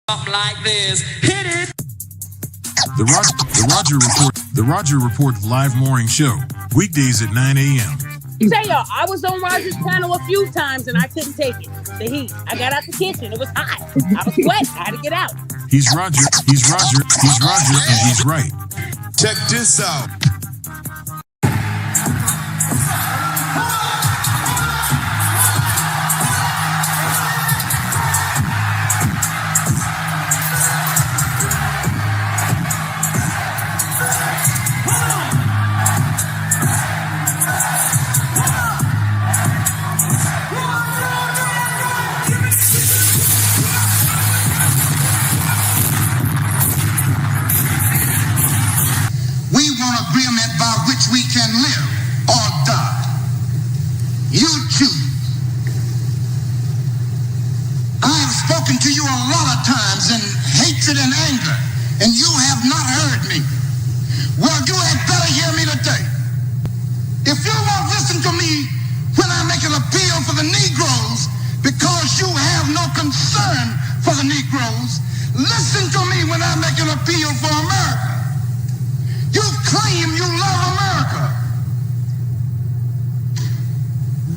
Something like this. Hit it. The Roger Report live morning show, weekdays at 9 a.m. Say y'all, I was on Roger's panel a few times and I couldn't take it. The heat. I got out the kitchen. It was hot. I was sweating. I had to get out. He's Roger, and he's right. Check this out. We can live or die. You choose. I have spoken to you a lot of times in hatred and anger, and you have not heard me. Well, you had better hear me today. If you won't listen to me when I make an appeal for the Negroes because you have no concern for the Negroes, listen to me when I make an appeal for America. You claim you love America.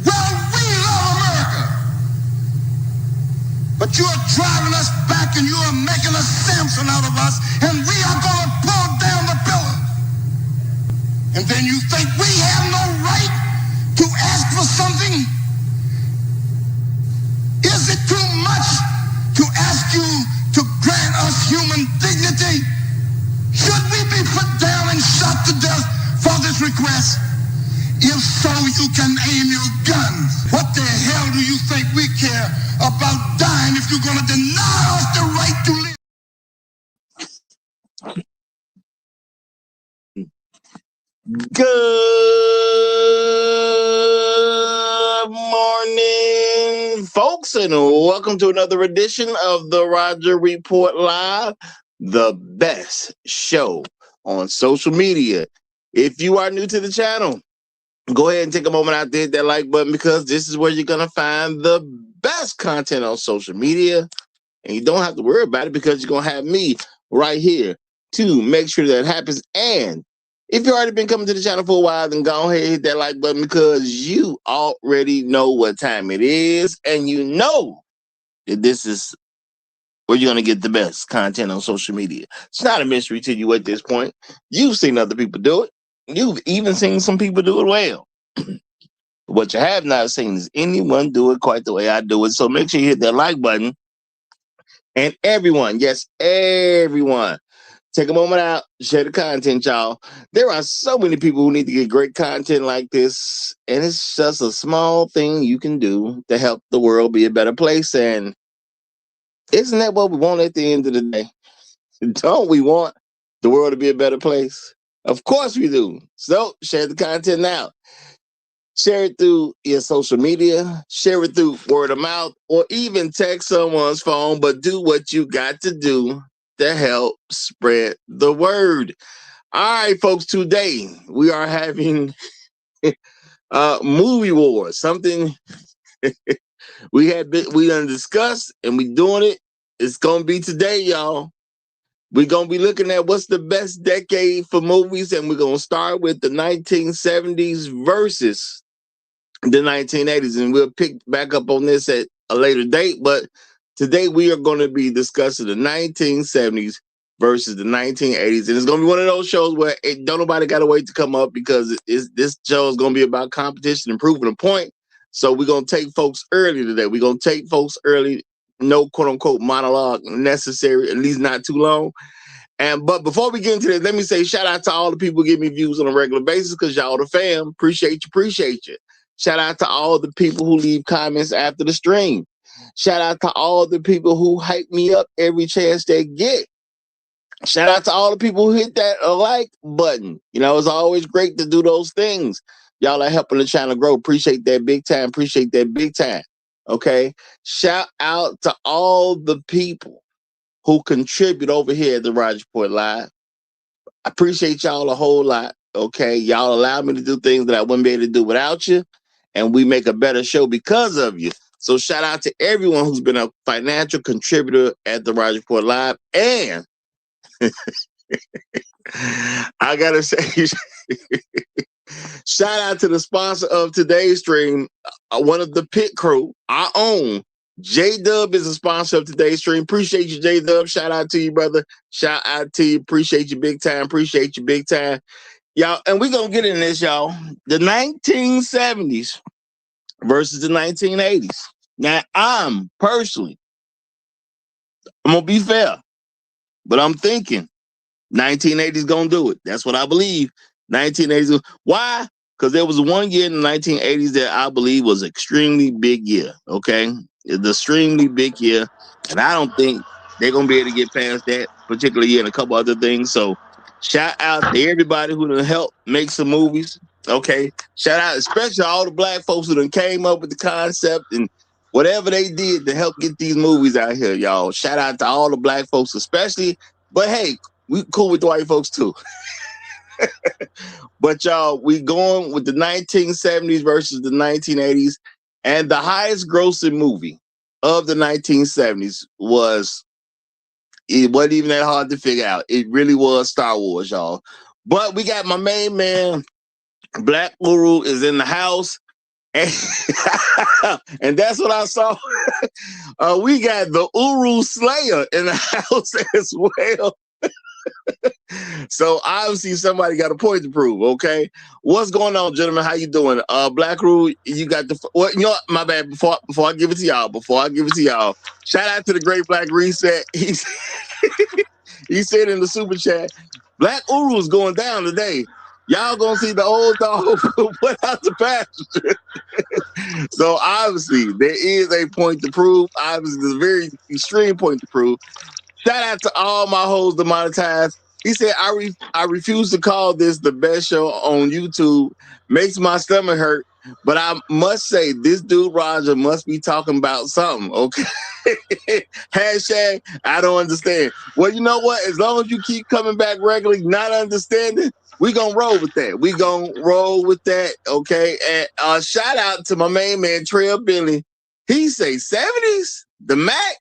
Well, we love America. But you are driving us back and you are making a Samson out of us, and we are going to pull down the pillars. And then you think we have no right to ask for something? Is it too much to ask you to grant us human dignity? Should we be put down and shot to death for this request? If so, you can aim your guns. What the hell do you think we care about dying if you're going to deny us the right to live? Good morning, folks, and welcome to another edition of the Roger Report Live, the best show on social media. If you are new to the channel, go ahead and take a moment out there, hit that like button, because this is where you're going to find the best content on social media. And you don't have to worry about it because you're going to have me right here to make sure that happens. And if you've already been coming to the channel for a while, then go ahead and hit that like button because you already know what time it is. And you know that this is where you're going to get the best content on social media. It's not a mystery to you at this point. You've seen other people do it. You've even seen some people do it well. What you have not seen is anyone do it quite the way I do it. So make sure you hit that like button. And everyone, yes, everyone, take a moment out, share the content, y'all. There are so many people who need to get great content like this. And it's just a small thing you can do to help the world be a better place. And isn't that what we want at the end of the day? Don't we want the world to be a better place? Of course we do. So share the content now. Share it through your social media. Share it through word of mouth, or even text someone's phone. But do what you got to do to help spread the word. All right, folks. Today we are having movie wars. Something we done discussed, and we doing it. It's gonna be today, y'all. We're gonna be looking at what's the best decade for movies, and we're gonna start with the 1970s versus the 1980s, and we'll pick back up on this at a later date. But today we are going to be discussing the 1970s versus the 1980s, and it's going to be one of those shows where don't nobody got to wait to come up, because this show is going to be about competition and proving a point. So we're going to take folks early today. We're going to take folks early. No quote-unquote monologue necessary, at least not too long. But before we get into this, let me say shout out to all the people who give me views on a regular basis, because y'all the fam. Appreciate you. Shout out to all the people who leave comments after the stream. Shout out to all the people who hype me up every chance they get. Shout out to all the people who hit that like button. You know, it's always great to do those things. Y'all are helping the channel grow. Appreciate that big time. Okay? Shout out to all the people who contribute over here at the Roger Report Live. I appreciate y'all a whole lot. Okay? Y'all allow me to do things that I wouldn't be able to do without you. And we make a better show because of you. So shout out to everyone who's been a financial contributor at the Roger Report Live. And I gotta say, shout out to the sponsor of today's stream, one of the pit crew, our own. J-Dub is a sponsor of today's stream. Appreciate you, J-Dub. Shout out to you, brother. Shout out to you. Appreciate you big time. Appreciate you big time. Y'all, and we're going to get in this, y'all. The 1970s versus the 1980s. Now, I'm going to be fair, but I'm thinking 1980s going to do it. That's what I believe. 1980s. Why? Because there was one year in the 1980s that I believe was extremely big year, okay? It's extremely big year, and I don't think they're going to be able to get past that particular year and a couple other things. So shout out to everybody who done helped make some movies, okay? Shout out especially all the black folks who done came up with the concept and whatever they did to help get these movies out here, y'all. Shout out to all the black folks especially, but hey, we cool with the white folks too. But y'all, we going with the 1970s versus the 1980s, and the highest grossing movie of the 1970s it wasn't even that hard to figure out. It really was Star Wars, y'all. But we got my main man, Black Uru, is in the house. And, and that's what I saw. We got the Uru Slayer in the house as well. So obviously somebody got a point to prove, okay? What's going on, gentlemen? How you doing? Black Rule, you got the what? You know what? My bad. Before I give it to y'all, shout out to the Great Black Reset. He said in the super chat, Black Uru is going down today. Y'all gonna see the old dog put out the pasture. So obviously there is a point to prove. Obviously, there's a very extreme point to prove. Shout out to all my hoes demonetized. He said, I refuse to call this the best show on YouTube. Makes my stomach hurt. But I must say, this dude Roger must be talking about something, okay? Hashtag, I don't understand. Well, you know what? As long as you keep coming back regularly, not understanding, we gonna roll with that. Okay? And shout out to my main man, Trail Billy. He say 70s, the Mac,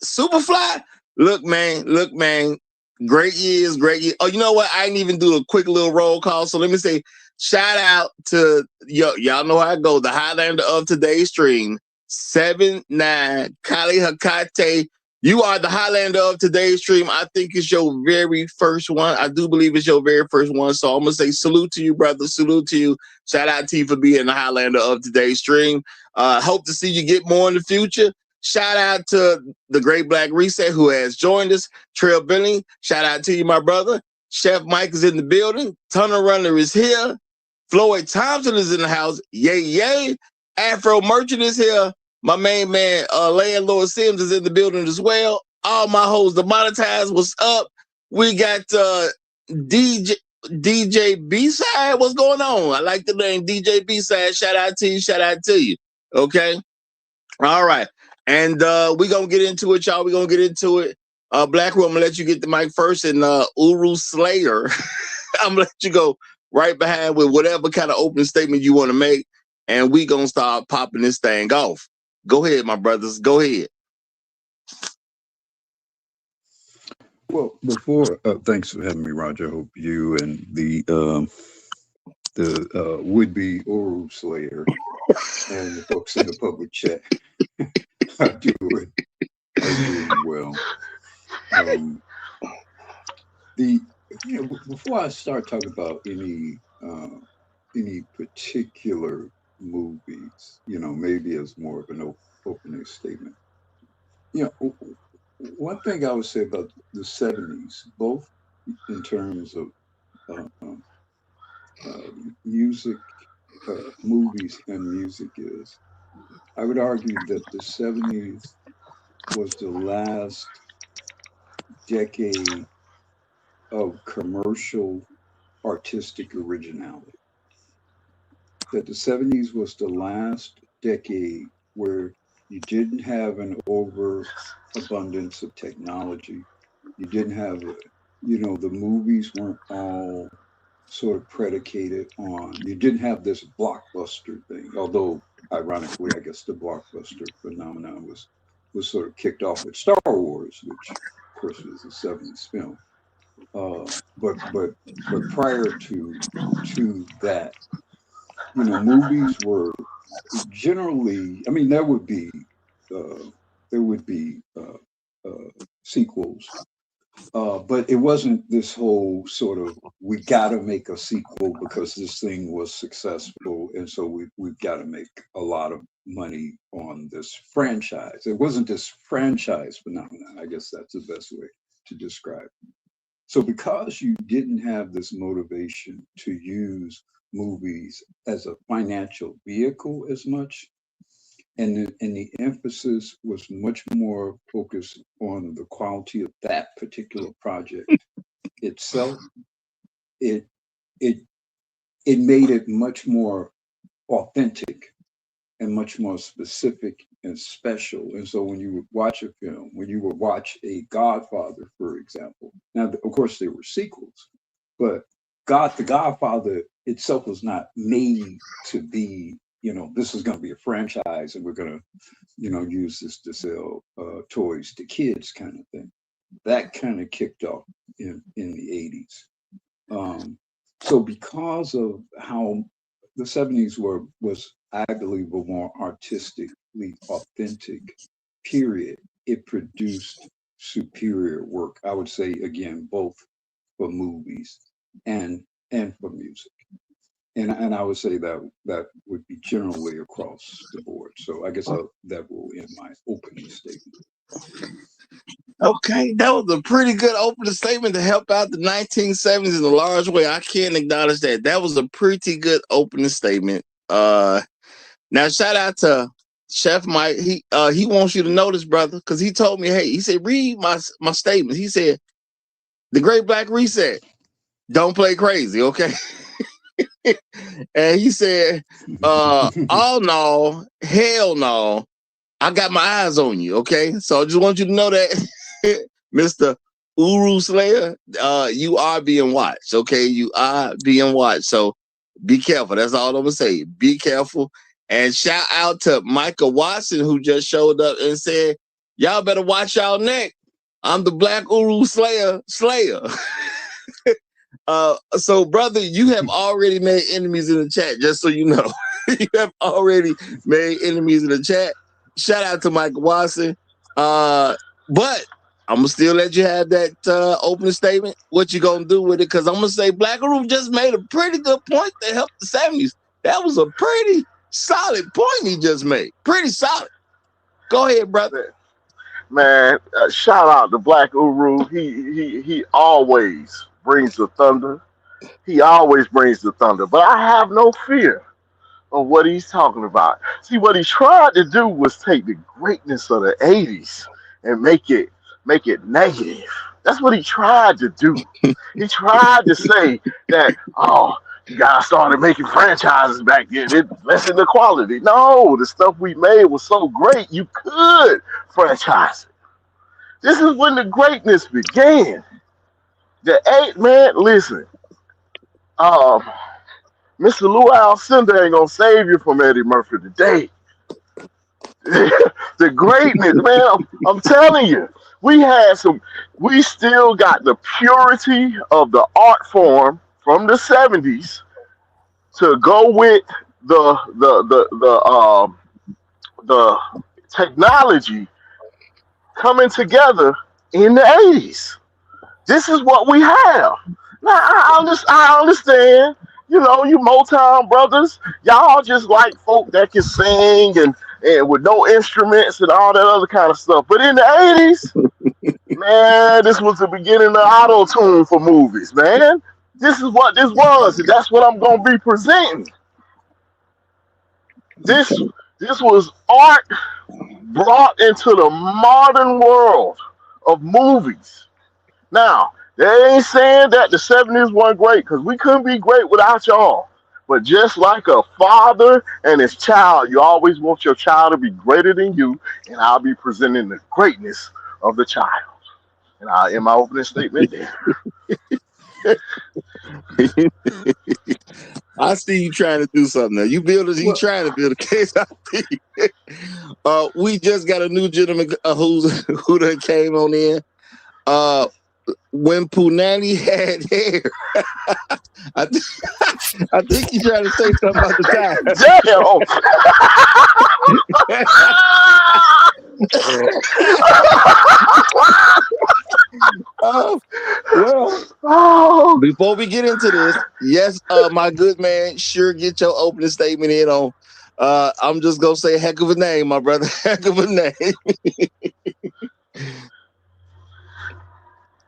Superfly. Look, man. Great years. Oh, you know what? I didn't even do a quick little roll call. So let me say, shout out to y'all know how I go. The Highlander of today's stream, 7-9, Kali Hakate. You are the Highlander of today's stream. I think it's your very first one. I do believe it's your very first one. So I'm going to say salute to you, brother. Salute to you. Shout out to you for being the Highlander of today's stream. Hope to see you get more in the future. Shout out to the Great Black Reset who has joined us. Trail Billing, shout out to you, my brother. Chef Mike is in the building. Tunnel Runner is here. Floyd Thompson is in the house. Yay. Afro Merchant is here. My main man, Landlord Sims is in the building as well. All my hoes demonetized. What's up? We got DJ B-Side. What's going on? I like the name DJ B-Side. Shout out to you. Okay? All right. And we're going to get into it, y'all. We're going to get into it. Black Room, I'm going to let you get the mic first. And Uru Slayer, I'm going to let you go right behind with whatever kind of opening statement you want to make. And we're going to start popping this thing off. Go ahead, my brothers. Go ahead. Well, before, thanks for having me, Roger. I hope you and the would-be Uru Slayer and the folks in the public chat are doing well. Before I start talking about any particular movies, maybe as more of an opening statement. One thing I would say about the 70s, both in terms of music, movies and music, is I would argue that the 70s was the last decade of commercial artistic originality. That the 70s was the last decade where you didn't have an overabundance of technology. You didn't have, the movies weren't all sort of predicated on, you didn't have this blockbuster thing, although ironically, I guess the blockbuster phenomenon was sort of kicked off with Star Wars, which of course was a 70s film. But prior to that, movies were generally, I mean, there would be sequels, but it wasn't this whole sort of we got to make a sequel because this thing was successful, and so we've got to make a lot of money on this franchise. It wasn't this franchise phenomenon. I guess that's the best way to describe it. So because you didn't have this motivation to use movies as a financial vehicle as much, and the emphasis was much more focused on the quality of that particular project itself, it made it much more authentic and much more specific and special. And so when you would watch a film, when you would watch a Godfather, for example, now, of course, there were sequels, but the Godfather itself was not made to be, this is going to be a franchise and we're going to, use this to sell toys to kids kind of thing. That kind of kicked off in the 80s. So because of how the 70s was, I believe, a more artistically authentic period, it produced superior work. I would say, again, both for movies and for music. And I would say that would be generally across the board. So I guess that will end my opening statement. Okay, that was a pretty good opening statement to help out the 1970s in a large way. I can't acknowledge that. That was a pretty good opening statement. Now shout out to Chef Mike. He wants you to know this, brother, because he told me, hey, he said, read my statements. He said, the Great Black Reset, don't play crazy, okay? And he said, oh no, hell no, I got my eyes on you, okay? So I just want you to know that, Mr. Uru Slayer, you are being watched, okay? You are being watched. So be careful. That's all I'm going to say. Be careful. And shout out to Micah Watson, who just showed up and said, y'all better watch y'all neck. I'm the Black Uru Slayer. So, brother, you have already made enemies in the chat, just so you know. You have already made enemies in the chat. Shout out to Micah Watson. But I'm going to still let you have that opening statement. What you going to do with it? Because I'm going to say Black Uru just made a pretty good point that helped the 70s. That was a pretty solid point he just made. Pretty solid. Go ahead, brother. Man, shout out to Black Uru. He always brings the thunder. He always brings the thunder. But I have no fear of what he's talking about. See, what he tried to do was take the greatness of the 80s and make it negative. That's what he tried to do. He tried to say that, you guys started making franchises back then. It lessened the quality. No, the stuff we made was so great, you could franchise it. This is when the greatness began. Listen, Mr. Luau Cinder ain't gonna save you from Eddie Murphy today. The greatness, man, I'm telling you, we still got the purity of the art form from the 70s to go with the technology coming together in the 80s. This is what we have. Now, I understand, you Motown brothers, y'all just like folk that can sing and with no instruments and all that other kind of stuff. But in the 80s, man, this was the beginning of auto-tune for movies, man. This is what this was, and that's what I'm going to be presenting. This was art brought into the modern world of movies. Now, they ain't saying that the 70s weren't great, because we couldn't be great without y'all. But just like a father and his child, you always want your child to be greater than you, and I'll be presenting the greatness of the child. And I, in my opening statement there. I see you trying to do something now. You trying to build a case. I see. We just got a new gentleman who done came on in. When Punani had hair, I, th- I think he's trying to say something about the time. Damn. Well, before we get into this, yes, my good man, sure get your opening statement in on. I'm just gonna say, heck of a name, my brother, heck of a name.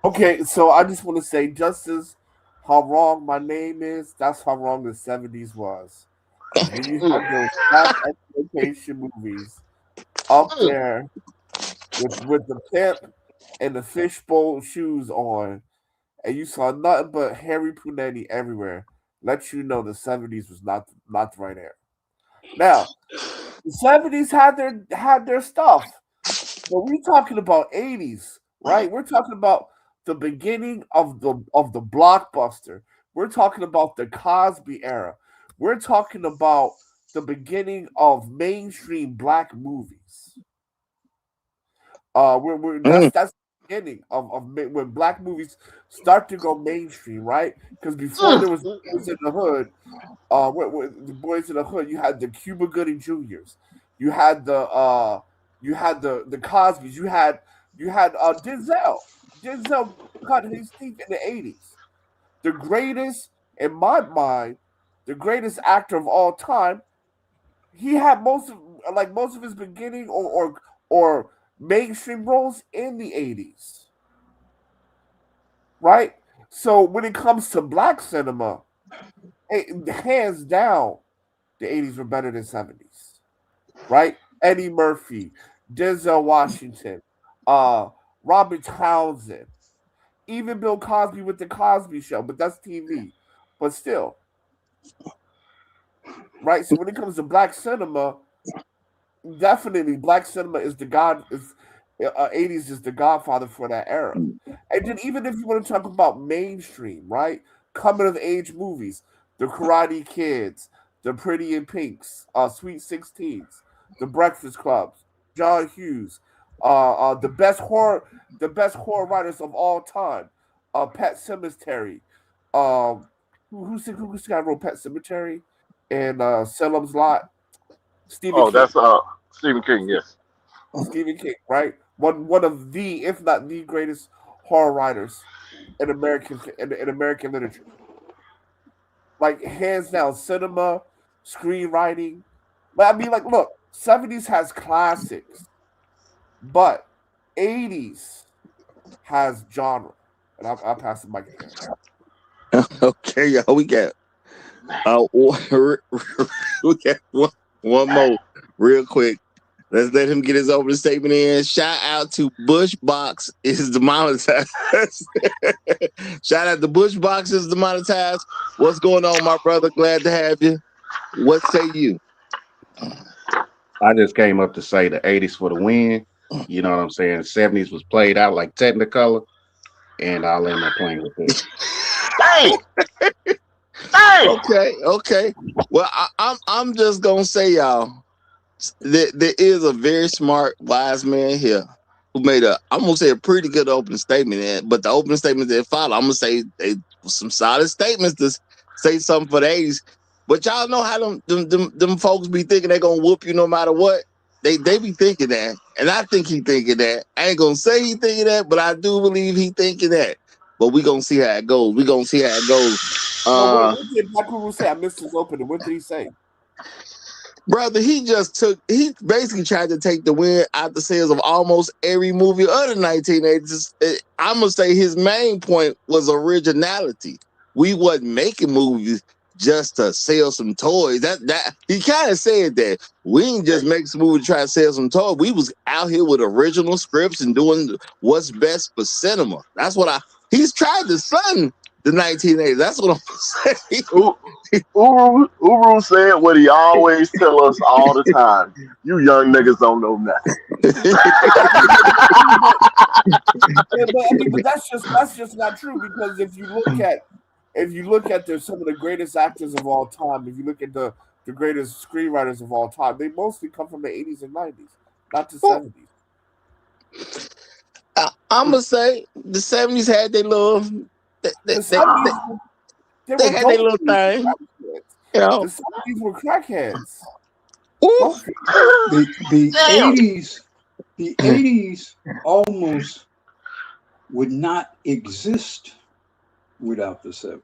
Okay, so I just want to say, just as how wrong my name is, that's how wrong the 70s was. When you had those black exploitation movies up there with the pimp and the fishbowl shoes on, and you saw nothing but Harry Punetti everywhere, let you know the 70s was not the right era. Now, the 70s had their stuff, but we're talking about 80s, right? We're talking about the beginning of the blockbuster. We're talking about the Cosby era. We're talking about the beginning of mainstream black movies. That's the beginning when black movies start to go mainstream, right? Because before there was Boys in the Hood, the Boys in the Hood, you had the Cuba Gooding Juniors, you had the Cosbys, you had Denzel. Denzel cut his teeth in the 80s. The greatest, in my mind, the greatest actor of all time. He had most of his beginning or mainstream roles in the 80s, right? So when it comes to black cinema, hands down, the 80s were better than 70s, right? Eddie Murphy, Denzel Washington, uh, Robert Townsend, even Bill Cosby with the Cosby Show, but that's TV. But still, right? So when it comes to black cinema, definitely black cinema is the god is 80s is the godfather for that era. And then even if you want to talk about mainstream, right? Coming of age movies, the Karate Kids, the Pretty in Pinks, Sweet 16s, the Breakfast Clubs, John Hughes, the best horror writers of all time, Pet Cemetery, um, who's the guy who wrote Pet Cemetery and Salem's Lot, Stephen Oh, King. that's Stephen King. Yes. Stephen King, right? One of the, if not the greatest horror writers in American literature. Like hands down, cinema, screenwriting. But I mean, like, look, 70s has classics, but 80s has genre. And I'll pass the mic again. Okay, y'all, we got we got one more real quick. Let's let him get his opening statement in. Shout out to Bushbox is demonetized. Shout out to Bushbox is demonetized. What's going on, my brother? Glad to have you. What say you? I just came up to say the 80s for the win. You know what I'm saying? 70s was played out like Technicolor, and I'll end up playing with it. Dang! Okay. Well, I'm just gonna say, y'all, there is a very smart, wise man here who made I'm gonna say a pretty good opening statement. But the opening statement that follow, I'm gonna say some solid statements to say something for the 80s. But y'all know how them folks be thinking they gonna whoop you no matter what. They be thinking that, and I think he thinking that. I ain't gonna say he thinking that, but I do believe he thinking that. But we gonna see how it goes. What did Black Guru say? I missed his opening. What did he say? Brother, he basically tried to take the win out the sales of almost every movie of the 1980s. I'm going to say his main point was originality. We wasn't making movies just to sell some toys. That he kind of said that. We didn't just make some movies to try to sell some toys. We was out here with original scripts and doing what's best for cinema. That's what he's tried to son The 1980s. That's what I'm saying. Uru said what he always tell us all the time. You young niggas don't know nothing. But that's just not true, because if you look at some of the greatest actors of all time, if you look at the greatest screenwriters of all time, they mostly come from the 80s and 90s, not the 70s. I'm gonna say the 70s had their little. They had their little thing. You know, the 70s were crackheads. The 80s almost would not exist without the 70s.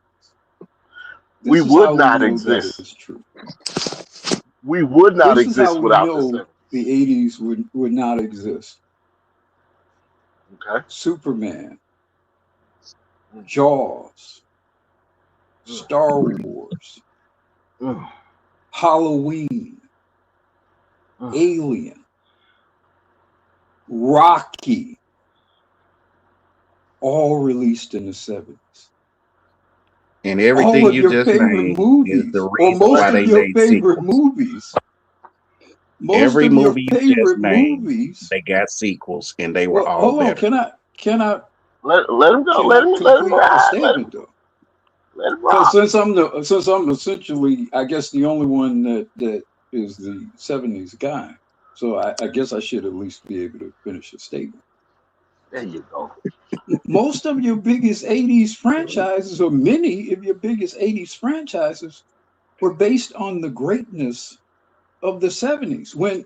We would not exist. Is true. We would not exist without the 70s. The 80s would not exist. Okay. Superman, Jaws, Star Wars, Halloween, Alien, Rocky, all released in the 70s. And everything all of you your just favorite named movies, is the or reason most why of they your made favorite sequels. movies. Most Every of your movie you favorite just named, movies. they got sequels, and they were Well, all hold on. better. Can I let him go? Let him complete the ride. statement though? Let him Because ride. since I'm essentially, I guess, the only one that is the 70s guy, so I guess I should at least be able to finish the statement. There you go. Most of your biggest 80s franchises, or many of your biggest 80s franchises, were based on the greatness of the 70s. When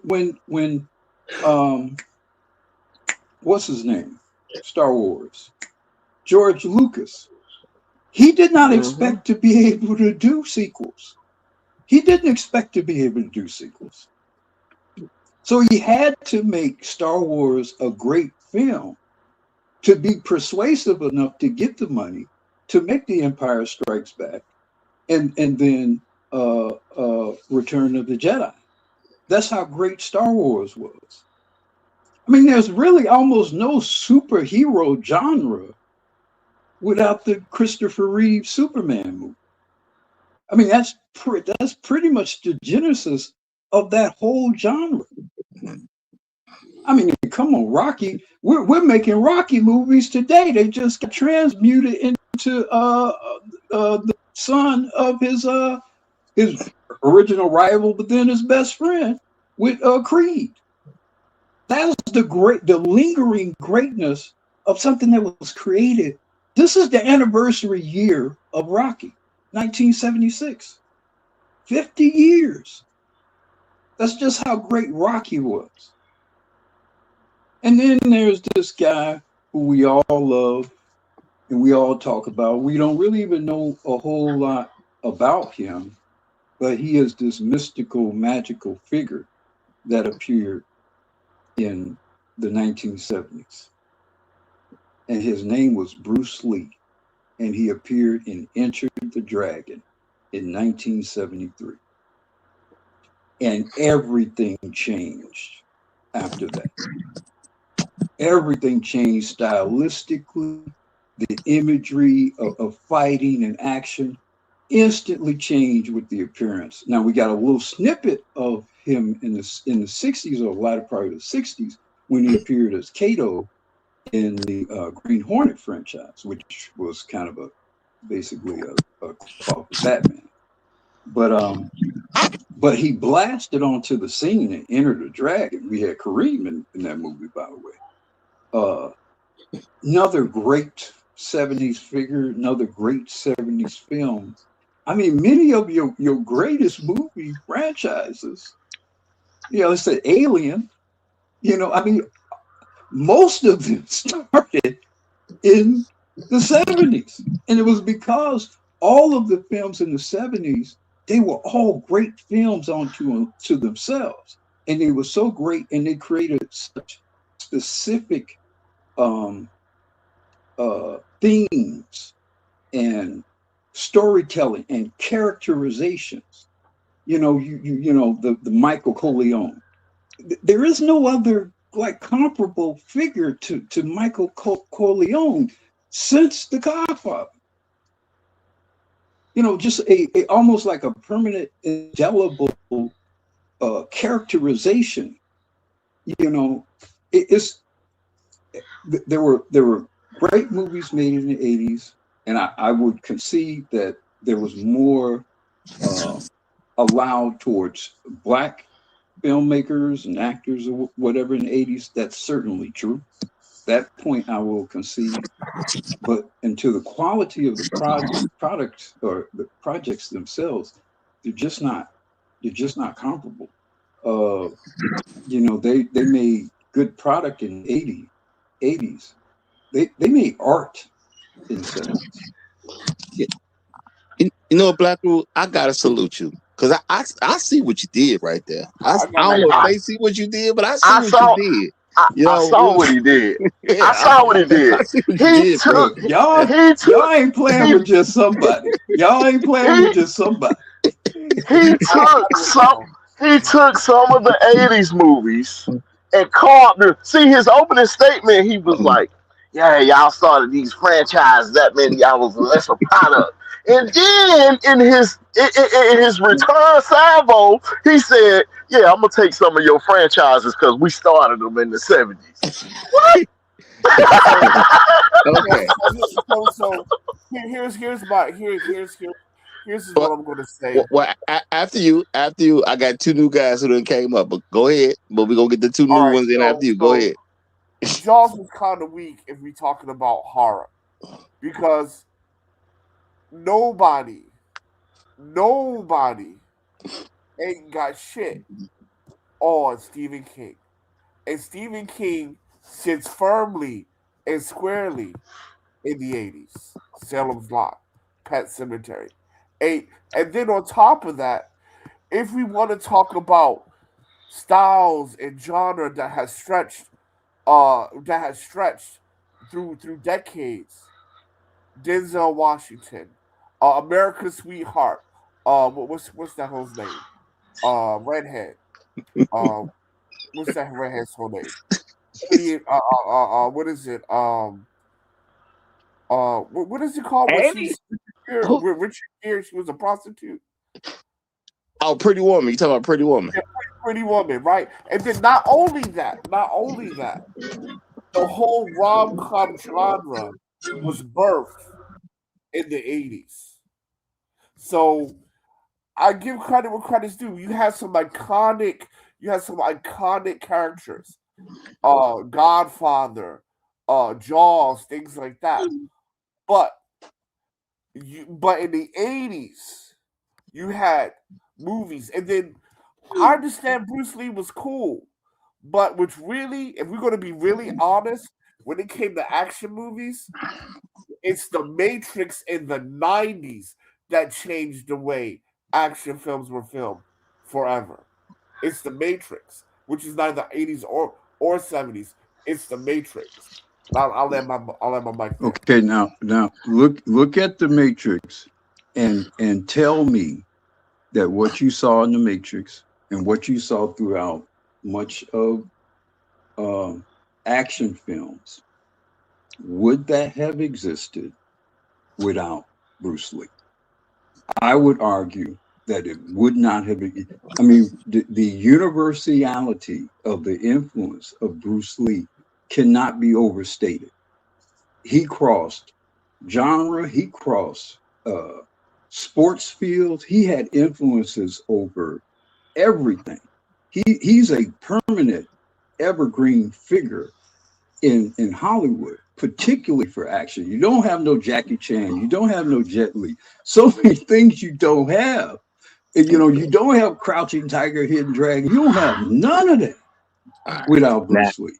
what's his name? Star Wars. George Lucas. He did not expect to be able to do sequels. He didn't expect to be able to do sequels. So he had to make Star Wars a great film to be persuasive enough to get the money to make The Empire Strikes Back and then Return of the Jedi. That's how great Star Wars was. I mean, there's really almost no superhero genre without the Christopher Reeve Superman movie. I mean, that's pretty much the genesis of that whole genre. I mean, come on, Rocky. We're making Rocky movies today. They just got transmuted into the son of his original rival, but then his best friend with Creed. That was the lingering greatness of something that was created. This is the anniversary year of Rocky, 1976. 50 years. That's just how great Rocky was. And then there's this guy who we all love and we all talk about. We don't really even know a whole lot about him, but he is this mystical, magical figure that appeared in the 1970s. And his name was Bruce Lee. And he appeared in Enter the Dragon in 1973. And everything changed after that. Everything changed stylistically. The imagery of fighting and action instantly changed with the appearance. Now we got a little snippet of him in the 60s, or a latter part of the 60s, when he appeared as Kato in the Green Hornet franchise, which was kind of basically a off of Batman. But he blasted onto the scene and entered the dragon. We had Kareem in that movie, by the way. Another great 70s figure, another great 70s film. I mean, many of your greatest movie franchises, let's say Alien, I mean, most of them started in the 70s. And it was because all of the films in the 70s, they were all great films to themselves. And they were so great, and they created such specific themes and storytelling and characterizations. The Michael Corleone. There is no other comparable figure to Michael Corleone since The Godfather. just a almost like a permanent, indelible characterization. It's there were great movies made in the 80s, and I would concede that there was more allowed towards black filmmakers and actors or whatever in the 80s. That's certainly true. That point I will concede. But into the quality of the products or the projects themselves, they're just not comparable. They made good product in the 80s. They made art in the 70s. Black Rule, I gotta salute you because I see what you did right there. I don't know if they see what you did, but I see what you did. I saw what he did. Yeah, I saw what he did. I see what you did, bro. Y'all ain't playing with just somebody. Y'all ain't playing with just somebody. He took some of the 80s movies and called them. See, his opening statement, he was like, yeah, y'all started these franchises, that many y'all was less a product. And then in his return salvo, he said, yeah, I'm gonna take some of your franchises because we started them in the 70s. What? Okay. So here's what I'm gonna say. Well, after you, I got two new guys who done came up. But go ahead. But we're gonna get the two new ones in after you. Go ahead. Jaws was kind of weak if we're talking about horror, because nobody ain't got shit on Stephen King. And Stephen King sits firmly and squarely in the 80s. Salem's Lot, Pet Sematary. And then on top of that, if we want to talk about styles and genre that has stretched through decades, Denzel Washington, America's Sweetheart, what's that whole name? Redhead. What's that redhead's whole name? What is it? What is it called? When she's with Richard Gere, she was a prostitute. Oh, Pretty Woman. You talking about Pretty Woman? Yeah, Pretty Woman, right? And then not only that, the whole rom-com genre was birthed in the 80s. So I give credit where credit's due. You had some iconic characters. Godfather, Jaws, things like that. But in the 80s, you had movies, and then I understand Bruce Lee was cool, but which really, if we're going to be really honest, when it came to action movies, it's The Matrix in the 90s that changed the way action films were filmed forever. It's The Matrix, which is neither 80s or 70s. It's The Matrix. I'll let my mic there. Okay, now look at The Matrix and tell me that what you saw in The Matrix and what you saw throughout much of action films, would that have existed without Bruce Lee? I would argue that it would not have. I mean, the universality of the influence of Bruce Lee cannot be overstated. He crossed genre, he crossed sports fields, he had influences over everything. He's a permanent evergreen figure in Hollywood, particularly for action. You don't have no Jackie Chan, you don't have no Jet Li. So many things you don't have. You don't have Crouching Tiger, Hidden Dragon. You don't have none of that without Bruce Lee.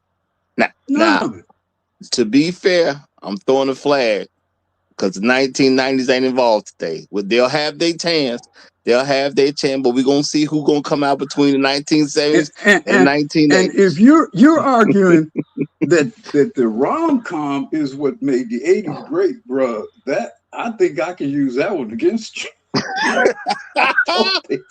None of it. To be fair, I'm throwing a flag because the 1990s ain't involved today. They'll have their chance. But we're going to see who's going to come out between the 1970s and 1980s. And if you're arguing that the rom-com is what made the 80s great, bro, that I think I can use that one against you. I don't think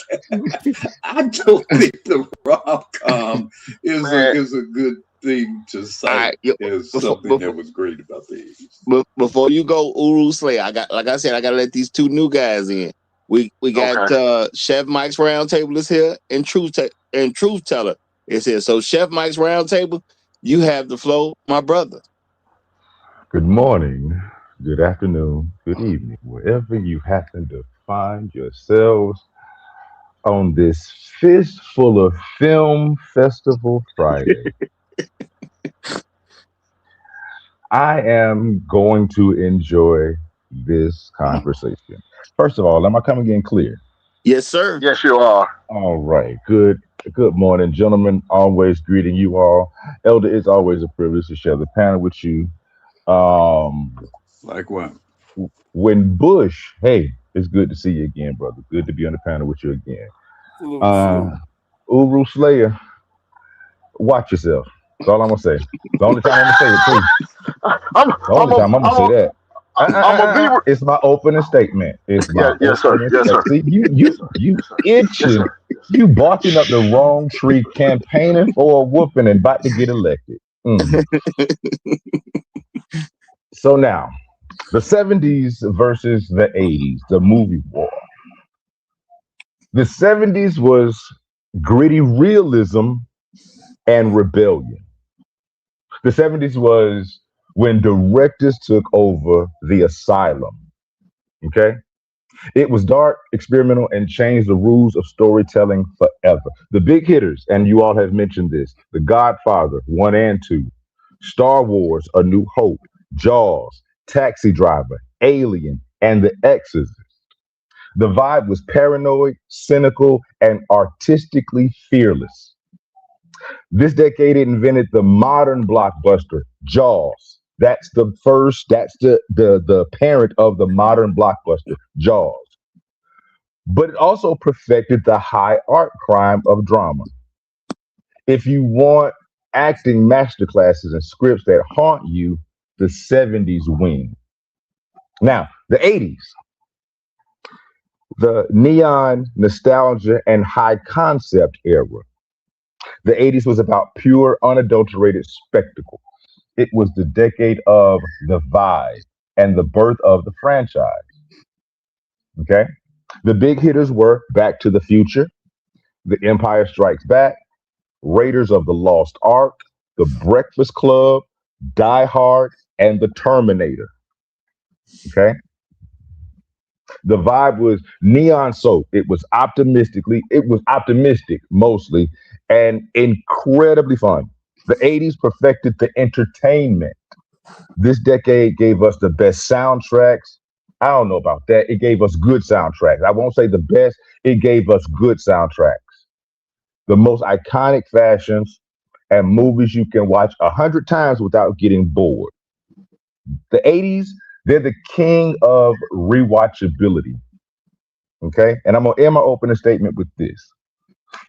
the rom-com is a good thing to All cite right, yo, as before, something that before, was great about the 80s. before you go, Uru Slay, like I said, I gotta let these two new guys in. We got Okay. Chef Mike's Roundtable is here, and Truth Teller is here. So Chef Mike's Roundtable, you have the flow, my brother. Good morning, good afternoon, good evening, wherever you happen to find yourselves on this fistful of film festival Friday. I am going to enjoy this conversation. First of all, am I coming in clear? Yes, sir. Yes, you are. All right, good morning, gentlemen. Always greeting you all. Elder, it's always a privilege to share the panel with you. Um, Like what? when Bush, hey, it's good to see you again, brother. Good to be on the panel with you again. Salute, Uh, salute. Uru Slayer, watch yourself. That's all I'm gonna say. The only time I'm gonna say it too. I'm The only I'm a time I'm gonna I'm say a that. I'm a be. It's my opening statement. It's my Yeah, yes, sir. opening Yes, statement. sir. See, Yes, sir. you Yes, sir. Yes, itching, sir. you barking up the wrong tree, campaigning for a whooping and about to get elected. Mhm. So now, the 70s versus the 80s, the movie war. The 70s was gritty realism and rebellion. The 70s was when directors took over the asylum. Okay. It was dark, experimental, and changed the rules of storytelling forever. The big hitters, and you all have mentioned this: The Godfather 1 and 2, Star Wars A New Hope, Jaws, Taxi Driver, Alien, and The Exorcist. The vibe was paranoid, cynical, and artistically fearless. This decade invented the modern blockbuster, Jaws. That's the parent of the modern blockbuster, Jaws. But it also perfected the high art crime of drama. If you want acting masterclasses and scripts that haunt you, the 70s win. Now, the 80s, the neon nostalgia and high concept era. The 80s was about pure, unadulterated spectacle. It was the decade of the vibe and the birth of the franchise. Okay. The big hitters were Back to the Future, The Empire Strikes Back, Raiders of the Lost Ark, The Breakfast Club, Die Hard, and The Terminator. Okay. The vibe was neon soap. It was optimistic mostly and incredibly fun. The 80s perfected the entertainment. This decade gave us the best soundtracks. I don't know about that. It gave us good soundtracks. I won't say the best, it gave us good soundtracks. The most iconic fashions and movies you can watch 100 times without getting bored. The 80s, they're the king of rewatchability. Okay. And I'm going to end my opening statement with this.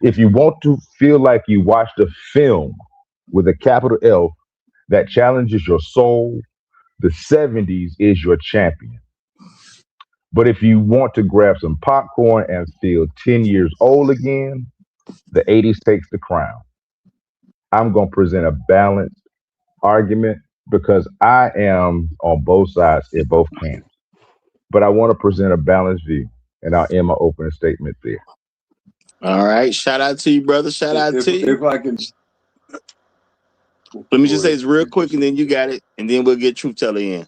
If you want to feel like you watched a film with a capital L that challenges your soul, the 70s is your champion. But if you want to grab some popcorn and feel 10 years old again, the 80s takes the crown. I'm going to present a balanced argument because I am on both sides in both camps. But I want to present a balanced view, and I'll end my opening statement there. All right. Shout out to you, brother. Shout out to you. If I can, Let me go just say ahead. this real quick, and then you got it, and then we'll get Truth Teller in.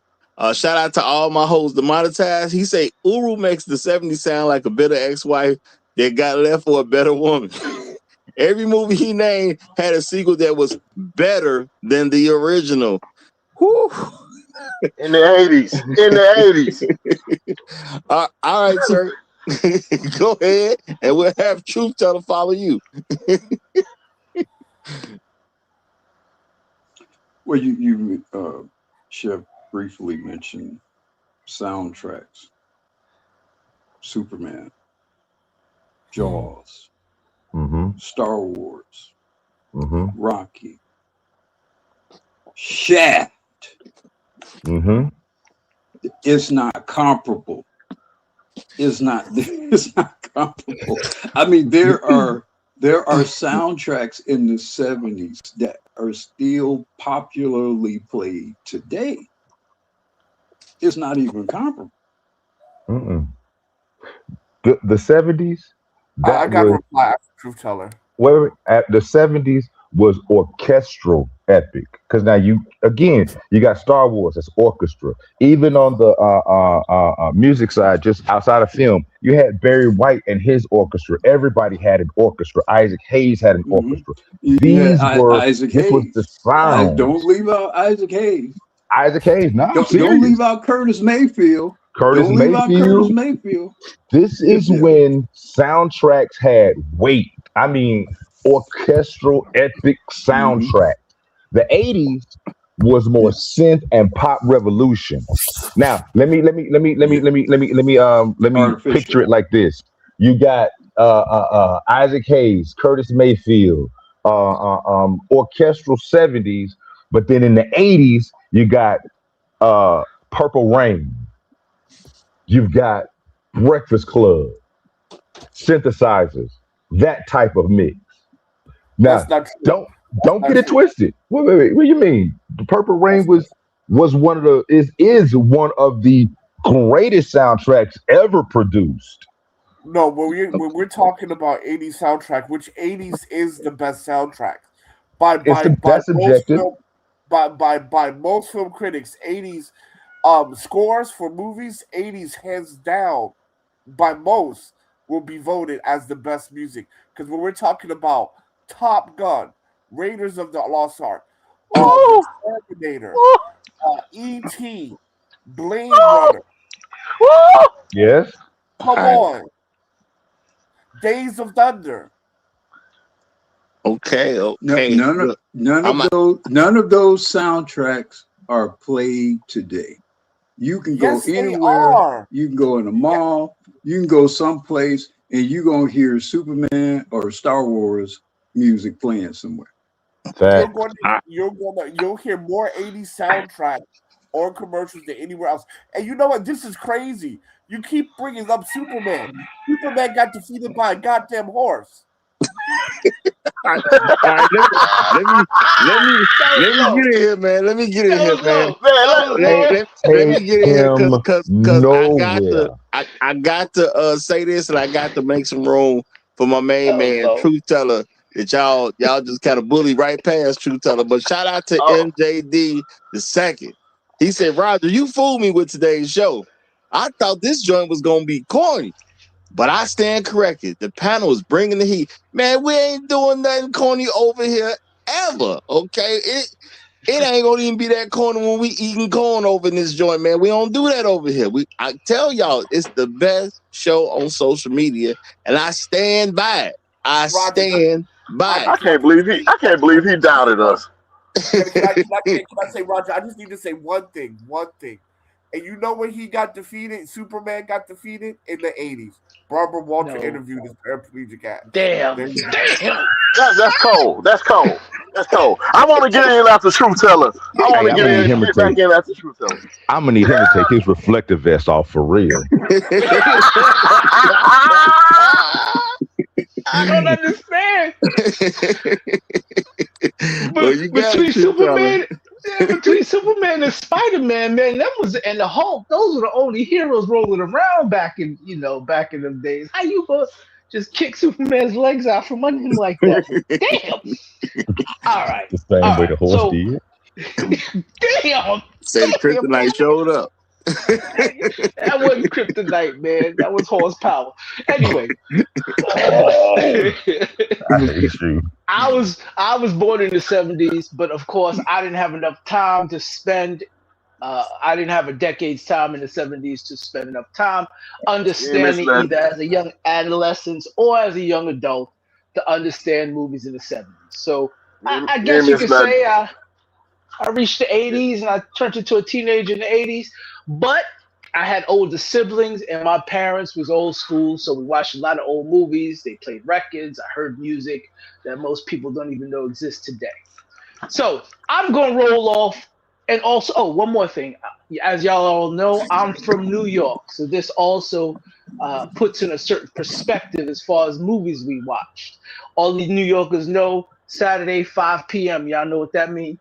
Shout out to all my hosts, the monetize. He say Uru makes the 70s sound like a bitter ex-wife that got left for a better woman. Every movie he named had a sequel that was better than the original. Whew. In the 80s. In the 80s. All right, sir. Go ahead, and we'll have Truth Teller follow you. Well, you Chef briefly mentioned soundtracks, Superman, Jaws, Mm-hmm. Star Wars, Mm-hmm. Rocky, Shaft. Mm-hmm. It's not comparable. It's not. It's not comparable. I mean, there are There are soundtracks in the 70s that are still popularly played today. It's not even comparable. Mm-mm. The 70s, I that got to was reply after Truth Teller. wait, at the 70s was orchestral epic. Because now you got Star Wars as orchestra. Even on the music side, just outside of film, you had Barry White and his orchestra. Everybody had an orchestra. Isaac Hayes had an Hmm. orchestra. Yeah, These were Isaac this was the Hayes. Don't sounds. leave out Isaac Hayes. Isaac Hayes, no, I'm Don't leave serious. out Curtis Mayfield. Curtis Don't leave out Curtis Mayfield. Mayfield. This is when soundtracks had weight. I mean, orchestral epic Hmm. soundtrack. The 80s was more synth and pop revolution. Now, let me Artificial. picture it like this. You got Isaac Hayes, Curtis Mayfield, orchestral 70s, but then in the 80s, you got uh Purple Rain. You've got Breakfast Club, synthesizers, that type of mix. Now, That's not true. don't That's don't not get it true. twisted. Wait. What do you mean? The Purple Rain That's was one of the is one of the greatest soundtracks ever produced. No, when we're talking about 80s soundtrack, which 80s is the best soundtrack by It's by the by that's most subjective. film by most film critics, 80s scores for movies, 80s hands down by most will be voted as the best music. Because when we're talking about Top Gun, Raiders of the Lost Ark, The Woo! Terminator, Woo! E.T., Blade Runner, Woo! Yes. come All right. on, Days of Thunder. Okay. No, Okay. Look, I'm a, none of those soundtracks are played today. You can go Yes, they anywhere. are. You can go in a Yeah, mall. You can go someplace, and you're gonna hear Superman or Star Wars music playing somewhere. you're Fact. going to I, you'll hear more 80s soundtrack or commercials than anywhere else. And you know what? This is crazy. You keep bringing up Superman. Superman got defeated by a goddamn horse. all right. Let me That was let me low. get in here, man. Let me get in That here, was man. low. Man, That was Let, low. man. let, let Take me get in here him cause nowhere. I got to say this, and I got to make some room for my main That was man, low. Truth Teller, that y'all just kind of bully right past Truth Teller. But shout out to Oh, MJD the second. He said, Roger, you fooled me with today's show. I thought this joint was gonna be corny. But I stand corrected. The panel is bringing the heat. Man, we ain't doing nothing corny over here ever. Okay, it ain't gonna even be that corny when we eating corn over in this joint, man. We don't do that over here. I tell y'all, it's the best show on social media, and I stand by it. I Roger, stand by Roger, I can I can't just believe say I can't believe he doubted one? us. it. Can I say, Roger? I just need to say one thing. And you know when he got defeated, Superman got defeated in the 80s. Barbara Walter No. interviewed his paraplegic ass. Damn. There you go. Damn. That's cold. That's cold. That's cold. I want to get in after Truth Teller. I want Hey, to I'm gonna need him to get back take. in after Truth Teller. I'm gonna need him to take his reflective vest off for real. I don't understand. Well, But you got it, between Truth Teller. Superman, between Superman and Spider-Man, man, that was and the Hulk. Those were the only heroes rolling around back in them days. How you gonna just kick Superman's legs out from under him like that? Damn. All right. The same All way right. the horse So did. damn. Say the Damn, man. kryptonite showed up. That wasn't kryptonite, man. That was horsepower. Anyway, I hate you. I was born in the 70s, but of course I didn't have enough time to spend. I didn't have a decade's time in the 70s to spend enough time You ain't missing understanding nothing. either as a young adolescent or as a young adult to understand movies in the 70s. So I You ain't guess you missing could nothing. say I reached the 80s and I turned into a teenager in the 80s, but I had older siblings and my parents was old school, so we watched a lot of old movies. They played records. I heard music that most people don't even know exists today. So I'm going to roll off. And also, oh, one more thing. as y'all all know, I'm from New York, so this also puts in a certain perspective as far as movies we watched. All these New Yorkers know Saturday 5 p.m. Y'all know what that means.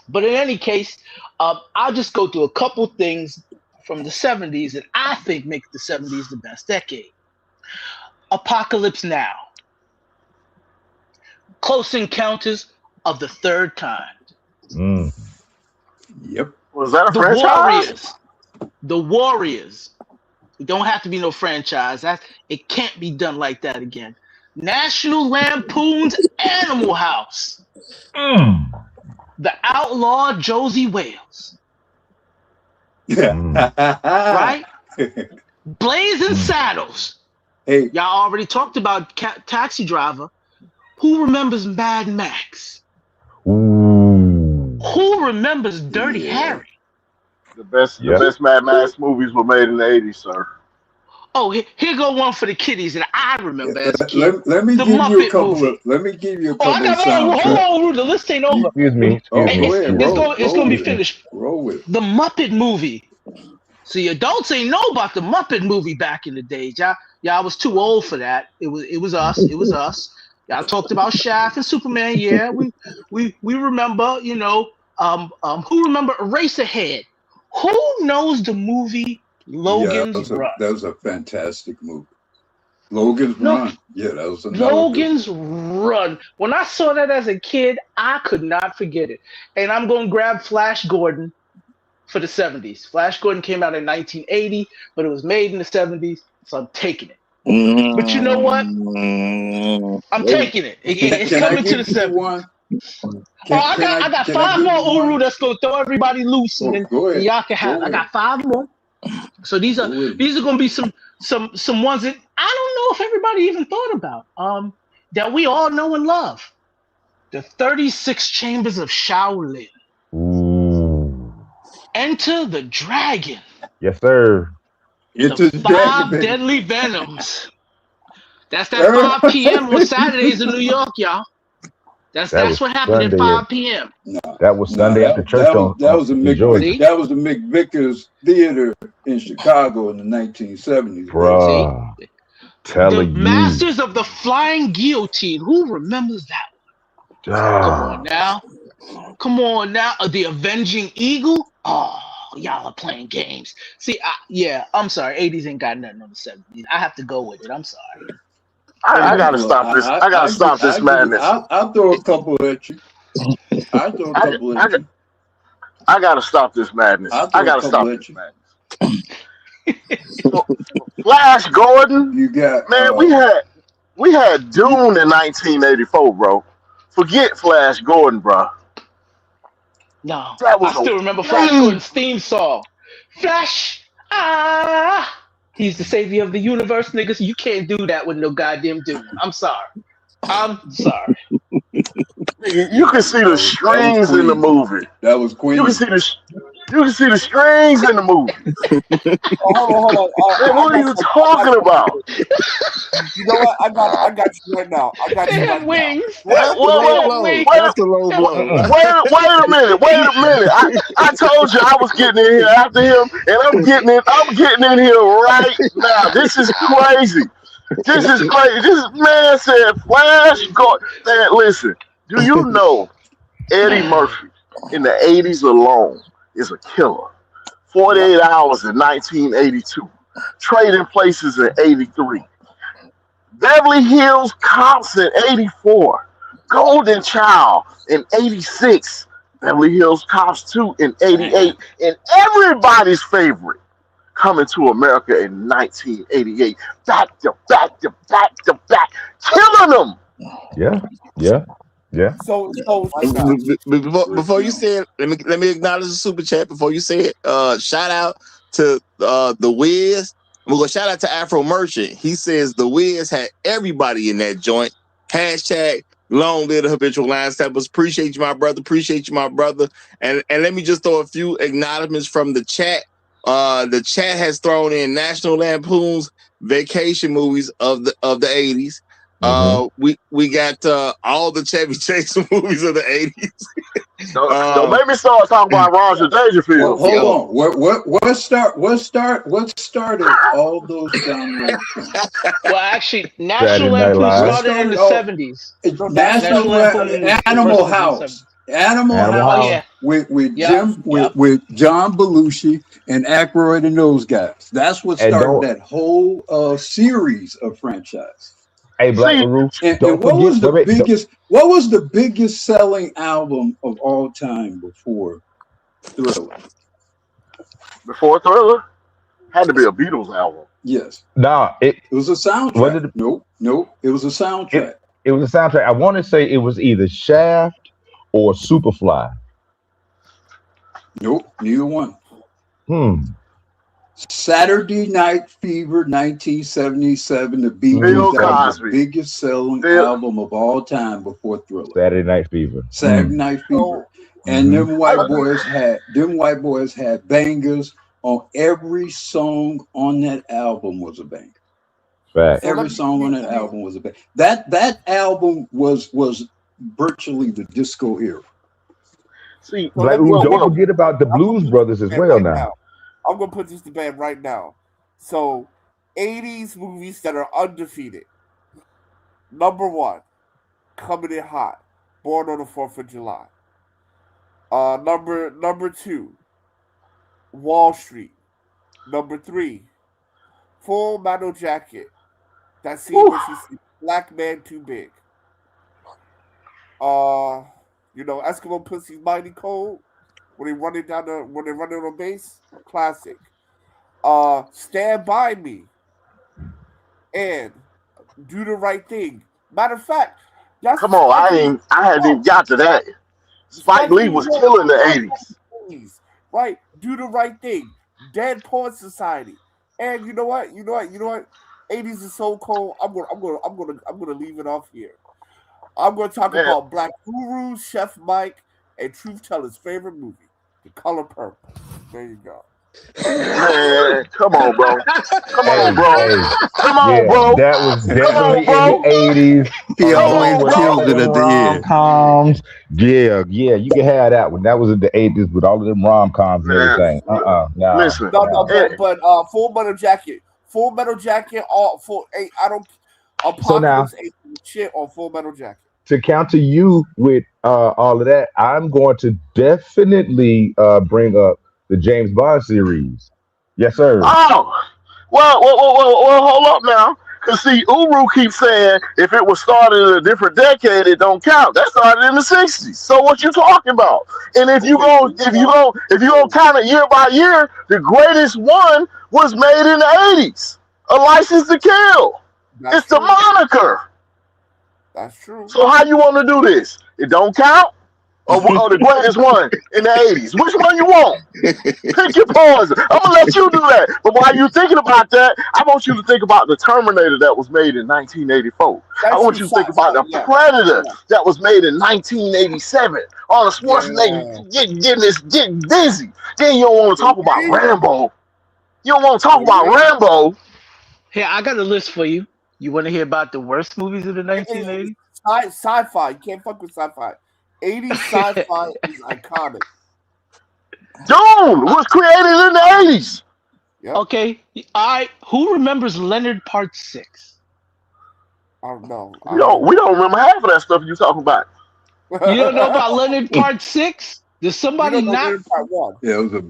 But in any case, I'll just go through a couple things from the 70s that I think make the 70s the best decade. Apocalypse Now, Close Encounters of the Third Kind, Yep. Was that a The franchise? Warriors. It don't have to be no franchise. It can't be done like that again. National Lampoon's Animal House, The Outlaw Josie Wales, right? Blazing Saddles. Hey, Y'all already talked about Taxi Driver. Who remembers Mad Max? Who remembers Dirty Harry? The best Mad Max movies were made in the 80s, sir. Oh, here go one for the kiddies that I remember as a kid. let me The give you a Muppet couple movie. of. Let me give you a Oh, I couple of got more. Hold soundtracks. on, the list ain't over. Excuse me. Oh, Excuse me. go ahead. It's gonna be Roll with finished. it. Roll with it. The Muppet movie. See, adults ain't know about the Muppet movie back in the days. Y'all was too old for that. It was us. It was us. Y'all talked about Shaft and Superman. Yeah, we remember. You know, who remember Eraserhead? Who knows the movie Yeah, Logan's Run? that was a fantastic movie. Logan's No, Run. Yeah, that was another good Logan's Run. When I saw that as a kid, I could not forget it. And I'm going to grab Flash Gordon for the 70s. Flash Gordon came out in 1980, but it was made in the 70s, so I'm taking it. But you know what? I'm taking it. It's Can I coming to give the you 70s. one? I got Can I five give more you one? Uru that's gonna throw everybody loose, and Oh, then go ahead. y'all can have. Go I got ahead. 5 more. So these are Go ahead. gonna be some ones that I don't know if everybody even thought about. That we all know and love. The 36 Chambers of Shaolin. Enter the Dragon. Yes, sir. Into The the Dragon, 5 baby. Deadly Venoms. That's that 5 p.m. on Saturdays in New York, y'all. That That's was what happened at Sunday. 5 p.m. That was Sunday after church that was in Georgia. that was the McVickers Theater in Chicago in the 1970s. See? Bruh. The Telling you. Masters of the Flying Guillotine. Who remembers that one? Come on now. Come on now. The Avenging Eagle. Oh, y'all are playing games. See, I'm sorry. 80s ain't got nothing on the 70s. I have to go with it. I'm sorry. I gotta stop this. I gotta stop this madness. I'll throw a couple at you. I'll throw a couple at you. I gotta stop this madness. I gotta stop this madness. Flash Gordon. You got man. We had Dune in 1984, bro. Forget Flash Gordon, bro. No, that was I still remember Flash Gordon's theme song. Flash, he's the savior of the universe, niggas. You can't do that with no goddamn Dune. I'm sorry. You can see the strings in the movie. That was Queen. You can see the strings in the movie. Hold on. What are you talking about? You know what? I got you right now. I got you right wings. now. Wait a minute. I told you I was getting in here after him, and I'm getting in here right now. This is crazy. This man said Flash Gordon. Man, listen. Do you know Eddie Murphy in the 80s alone is a killer? 48 Hours in 1982. Trading Places in 83. Beverly Hills Cops in 84. Golden Child in 86. Beverly Hills Cops 2 in 88. And everybody's favorite, Coming to America in 1988. Back to back, killing them. Yeah. So before you say it, let me acknowledge the super chat before you say it. Shout out to the Wiz. We're gonna shout out to Afro Merchant. He says the Wiz had everybody in that joint. Hashtag long live the habitual line steppers. Appreciate you, my brother. And let me just throw a few acknowledgments from the chat. The chat has thrown in National Lampoon's vacation movies of the 80s. We got all the Chevy Chase movies of the 80s. Don't make me start talking about Roger Dangerfield. Hold on. What started all those download films? Well, actually, National Lampoon started in the 70s. National Lampoon, Animal House. Animal House with John Belushi and Aykroyd and those guys. That's what started that whole series of franchise. Hey, Black Uru, and what was the biggest selling album of all time before Thriller? Before Thriller? Had to be a Beatles album. Yes. Nah, it was a soundtrack. Nope. It was a soundtrack. It was a soundtrack. I want to say it was either Shaft or Superfly. Nope, neither one. Saturday Night Fever, 1977. The Beatles, was the biggest selling album of all time before Thriller. Saturday Night Fever. Saturday Night Fever. And them white boys had bangers on every song on that album was a banger. Fact. Every song on that album was a banger. That album was virtually the disco era. See, don't forget about the Blues Brothers as well now. I'm going to put this to bed right now. So, 80s movies that are undefeated. Number 1, Coming in Hot, Born on the 4th of July. Number 2, Wall Street. Number 3, Full Metal Jacket. That scene where she sees Black Man Too Big. Eskimo Pussy's Mighty Cold. When they running on base, classic. Stand By Me and Do the Right Thing. Matter of fact, come on, I hadn't even got to that. Spike Lee was killing the 80s. Right, Do the Right Thing. Dead Poet Society. And you know what? 80s is so cold. I'm gonna leave it off here. I'm gonna talk about Black Guru, Chef Mike, and Truth Teller's favorite movie, The Color Purple. There you go. Man, come on, bro. Come on, bro. That was definitely in the 80s. He always killed it at the end. Rom-coms. Yeah, you can have that one. That was in the 80s with all of them rom-coms and everything. Nah. Listen. But Full Metal Jacket. I don't. Apocalypse ain't shit on Full Metal Jacket. To counter you with all of that, I'm going to definitely bring up the James Bond series. Yes, sir. Oh, well, hold up now. Because see, Uru keeps saying if it was started in a different decade, it don't count. That started in the 60s. So what you talking about? And if you go count it year by year, the greatest one was made in the 80s. A License to Kill. It's the moniker. That's true. So how you want to do this? It don't count? Or the greatest one in the 80s? Which one you want? Pick your poison. I'm going to let you do that. But while you're thinking about that, I want you to think about the Terminator that was made in 1984. I want you to think about the Predator that was made in 1987. Arnold Schwarzenegger getting dizzy. Then you don't want to talk about Rambo. You don't want to talk about Rambo. Here, I got a list for you. You want to hear about the worst movies of the 1980s? Sci-fi. You can't fuck with sci-fi. 80s sci-fi is iconic. Dune was created in the 80s. Yep. Okay. Who remembers Leonard Part 6? I don't know. We don't remember half of that stuff you talking about. You don't know about Leonard Part 6? Does somebody not? Yeah, it was a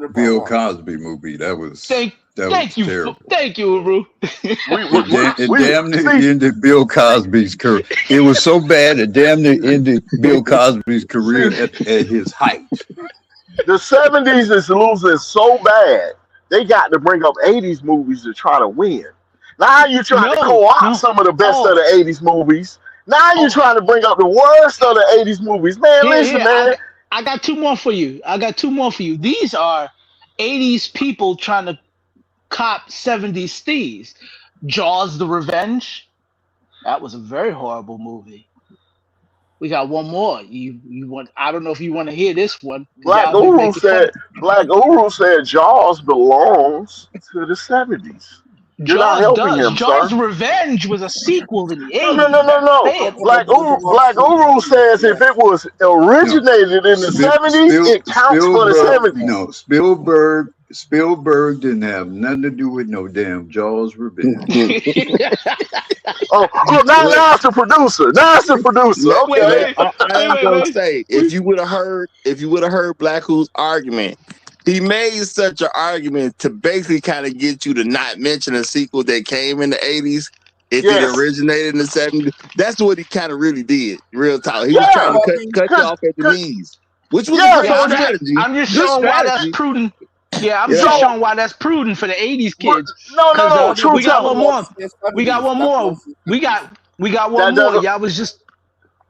Bill Cosby movie. That was Thank you, terrible. Thank you, Uru. It damn near ended Bill Cosby's career. It was so bad it damn near ended Bill Cosby's career at his height. The 70s is losing so bad, they got to bring up 80s movies to try to win. Now you're trying to co-opt some of the best of the 80s movies. Now you're trying to bring up the worst of the 80s movies. Man, listen, man. I got two more for you. These are 80s people trying to cop 70s steez. Jaws: The Revenge. That was a very horrible movie. We got one more. You want? I don't know if you want to hear this one. Black Guru said Jaws belongs to the 70s. You're not Jaws helping does. him, Jaws sir. Revenge was a sequel in the No, 80s. no, no, no, That's no. bad. Black Uru says if it was No, originated in the 70s, it counts for the Spielberg. 70s. No, Spielberg didn't have nothing to do with no damn Jaws Revenge. Now it's the producer. Now it's the producer. Wait, Okay. wait, I am wait, gonna wait. say if you would have heard Black Who's argument, he made such an argument to basically kind of get you to not mention a sequel that came in the 80s if it Yes. originated in the 70s. That's what he kind of really did. Real talk. He was Yeah. trying to cut you off at the knees, which was a Yeah. great So strategy. I'm just Good showing why that's strategy. prudent. Yeah, I'm Yeah. just showing why that's prudent for the 80s kids. No. Because True we got one telling. more. We got one more. We got one That more. doesn't. Y'all was just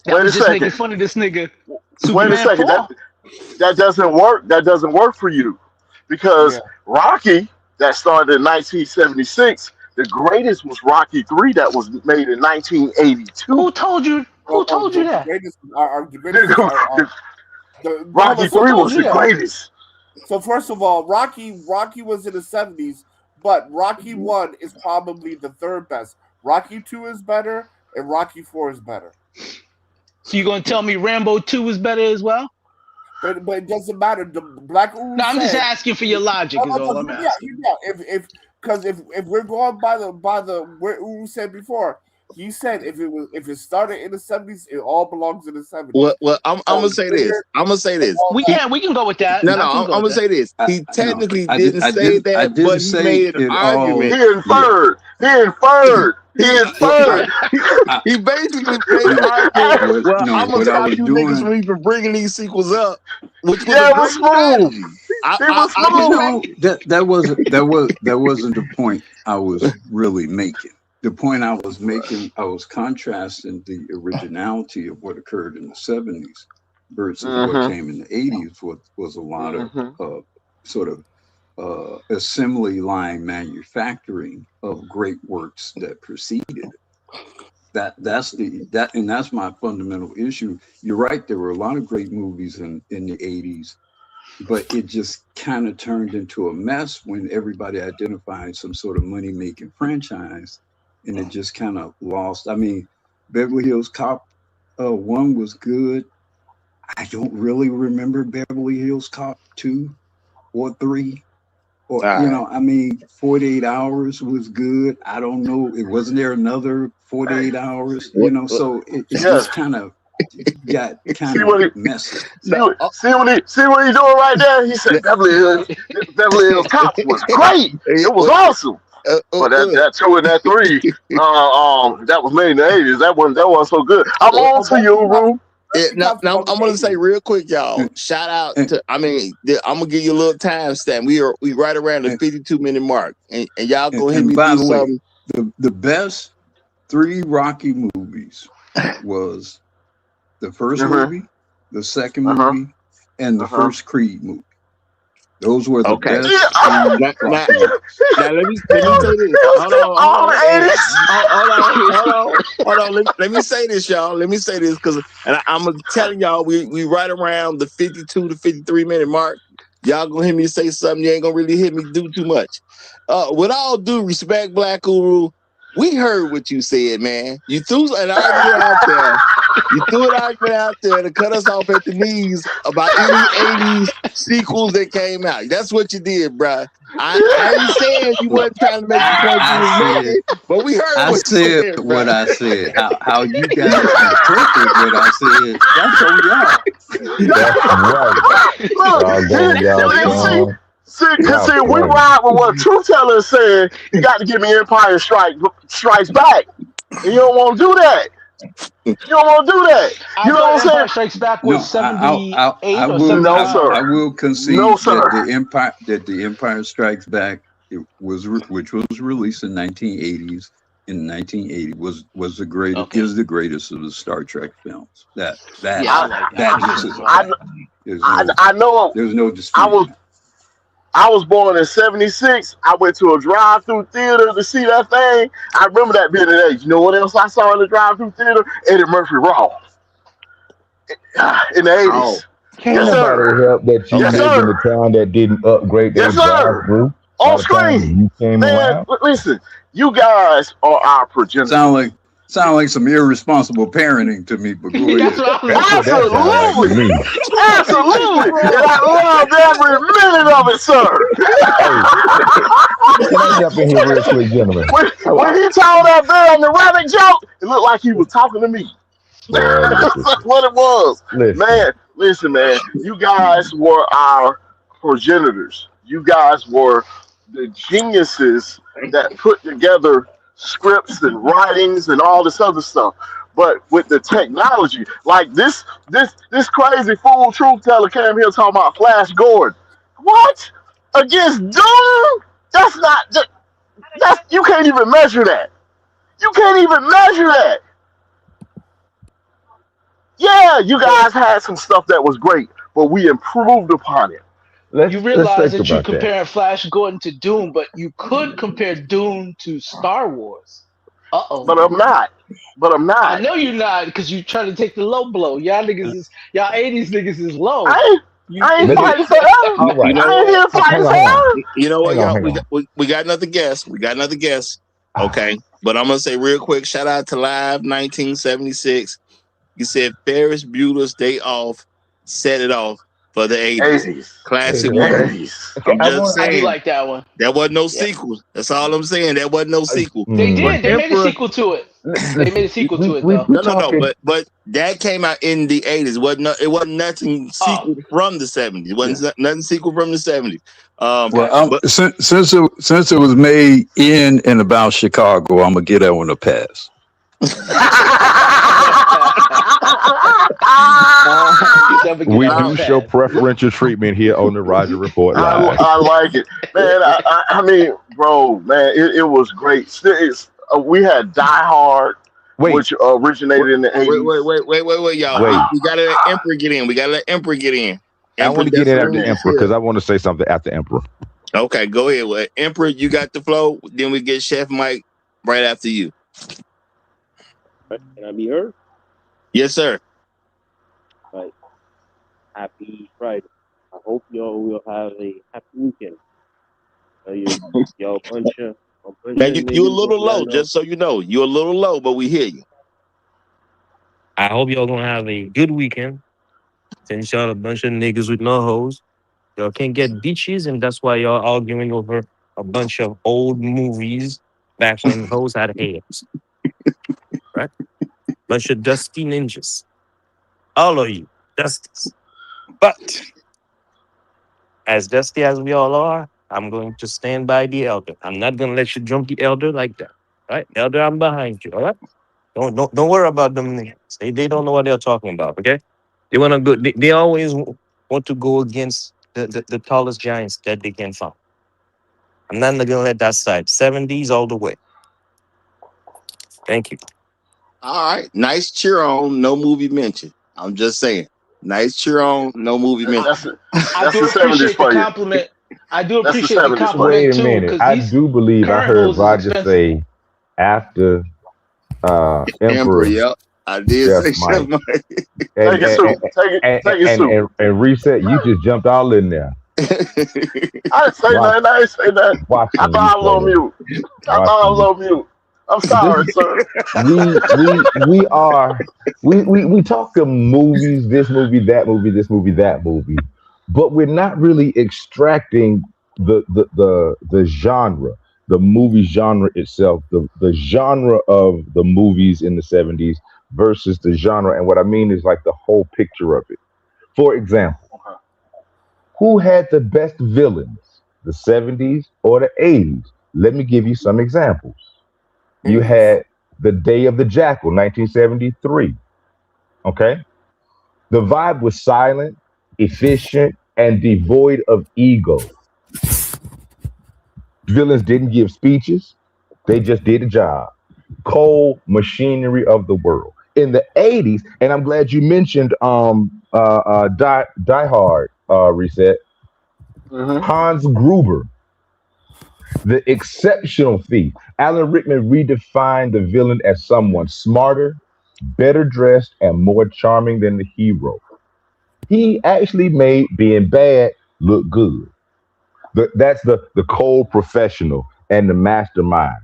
Wait a second. making fun of this nigga. Wait a Superman second. 4. That doesn't work. That doesn't work for you because Rocky that started in 1976. The greatest was Rocky 3 that was made in 1982. Who told you? Who told you that? Rocky 3 was the greatest. So first of all, Rocky was in the 70s, but Rocky 1 is probably the third best. Rocky 2 is better, and Rocky 4 is better. So you gonna tell me Rambo 2 is better as well? But it doesn't matter. The Black Uru No, I'm just said- asking for your logic. Is all I'm asking. Yeah. If we're going by the where Uru said before, he said if it started in the 70s, it all belongs in the 70s. Well, I'm gonna say this. We can go with that. No, I'm gonna say this. He technically didn't say that, but he made an argument. He inferred. He basically made an argument. Well, I'm gonna stop you niggas from even bringing these sequels up. Which was it was smooth. That wasn't the point I was really making. The point I was making, I was contrasting the originality of what occurred in the 70s versus what came in the 80s. Was a lot of sort of assembly line manufacturing of great works that preceded. That's my fundamental issue. You're right. There were a lot of great movies in the 80s, but it just kind of turned into a mess when everybody identified some sort of money-making franchise, and it just kind of lost. I mean, Beverly Hills Cop 1 was good. I don't really remember Beverly Hills Cop 2 or 3. Or, I mean, 48 Hours was good. I don't know. It wasn't there another 48 Hours, so it just kind of got messy. See what he's doing right there? He said Beverly Hills Cop was great. It was awesome. But that 2 and that 3, that was made in the 80s. That wasn't so good. I'm on to you, Uru. Now I'm gonna say real quick, y'all. Shout out to. I'm gonna give you a little time stamp. We right around the 52-minute mark, and y'all go hit me by do the way, something. the best 3 Rocky movies was the first movie, the second movie, and the first Creed movie. Those were the best. Now let me say this. Hold on. Let me say this, y'all. Let me say this because I'm telling y'all we right around the 52 to 53-minute mark. Y'all gonna hear me say something. You ain't gonna really hear me do too much. With all due respect, Black Uru, we heard what you said, man. You threw an argument out there. You threw an argument out there to cut us off at the knees about any 80s sequels that came out. That's what you did, bro. I ain't saying you wasn't trying to make the point you was making, but we heard what you said, what I said. How you guys interpret what I said, that's on y'all. See, we ride with what Truth Teller said. You got to give me Empire Strikes Back. And you don't want to do that. You don't want to do that. You know what I'm saying? Empire Strikes Back was 78 or 79. No, sir. I will concede that the Empire Strikes Back, which was released in 1980s. In 1980 was the greatest is the greatest of the Star Trek films. That just is I know. There's no dispute. I was born in 76. I went to a drive-through theater to see that thing. I remember that being an age. You know what else I saw in the drive-through theater? Eddie Murphy Raw. In the 80s. Can't nobody help that you live in a town that didn't upgrade their drive-through. By on the time screen. you came Man, around, listen, you guys are our Sound progenitors. like sound like some irresponsible parenting to me, but go That's ahead. what I was that's gonna what that say. sounds like to Absolutely. me. Absolutely. And Bro, I loved every minute of it, sir. Hey, can I jump in here real quick, gentlemen? When he told that girl the rabbit joke, it looked like he was talking to me. Boy, listen, That's what it was. listen. Man, listen, man. You guys were our progenitors. You guys were the geniuses that put together scripts and writings and all this other stuff. But with the technology, like this crazy fool truth teller came here talking about Flash Gordon. What? Against Doom? That's not that's you can't even measure that. You can't even measure that. Yeah, you guys had some stuff that was great, but we improved upon it. You Let's realize think that you about that. comparing Flash Gordon to Doom, but you could compare Doom to Star Wars. Uh-oh. But I'm not. But I'm I not. know you're not because you trying to take the low blow. Y'all 80s niggas is low. I ain't You I ain't Let me. fighting for her. All You right. know I ain't what? here fighting Hang for on. Hang on. her. You know what, Hang on. y'all? Hang on. We got another guest. We got another guest. Okay. But I'm gonna say real quick, shout out to Live 1976. You said Ferris Bueller's Day Off set it off for the 80s. 80s. Classic Okay. movie. 80s. Okay. I'm I just want. I do saying like that one. there wasn't no Yeah. sequel. That's all I'm saying. There wasn't no sequel. They But did. They made a Emperor, sequel to it. They Listen. made a sequel We to it we though. we no. talking. But that came out in the 80s. It wasn't nothing Oh, sequel from the 70s. It yeah. wasn't nothing sequel from the 70s. Well, Gotcha. But since it was made in and about Chicago, I'm gonna give that one a pass. You said I'm gonna get We that one a do show pass. preferential treatment here on the Roger Report Live. I like it, man. I mean, bro, man, it was great. We had Die Hard, Wait, which originated in the '80s. wait, y'all. wait. We gotta let Emperor get in. We gotta let Emperor get in. I Emperor want to get in after definitely is Emperor here. because I want to say something after Emperor. Okay, go ahead. Well, Emperor, you got the flow. Then we get Chef Mike right after you. Right? Can I be heard? Yes, sir. Right. Happy Friday. I hope y'all will have a happy weekend. Y'all a bunch Now of you a niggas little gonna low, line up. just so you know. You're a little low, but we hear you. I hope y'all gonna have a good weekend. Since y'all a bunch of niggas with no hoes, y'all can't get bitches, and that's why y'all arguing over a bunch of old movies back when hoes had hairs. Right? Bunch of dusty ninjas. All of you, dusties. But as dusty as we all are, I'm going to stand by the elder. I'm not gonna let you jump the elder like that. Right? Elder, I'm behind you. All right? Don't worry about them niggas. They don't know what they're talking about, okay? They wanna go they always want to go against the tallest giants that they can find. I'm not gonna let that side. 70s all the way. Thank you. All right. Nice cheer on, no movie mention. I'm just saying. Nice cheer on, no movie mention. I That's do the '70s appreciate the for you. compliment. I do That's the appreciate the '70s for you. compliment Wait a too, minute. because I these do believe I current heard hoes is Roger expensive. say after Emperor, Emperor yep. I did Chef say Chef Mike Mike. and Take it, Sue. Take it, Sue. and reset. You just jumped all in there. I didn't say Watch, nothing. I didn't say nothing. I watching you thought I was play on that. mute. I thought I was Watching you. on mute. I'm This sorry, sir. we are we talk of movies, this movie, that movie, this movie, that movie, but we're not really extracting the genre, the movie genre itself, the genre of the movies in the 70s versus the genre. And what I mean is like the whole picture of it. For example, who had the best villains, the 70s or the 80s? Let me give you some examples. You 80s. had The Day of the Jackal, 1973. Okay. The vibe was silent, efficient, and devoid of ego. Villains didn't give speeches, they just did a job. Cold machinery of the world. In the 80s, and I'm glad you mentioned Die Hard reset. Hmm. Hans Gruber, the exceptional thief. Alan Rickman redefined the villain as someone smarter, better dressed, and more charming than the hero. He actually made being bad look good. That's the cold professional and the mastermind.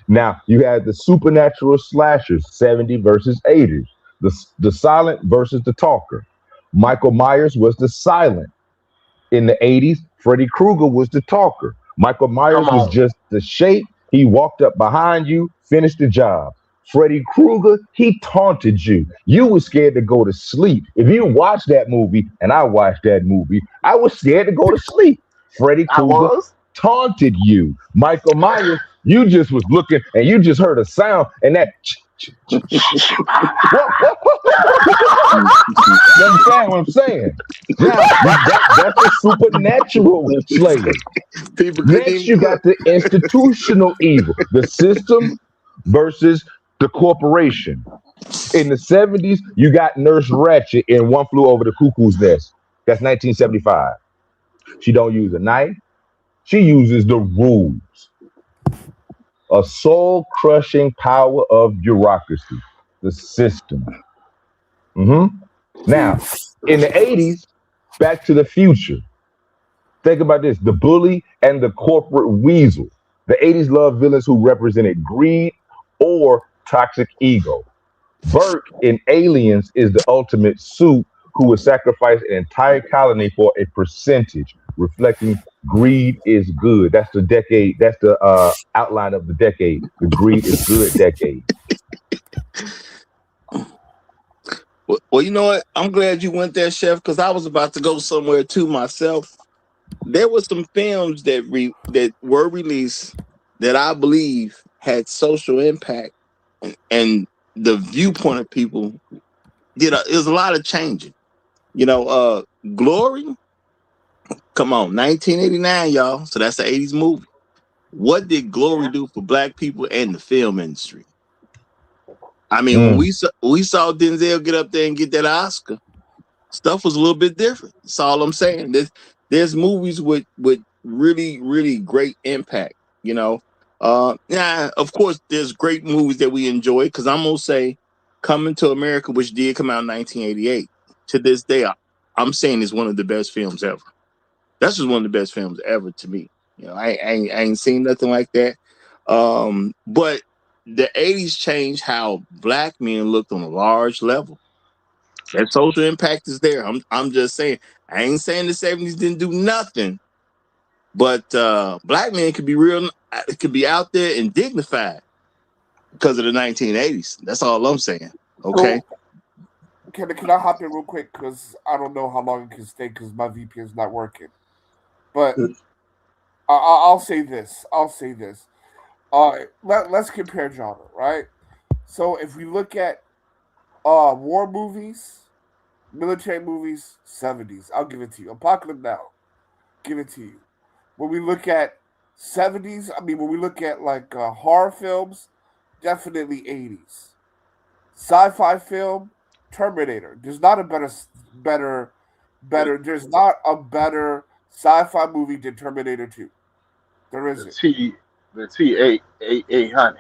Now you had the supernatural slashers, 70 versus 80s. The silent versus the talker. Michael Myers was the silent. In the 80s, Freddy Krueger was the talker. Michael Come Myers was on. just the shape. He walked up behind you, finished the job. Freddy Krueger, he taunted you. You were scared to go to sleep. If you watched that movie, and I watched that movie, I was scared to go to sleep. Freddy I Krueger was. taunted you. Michael Myers, you just was looking and you just heard a sound and that. You understand what I'm saying? Now, that's the supernatural slayer. People couldn't Next, even you cook. got the institutional evil, the system versus the corporation. In the 70s, you got Nurse Ratched in One Flew Over the Cuckoo's Nest. That's 1975. She don't use a knife. She uses the rules. A soul-crushing power of bureaucracy, the system. Now, in the 80s, Back to the Future. Think about this, the bully and the corporate weasel. The 80s loved villains who represented greed or toxic ego. Burke in Aliens is the ultimate suit who would sacrifice an entire colony for a percentage, reflecting greed is good. That's the decade, that's the outline of the decade, the greed is good decade. Well, you know what? I'm glad you went there, Chef, because I was about to go somewhere too myself. There were some films that were released that I believe had social impact, and the viewpoint of people it was a lot of changing. Glory, come on, 1989, y'all. So that's the 80s movie. What did Glory do for black people and the film industry? I mean, when Mm, we saw Denzel get up there and get that Oscar, stuff was a little bit different. That's all I'm saying. There's movies with really, really great impact, you know. Yeah, of course there's great movies that we enjoy, because I'm gonna say Coming to America, which did come out in 1988, to this day, I'm saying is one of the best films ever. That's just one of the best films ever to me. I ain't seen nothing like that. But the 80s changed how black men looked on a large level. That social impact is there. I'm just saying. I ain't saying the 70s didn't do nothing, but black men could be real. It could be out there and dignified because of the 1980s. That's all I'm saying. Okay. So can I hop in real quick because I don't know how long it can stay because my VPN is not working. But I'll say this. Let's compare genre, right? So if we look at war movies, military movies, 70s, I'll give it to you. Apocalypse Now, give it to you. When we look at 70s, when we look at like horror films, definitely 80s. Sci-fi film, Terminator. There's not a there's not a better sci-fi movie than Terminator 2. There The isn't. T-800.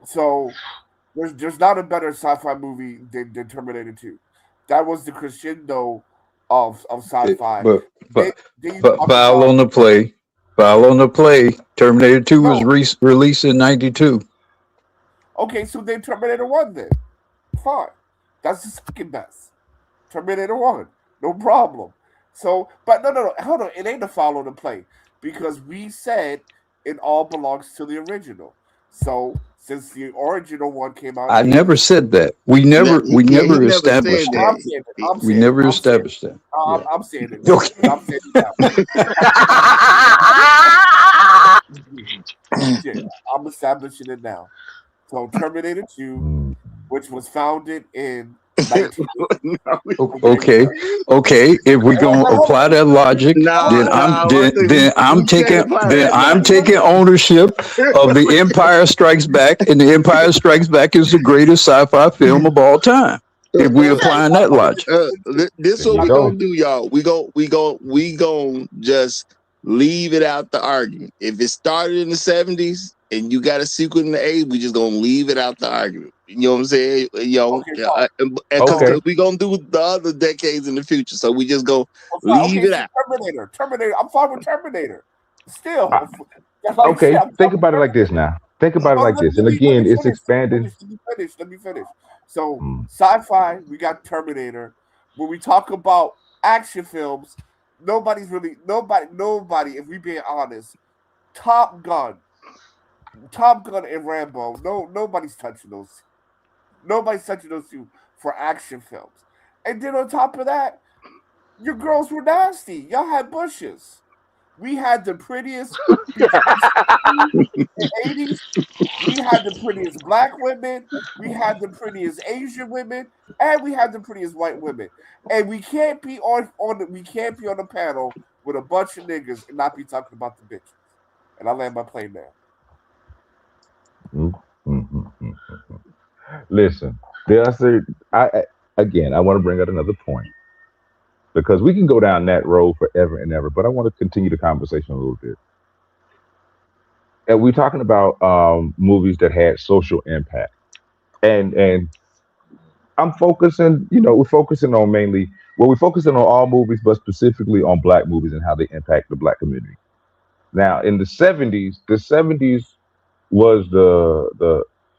So there's not a better sci-fi movie than Terminator 2. That was the crescendo of sci-fi. But Then, but then you but talk file about on the play. File on the play. Terminator 2 was no. released in 92. Okay, so then Terminator 1 then. Fine. That's the second best. Terminator 1. No problem. So, but no. Hold on. It ain't a follow the play because we said it all belongs to the original. So, since the original one came out I in never 80, said that. We He never never said established that. I'm that. saying it. I'm We saying it. never I'm saying it. established that. Yeah. I'm saying it now. Okay. I'm saying it now. Yeah, I'm establishing it now. So, Terminator 2, mm. which was founded in 1980. No, Okay. If we're But gonna hold on. apply that logic, no, then Hold on. no. I think we can't apply that I'm logic. taking ownership of The Empire Strikes Back, and The Empire Strikes Back is the greatest sci-fi film of all time. If we Okay, applying that logic. This There what you we go. gonna do, y'all. We gon' just leave it out the argument. If it started in the 70s, and you got a sequel in the 80s, we just gonna leave it out the argument. You know what I'm saying? Because we gonna do the other decades in the future, so we just go leave it out. Terminator. I'm fine with Terminator. Still, okay. Think about it like this now. Think about it like this, and again, it's expanding. Let me finish. So, sci-fi, we got Terminator. When we talk about action films, nobody. If we being honest, Top Gun and Rambo. Nobody's touching those. Nobody's touching those two for action films. And then on top of that, your girls were nasty. Y'all had bushes. We had the prettiest in the 80s. We had the prettiest black women. We had the prettiest Asian women, and we had the prettiest white women. And we can't be on the panel with a bunch of niggas and not be talking about the bitches. And I land my plane there. Listen, I want to bring out another point because we can go down that road forever and ever, but I want to continue the conversation a little bit. And we're talking about movies that had social impact, and I'm focusing, we're focusing on we're focusing on all movies, but specifically on black movies and how they impact the black community. Now, in the '70s was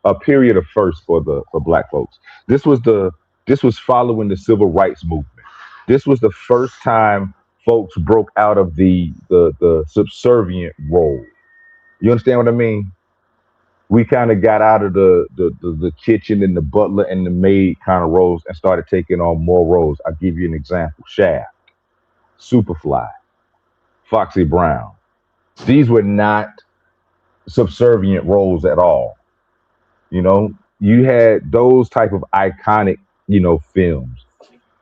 a period of first for black folks. This was following the civil rights movement. This was the first time folks broke out of the subservient role. You understand what I mean? We kind of got out of the kitchen and the butler and the maid kind of roles and started taking on more roles. I'll give you an example. Shaft, Superfly, Foxy Brown. These were not subservient roles at all. You had those type of iconic, films.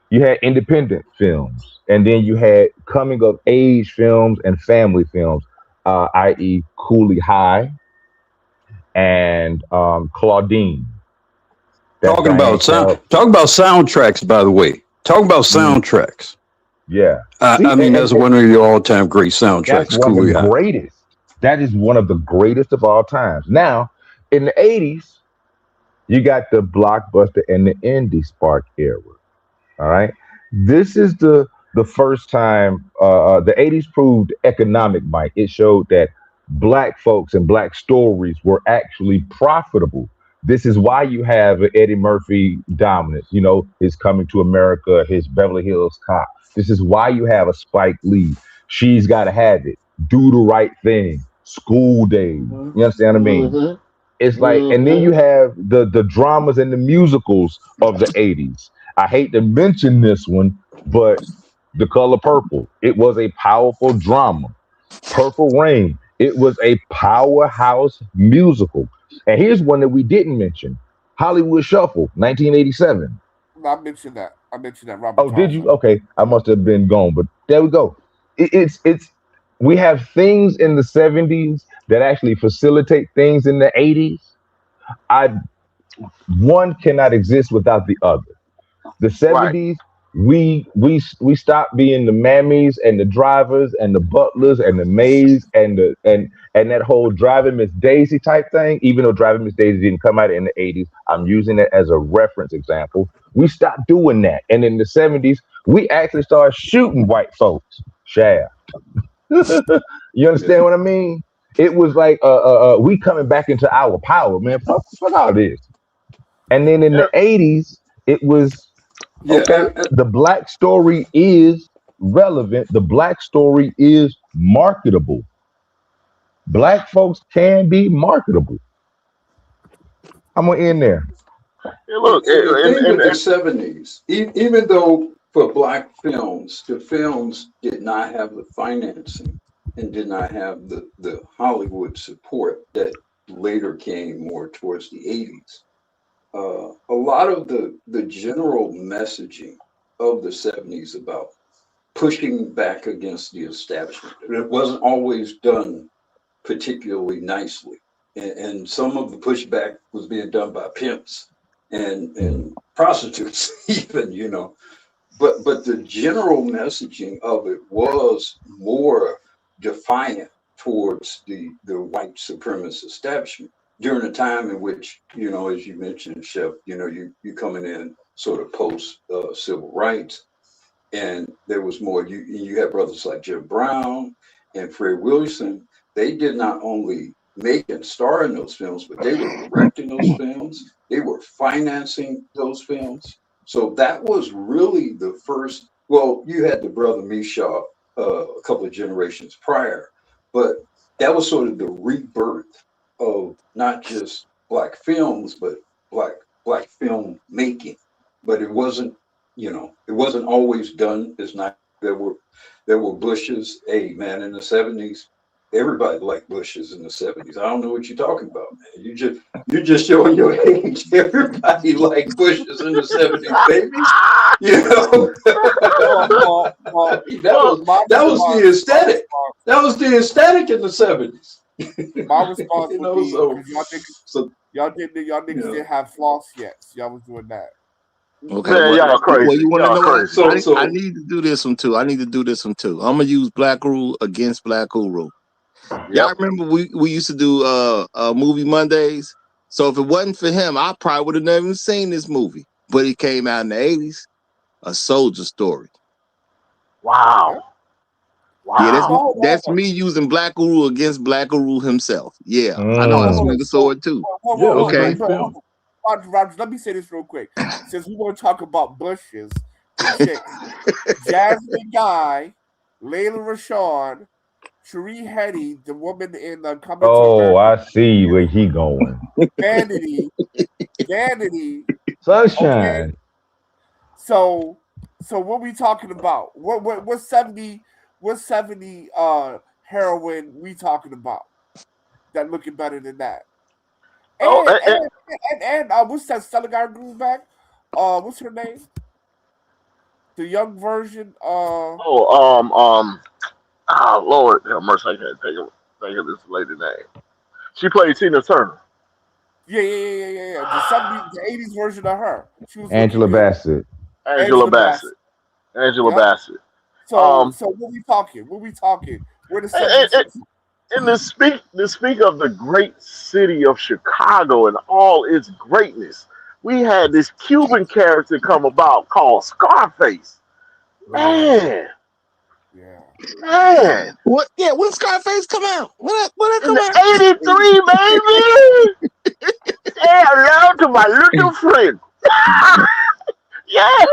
You had independent films, and then you had coming of age films and family films, i.e. Cooley High and Claudine. Talking about soundtracks, by the way. Talk about soundtracks. Yeah. I mean, that's one of your all-time great soundtracks. That's one of the greatest. That is one of the greatest of all times. Now, in the 80s, you got the blockbuster and the indie spark era. All right. This is the first time the 80s proved economic might. It showed that black folks and black stories were actually profitable. This is why you have Eddie Murphy dominance, his Coming to America, his Beverly Hills Cop. This is why you have a Spike Lee. She's Gotta Have It, Do the Right Thing, School Days. You understand what I mean? It's like, and then you have the dramas and the musicals of the 80s. I hate to mention this one, but The Color Purple, it was a powerful drama. Purple Rain, it was a powerhouse musical. And here's one that we didn't mention. Hollywood Shuffle, 1987. I mentioned that. Robert. Oh, did you? Okay, I must have been gone, but there we go. It's we have things in the 70s that actually facilitate things in the 80s. One cannot exist without the other. The 70s, we stopped being the mammies and the drivers and the butlers and the maids and that whole Driving Miss Daisy type thing. Even though Driving Miss Daisy didn't come out in the 80s, I'm using it as a reference example. We stopped doing that, and in the 70s, we actually started shooting white folks. Shaft. You understand what I mean? It was like we coming back into our power, man. Fuck all this. And then in the 80s, it was. Okay, the black story is relevant. The black story is marketable. Black folks can be marketable. I'm gonna end there. Look, the thing with the 70s, even though for black films, the films did not have the financing and did not have the Hollywood support that later came more towards the 80s. A lot of the general messaging of the 70s about pushing back against the establishment, it wasn't always done particularly nicely. And some of the pushback was being done by pimps and prostitutes, even, But the general messaging of it was more defiant towards the white supremacist establishment during a time in which, as you mentioned, Chef, you coming in sort of post civil rights, and there was more. You had brothers like Jim Brown and Fred Williamson. They did not only make and star in those films, but they were directing those films. They were financing those films. So that was really the first. Well, you had the brother Misha a couple of generations prior, but that was sort of the rebirth of not just black films, but black film making. But it wasn't, it wasn't always done. It's not. There were Bushes. Hey man, in the 70s, everybody liked Bushes in the 70s. I don't know what you're talking about, man. You're just showing your age. Everybody liked Bushes in the 70s, baby. That was the aesthetic. That was the aesthetic in the 70s. My response would be, y'all niggas didn't have floss yet. So y'all was doing that. Okay, Man, y'all crazy. Well, you want to know crazy. what? I need to do this one too. I'm gonna use Black Rule against Black Uru. Y'all remember we used to do movie Mondays? So if it wasn't for him, I probably would have never even seen this movie. But it came out in the 80s, A Soldier Story. Wow. Yeah, that's me using Black Uru against Black Uru himself. Yeah, I know how to swing a sword too. Okay. Roger, let me say this real quick. Since we want to talk about Bushes, Jasmine Guy, Layla Rashawn, Cherie Hetty, the woman in the Coming to America. I see where he going. Vanity. Sunshine. Okay? So what we talking about? What 70 heroin we talking about? That looking better than that. And what's that Stella guy group back? What's her name? The young version. Lord have mercy, I can't think of this lady name. She played Tina Turner. Yeah. The 80s version of her. She was Angela Bassett. Angela Bassett. So what we talking? Where the 70s? And to speak of the great city of Chicago and all its greatness, we had this Cuban character come about called Scarface. Man. What? Yeah, when Scarface come out? When it come out? 83, baby. Say hello to my little friend. Yeah.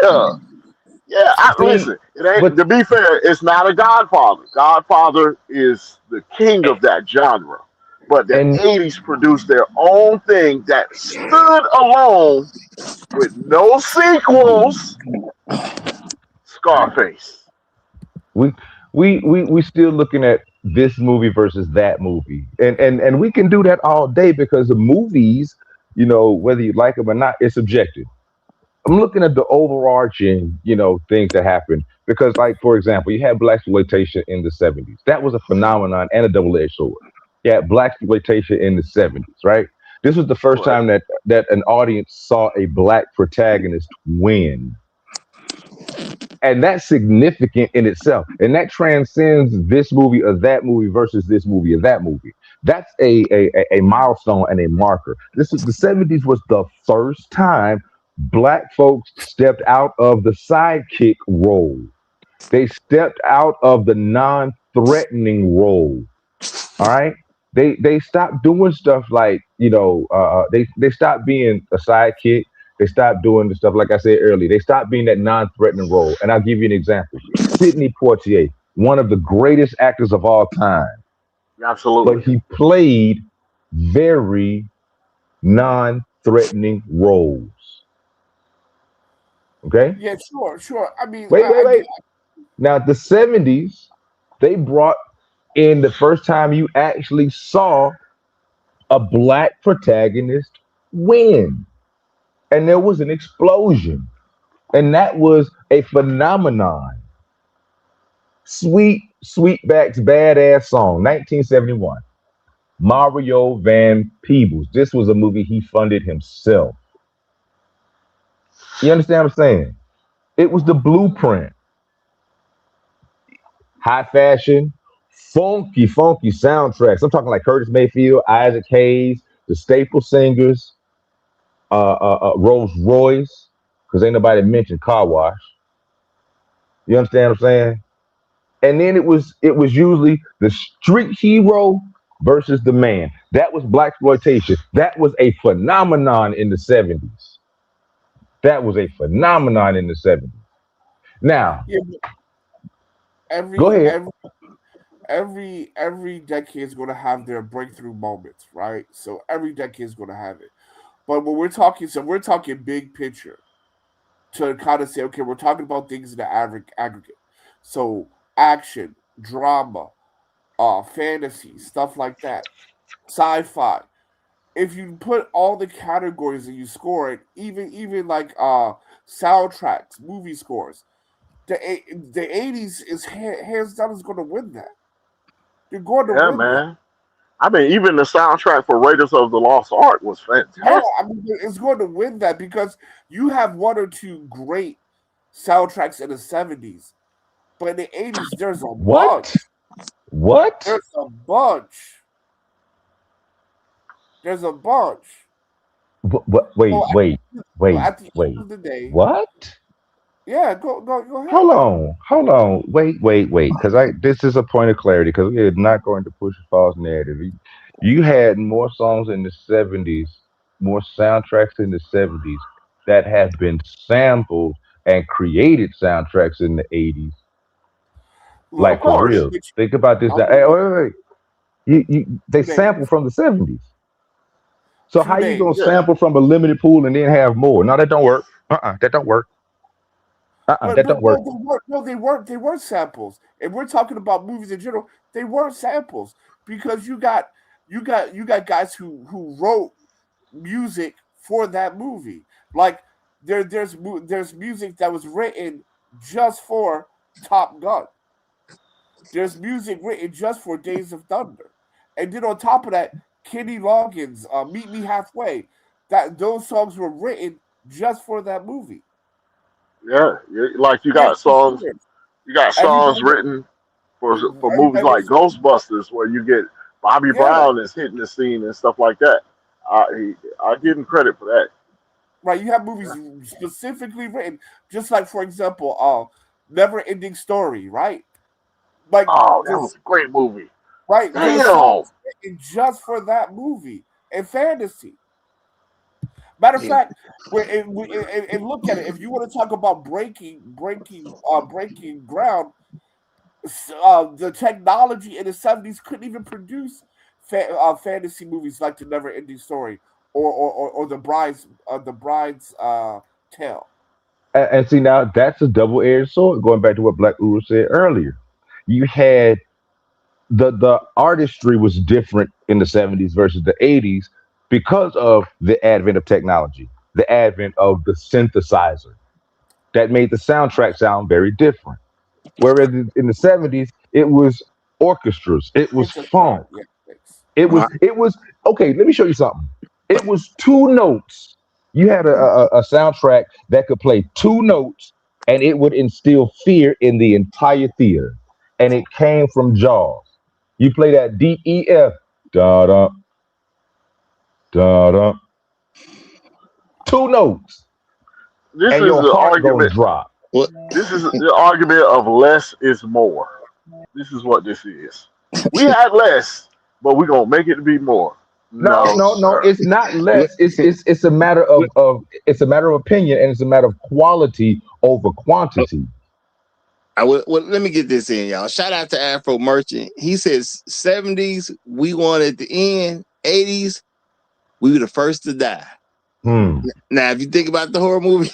Listen. To be fair, it's not a Godfather. Godfather is the king of that genre. But the 80s produced their own thing that stood alone with no sequels. Scarface. We still looking at this movie versus that movie, and we can do that all day because the movies, whether you like them or not, it's subjective. I'm looking at the overarching, things that happen because, like, for example, you had blaxploitation in the 70s. That was a phenomenon and a double-edged sword. You had blaxploitation in the 70s, right? This was the first time that an audience saw a black protagonist win. And that's significant in itself. And that transcends this movie or that movie versus this movie or that movie. That's a milestone and a marker. The 70s was the first time Black folks stepped out of the sidekick role. They stepped out of the non-threatening role. All right. They stopped doing stuff like, they stopped being a sidekick. They stopped doing the stuff, like I said earlier. They stopped being that non-threatening role. And I'll give you an example. Sidney Poitier, one of the greatest actors of all time. Absolutely. But he played very non-threatening roles. Okay? Yeah, sure. I mean, wait. Now, the 70s, they brought in the first time you actually saw a black protagonist win. And there was an explosion. And that was a phenomenon. Sweetback's Badass Song, 1971. Mario Van Peebles. This was a movie he funded himself. You understand what I'm saying? It was the blueprint. High fashion, funky soundtracks. I'm talking like Curtis Mayfield, Isaac Hayes, the Staple Singers, Rolls Royce, because ain't nobody mentioned Car Wash. You understand what I'm saying? And then it was usually the street hero versus the man. That was black exploitation. That was a phenomenon in the 70s. That was a phenomenon in the 70s. Now, Yeah, but go every ahead. every every decade is going to have their breakthrough moments, right? So every decade is going to have it. But when we're talking, so we're talking big picture to kind of say, okay, we're talking about things in the aggregate. So action, drama, fantasy, stuff like that, sci-fi. If you put all the categories and you score it, even like soundtracks, movie scores, the 80s is hands down is going to win that. They're going to Yeah, win that. man. I mean, even the soundtrack for Raiders of the Lost Ark was Yeah, fantastic. I mean, it's going to win that because you have one or two great soundtracks in the 70s, but in the 80s, there's a bunch. What? What? There's a bunch. There's a bunch. Wait, So wait, wait, at the end wait. of the day, What? yeah, go ahead. Hold on. Wait. Because this is a point of clarity. Because we are not going to push a false narrative. You had more songs in the '70s, more soundtracks in the '70s that have been sampled and created soundtracks in the '80s. Of Like for course. real. Think about this. I'm Hey, gonna wait. They two sample names. from the '70s. So Two how you gonna names. Yeah. sample from a limited pool and then have more? No, that don't work. That don't work. But That no, don't no, work. they weren't. No, they weren't samples. And we're talking about movies in general. They weren't samples because you got guys who wrote music for that movie. Like there's music that was written just for Top Gun. There's music written just for Days of Thunder, and then on top of that, Kenny Loggins, "Meet Me Halfway." That those songs were written just for that movie. Yeah. Like Yes, for sure. you got songs Everybody, written for movies everybody like was, Ghostbusters where you get Bobby yeah, Brown is hitting the scene and stuff like that. I give him credit for that. right. You have movies specifically written, just like for example, Never Ending Story, right? Like Oh, that was this, a great movie. right? There are Damn. songs written just for that movie and fantasy. Matter of Yeah. fact, and look at it. If you want to talk about breaking ground, the technology in the 70s couldn't even produce fantasy movies like The Never Ending Story or the Bride's Tale. And see now that's a double-edged sword. Going back to what Black Uru said earlier, you had the artistry was different in the '70s versus the '80s because of the advent of technology, the advent of the synthesizer that made the soundtrack sound very different. Whereas in the '70s, it was orchestras, it was It's a funk, yeah, thanks. it was okay. Let me show you something. It was two notes. You had a soundtrack that could play two notes, and it would instill fear in the entire theater. And it came from Jaws. You play that D E F da da da da, two notes, This and is your the heart gonna argument. drop. What? This is the argument of less is more. This is what this is. We had less, but we're gonna make it be more. No, No, no, no. sir. It's not What? less. It's a matter of it's a matter of opinion, and it's a matter of quality over quantity. Well, let me get this in, y'all. Shout out to Afro Merchant. He says 70s, we won at the end. 80s, we were the first to die. Hmm. Now, if you think about the horror movie,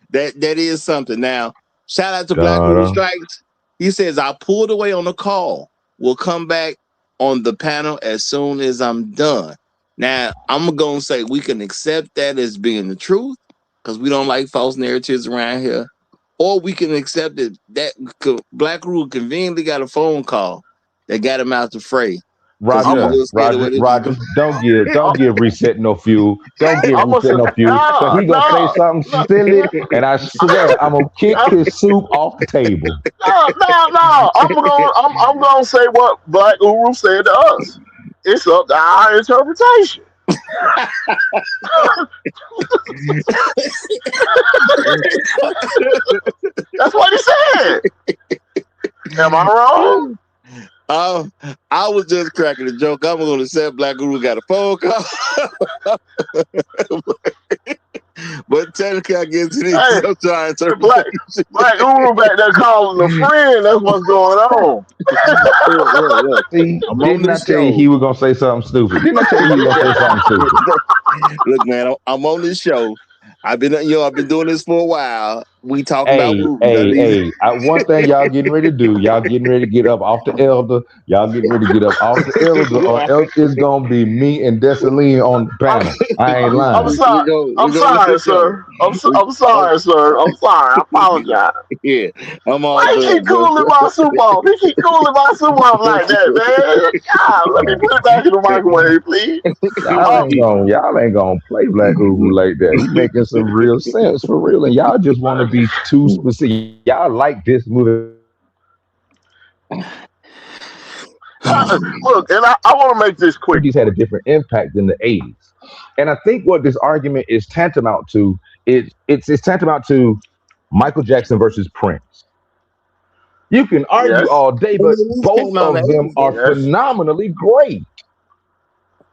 that is something. Now, shout out to Black Da Rule da. Strikes. He says, I pulled away on the call. We'll come back on the panel as soon as I'm done. Now, I'm going to say we can accept that as being the truth because we don't like false narratives around here. Or we can accept that Black Rule conveniently got a phone call that got him out the fray. because he was a Roger, little scared of what it was Roger, going. don't give Reset no fuel. Don't give I'm gonna say Reset no fuel. Cause he gonna say something silly, and I swear I'm gonna kick his soup off the table. no. I'm gonna say what Black Uru said to us. It's up to our interpretation. That's what he said. Am I wrong? I was just cracking a joke. I'm going to say Black Guru got a phone call. But technically, I guess it is sometimes. Black Uru back there calling a friend. That's what's going on. See, I'm didn't I tell you he was gonna say something stupid? Didn't I tell you he was gonna say something stupid? Look, man, I'm on this show. I've been doing this for a while. We talking about movies. One thing y'all getting ready to do, y'all getting ready to get up off the elder. Y'all getting ready to get up off the elder, or else it's gonna be me and Dessaline on the panel. I ain't lying. I'm sorry. I'm sorry, sir. I'm sorry, sir. I'm sorry. I apologize. Yeah, I'm all Why he keep cooling my soup off? He keep cooling my soup off like that, man. God, let me put it back in the microwave, please. Y'all ain't gonna play Black Ubu like that. He making some real sense for real, and y'all just want to be too specific. Y'all like this movie. Look, and I want to make this quick. These had a different impact than the 80s. And I think what this argument is tantamount to it's tantamount to Michael Jackson versus Prince. You can argue all day, but both of them are phenomenally great.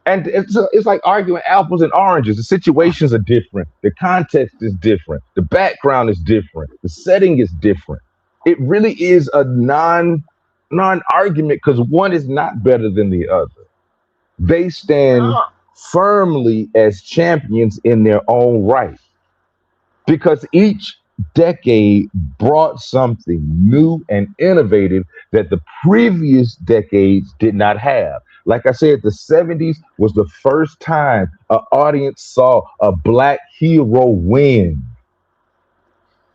And it's like arguing apples and oranges. The situations are different. The context is different. The background is different. The setting is different. It really is a non-argument because one is not better than the other. They stand firmly as champions in their own right because each decade brought something new and innovative that the previous decades did not have. Like I said, the 70s was the first time an audience saw a black hero win.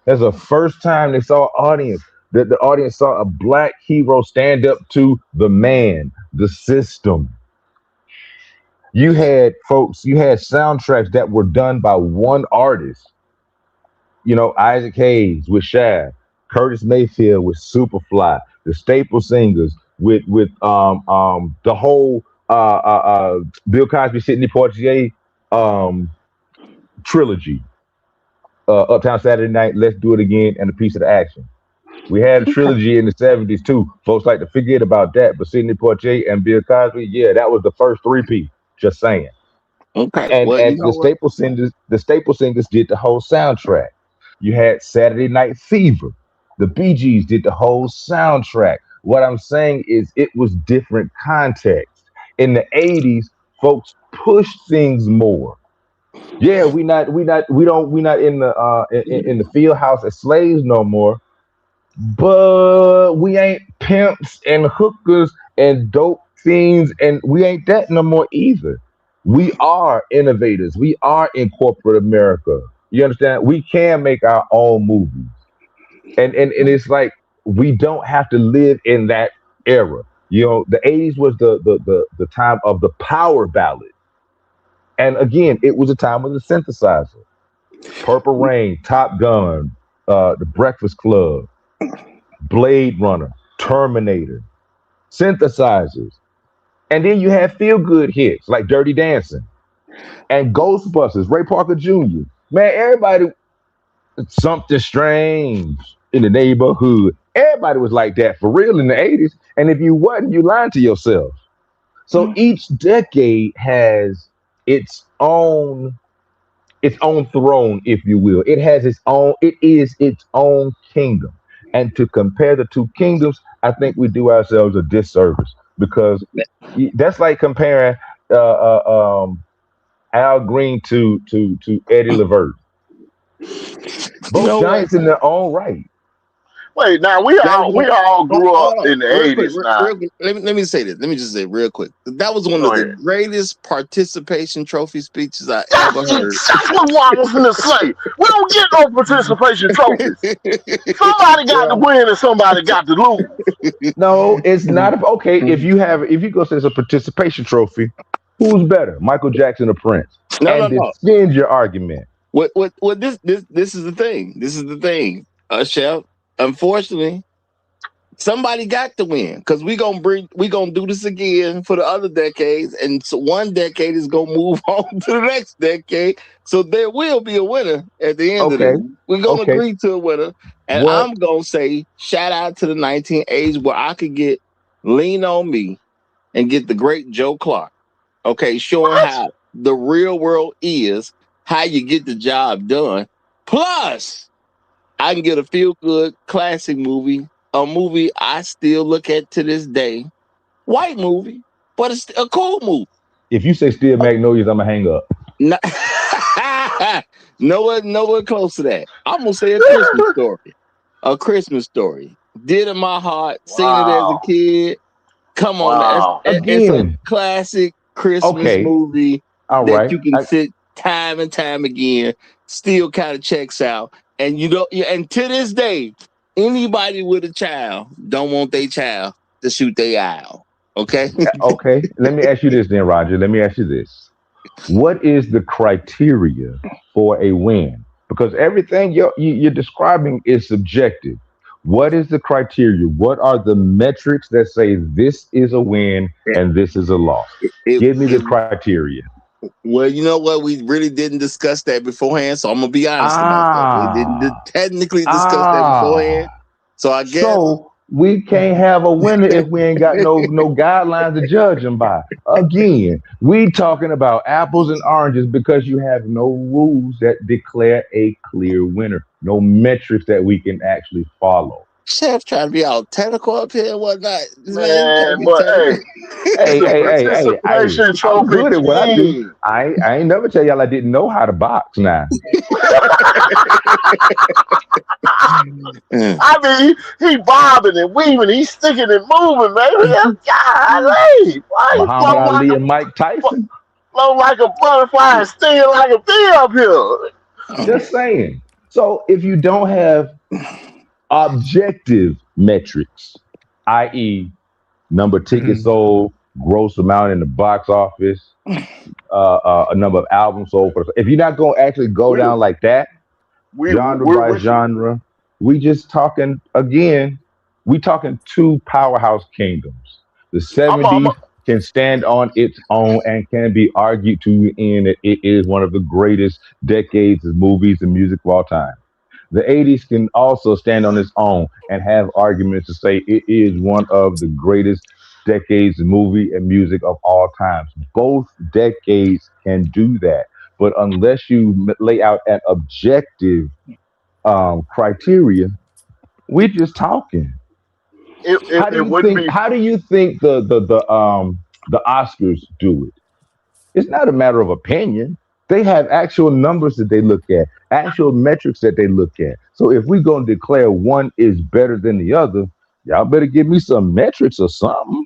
That's the first time they saw that the audience saw a black hero stand up to the man, the system. You had soundtracks that were done by one artist. You know, Isaac Hayes with Shaft, Curtis Mayfield with Superfly, the Staple Singers with the whole Bill Cosby, Sidney Poitier trilogy. Uptown Saturday Night, Let's Do It Again, and A Piece of the Action. We had a trilogy in the 70s too. Folks like to forget about that, but Sidney Poitier and Bill Cosby, yeah, that was the first 3P. Just saying. Okay. And the Staple Singers did the whole soundtrack. You had Saturday Night Fever. The Bee Gees did the whole soundtrack. What I'm saying is it was different context. In the 80s, folks pushed things more. Yeah, we not in the field house as slaves no more. But we ain't pimps and hookers and dope fiends, and we ain't that no more either. We are innovators. We are in corporate America. You understand? We can make our own movies. And it's like we don't have to live in that era. You know, the 80s was the time of the power ballad. And again, it was a time of the synthesizer. Purple Rain, Top Gun, The Breakfast Club, Blade Runner, Terminator, synthesizers. And then you have feel-good hits like Dirty Dancing and Ghostbusters, Ray Parker Jr. Man, everybody, something strange in the neighborhood. Everybody was like that for real in the 80s. And if you wasn't, you lied to yourself. So each decade has its own throne, if you will. It is its own kingdom. And to compare the two kingdoms, I think we do ourselves a disservice because that's like comparing Al Green to Eddie Levert. Both giants in their own right. Wait, now That was we one. all grew up Hold on, in the real quick, '80s. Now, real quick. Let me say this. Let me just say real quick. That was one go of the ahead. greatest participation trophy speeches I That's ever heard. exactly what I was gonna say. We don't get no participation trophies. Somebody got to Well, win and somebody got to lose. no, it's not. Okay, if you go say it's a participation trophy, who's better, Michael Jackson or Prince? No, no, And no. defend your argument. What this is the thing. This is the thing, Chef. Unfortunately, somebody got to win because we gonna do this again for the other decades, and so one decade is gonna move on to the next decade. So there will be a winner at the end of Okay, this. We're gonna okay. agree to a winner, and What? I'm gonna say shout out to the 1980s where I could get Lean on Me and get the great Joe Clark. Okay, showing What? how the real world is, how you get the job done. Plus, I can get a feel good classic movie, a movie I still look at to this day. White movie, but it's a cool movie. If you say Steel Magnolias, I'm gonna hang up. No, nowhere close to that. I'm gonna say a Christmas story. A Christmas story. Did in my heart, seen it as a Wow. kid. Come on, Wow. it's a Again, classic Christmas okay, movie all that right. you can sit time and time again, still kind of checks out. And you know, and to this day, anybody with a child don't want their child to shoot their owl. Okay. Okay, let me ask you this then, Roger. Let me ask you this. What is the criteria for a win? Because everything you're describing is subjective. What is the criteria? What are the metrics that say this is a win and this is a loss? It, Give me the it, criteria. well, you know what? We really didn't discuss that beforehand, so I'm gonna be honest about that. We didn't Ah, technically discuss that beforehand, ah. so I guess So we can't have a winner if we ain't got no guidelines to judge them by. Again, we talking about apples and oranges because you have no rules that declare a clear winner, no metrics that we can actually follow. Chef trying to be all technical up here and whatnot. This man, you can't Man, be but technical. hey, it's a participation I'm trophy good at what I do. team. I ain't never tell y'all I didn't know how to box now. I mean, he bobbing and weaving, he's sticking and moving, baby. Golly, why he Muhammad Ali and Mike Tyson. flow like a butterfly and sting like a bee up here? Just saying. So if you don't have objective metrics, i.e., number of tickets sold, gross amount in the box office, a number of albums sold. If you're not going to actually go down like that, genre We're by with you. genre, we just talking again. We talking two powerhouse kingdoms. The I'm 70s can stand on its own and can be argued to the end that it is one of the greatest decades of movies and music of all time. The 80s can also stand on its own and have arguments to say it is one of the greatest decades of movie and music of all times. Both decades can do that. But unless you lay out an objective criteria, we're just talking. How do it you wouldn't think? be. How do you think the Oscars do it? It's not a matter of opinion. They have actual numbers that they look at, actual metrics that they look at. So if we're gonna declare one is better than the other, y'all better give me some metrics or something.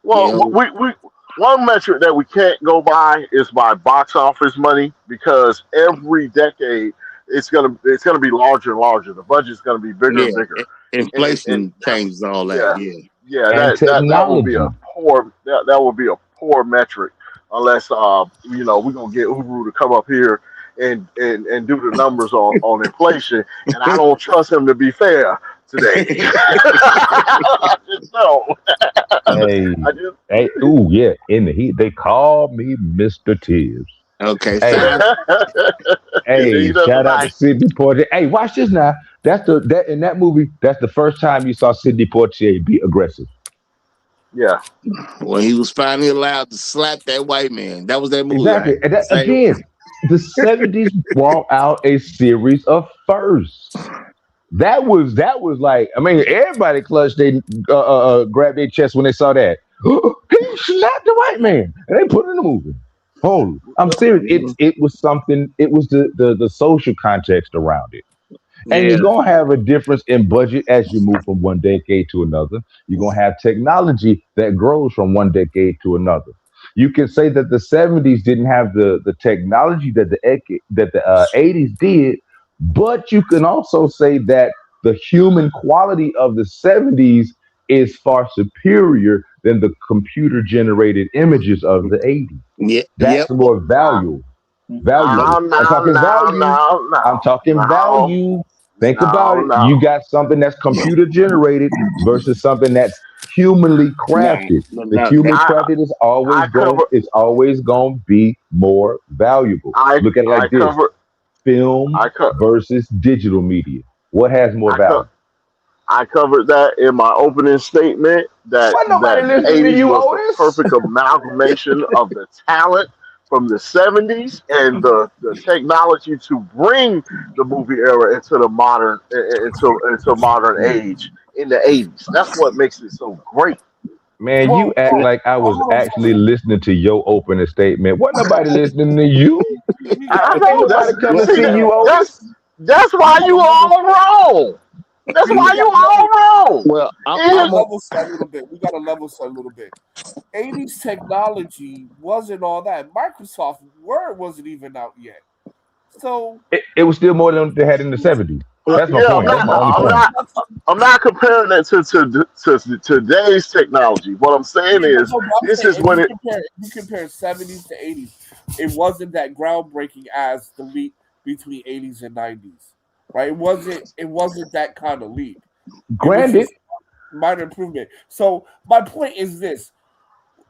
Well, You we one metric that we can't go by is by box office money because every decade it's gonna be larger and larger. The budget's gonna be bigger and yeah, bigger, and inflation that's changes all that. yeah, Yeah. yeah. And That will be a technology. poor that will be a poor metric unless we're gonna get Uru to come up here and do the numbers on inflation, and I don't trust him to be fair today. I just don't. Hey, I just hey, ooh, yeah. In the heat, they call me Mr. Tibbs. Okay, Hey, sound he hey, doesn't shout out to like. Sidney Poitier. Hey, watch this now. That in that movie. That's the first time you saw Sidney Poitier be aggressive. Yeah. when he was finally allowed to slap that white man. That was that movie, Exactly. right? And that, Same. again, the 70s brought out a series of firsts. That was like, I mean, everybody clutched they grabbed their chest when they saw that. He slapped the white man, and they put it in the movie. Holy, I'm serious. It was something. It was the social context around it. And Yeah. you're going to have a difference in budget as you move from one decade to another. You're going to have technology that grows from one decade to another. You can say that the 70s didn't have the technology that the 80s did, but you can also say that the human quality of the 70s is far superior than the computer generated images of the 80s. Yeah. That's Yep. more Now, valuable. now, I'm now, talking now, value. now, I'm now, talking now, value. Think about now, it. You now. got something that's computer generated versus something that's humanly Nah, crafted. no, The no. human I crafted is I cover always going to be more valuable. I Look at it I like this: cover film I co- versus digital media. What has more I co- value? I covered that in my opening statement that Why nobody the listening to 80s you, was the Otis? perfect amalgamation of the talent from the 70s and the technology to bring the movie era into the modern into modern age in the 80s. That's what makes it so great. Man, you Well, act well, like I well, was hold on, actually listening to your opening statement. What nobody listening to you? I Ain't know nobody that's come to see see you, Otis. that's why we you gotta level, all wrong. That's why we you gotta level, all wrong. Well, we gotta It, level set a little bit. We gotta level set a little bit. 80s technology wasn't all that. Microsoft Word wasn't even out yet. So It was still more than they had in the 70s. That's my yeah, point. That's my only yeah, point. I'm not comparing that to today's technology. What I'm saying yeah, but is, no, but I'm this saying is when it. if you compare 70s to 80s, it wasn't that groundbreaking as the leap between 80s and 90s. Right? It wasn't that kind of leap. It was Granted, just minor improvement. So my point is this.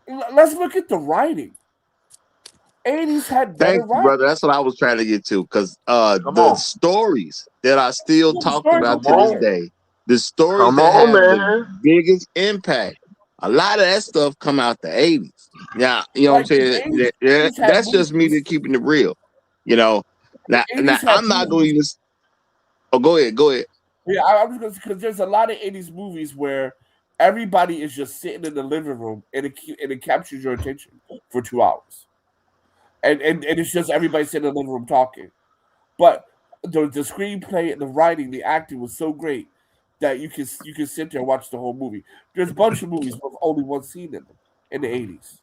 Let's look at the writing. 80s had better thank you, writing. brother. That's what I was trying to get to. Because Come the on, stories that are still Yeah, the talked stories about come are to this on, better. day, the stories come that on, have the man. biggest impact, a lot of that stuff come out the 80s. Yeah, you know what I'm Like the saying? 80s, Yeah, 80s had that's just me movies. to keeping it real. You know, The now 80s had I'm not going to movies. even. Oh, go ahead. Go ahead. Yeah, I'm just because there's a lot of 80s movies where everybody is just sitting in the living room and it captures your attention for 2 hours. And it's just everybody sitting in the living room talking. But the screenplay and the writing, the acting was so great that you can sit there and watch the whole movie. There's a bunch of movies with only one scene in them in the 80s.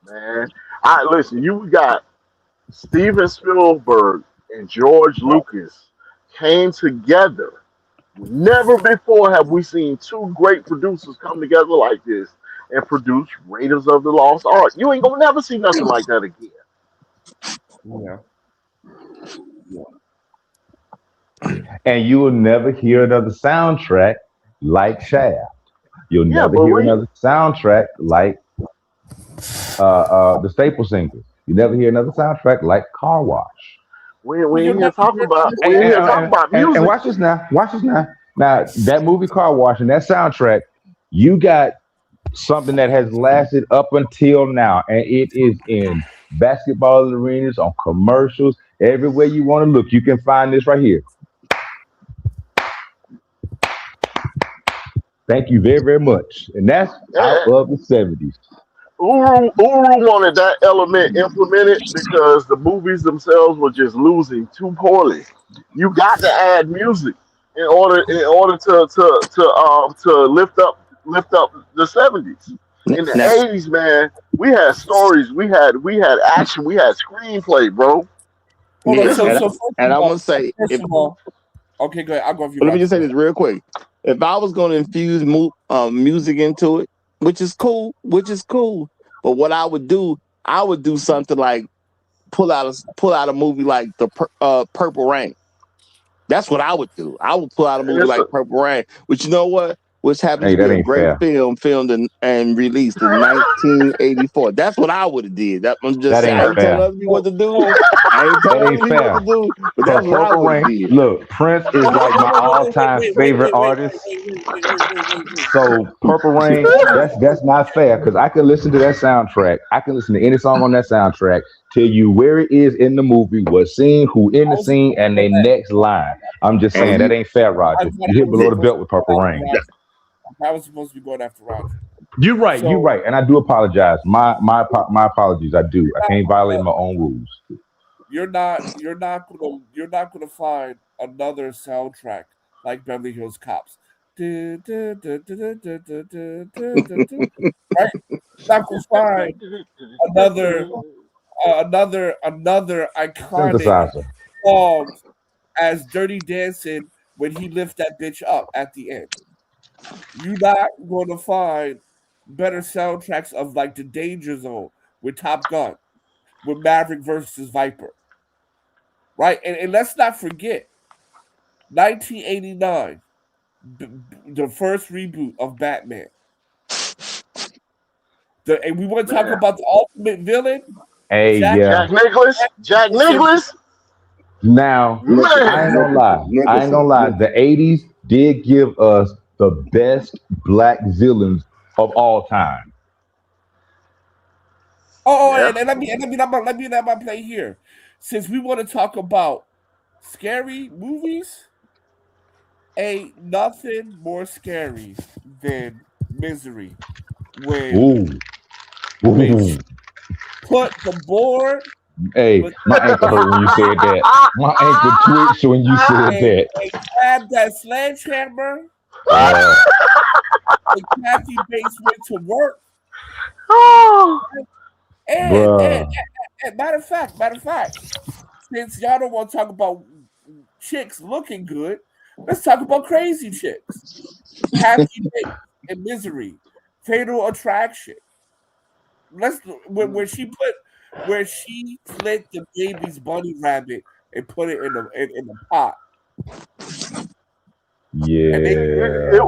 Man, I listen. You got Steven Spielberg and George Lucas came together. Never before have we seen two great producers come together like this and produce Raiders of the Lost Ark. You ain't gonna never see nothing like that again. Yeah. and you will never hear another soundtrack like Shaft. You'll Yeah, never but hear another soundtrack like the Staple Singers. You never hear another soundtrack like Car Wash. we Well, ain't you'll here never talking hear about And, we ain't and, here talking about and music. watch this now. Watch this now. Now that movie Car Wash and that soundtrack, you got something that has lasted up until now, and it is in basketball arenas, on commercials, everywhere you want to look. You can find this right here. Thank you very, very much. And that's out Eh, of the 70s. Uru wanted that element implemented because the movies themselves were just losing too poorly. You got to add music in order to lift up the 70s. In the Now, 80s, man, we had stories, we had action, we had screenplay, bro. Hold on. yeah, This is and I'm gonna say First if of all, okay, go ahead. I'll go if you, let me Roger. just Go say ahead. this real quick. If I was going to infuse music into it, which is cool, but what I would do something like pull out a movie like Purple Rain. That's what I would do. I would pull out a movie it's like a, Purple Rain, which you know what, which happens Hey, to be that a ain't great fair. film, filmed and released in 1984. That's what I would have did. That I'm just That saying. I ain't ain't telling fair. other people what to do. So, I ain't That telling other ain't people what to fair. do. But Cause that's what I Purple would have Rain, did. look, Prince is hold on, like hold my on, wait, wait, all-time wait, wait, favorite wait, wait, artist. wait, wait, wait, wait, wait, wait, wait. So Purple Rain, Hold on. that's not fair because I can listen to that soundtrack. I can listen to any song on that soundtrack, tell you where it is in the movie, what scene, who in I the was scene, supposed to and go they next. next line. I'm just And saying that you ain't fair, I Roger. thought You I hit was below the supposed belt to with go Purple after Rain. Roger. I was supposed to be going after Roger. You're right. You're So right, and I do apologize. My apologies. I do. I can't violate uh, my own rules. you're not gonna find another soundtrack like Beverly Hills Cops. Du- du- du- du- du- du- du- du- du- du- du. Right? Not gonna find another another iconic Synthesizer. song as Dirty Dancing when he lifts that bitch up at the end. You're not going to find better soundtracks of like the Danger Zone with Top Gun, with Maverick versus Viper, right? And let's not forget 1989, the first reboot of Batman. And we want to talk Man. about the ultimate villain, Hey, Jack yeah. Jack Nicholas. Jack Nicholson. Nicholas. Now, I ain't gonna Man. lie. I ain't gonna lie. The '80s did give us the best black villains of all time. Yeah. And let me let my play here. Since we want to talk about scary movies, ain't nothing more scary than Misery. When Ooh, when ooh. she put the board Hey, with my ankle hurt when you said that. My ankle twitched when you said that. and grabbed that sledgehammer Uh, and Kathy Bates went to work. Oh. And, bruh. and matter of fact, since y'all don't want to talk about chicks looking good, let's talk about crazy chicks. Kathy Bates in Misery, Fatal Attraction. Let's where she split the baby's bunny rabbit and put it in the pot, and they Yeah.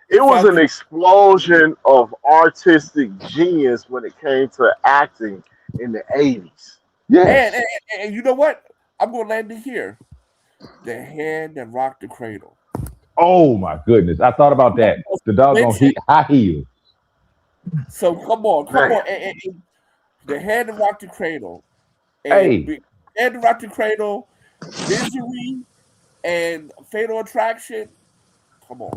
It was found an the explosion of artistic genius when it came to acting in the 80s. and, and Yes. and you know what? I'm gonna land it here. The hand that rocked the cradle. Oh my goodness. I thought about that. The doggone Lynching. high heel. So come Man. on, and the hand that rocked the cradle, and Hey, be- hand that rocked the cradle, misery, and fatal attraction. Come on,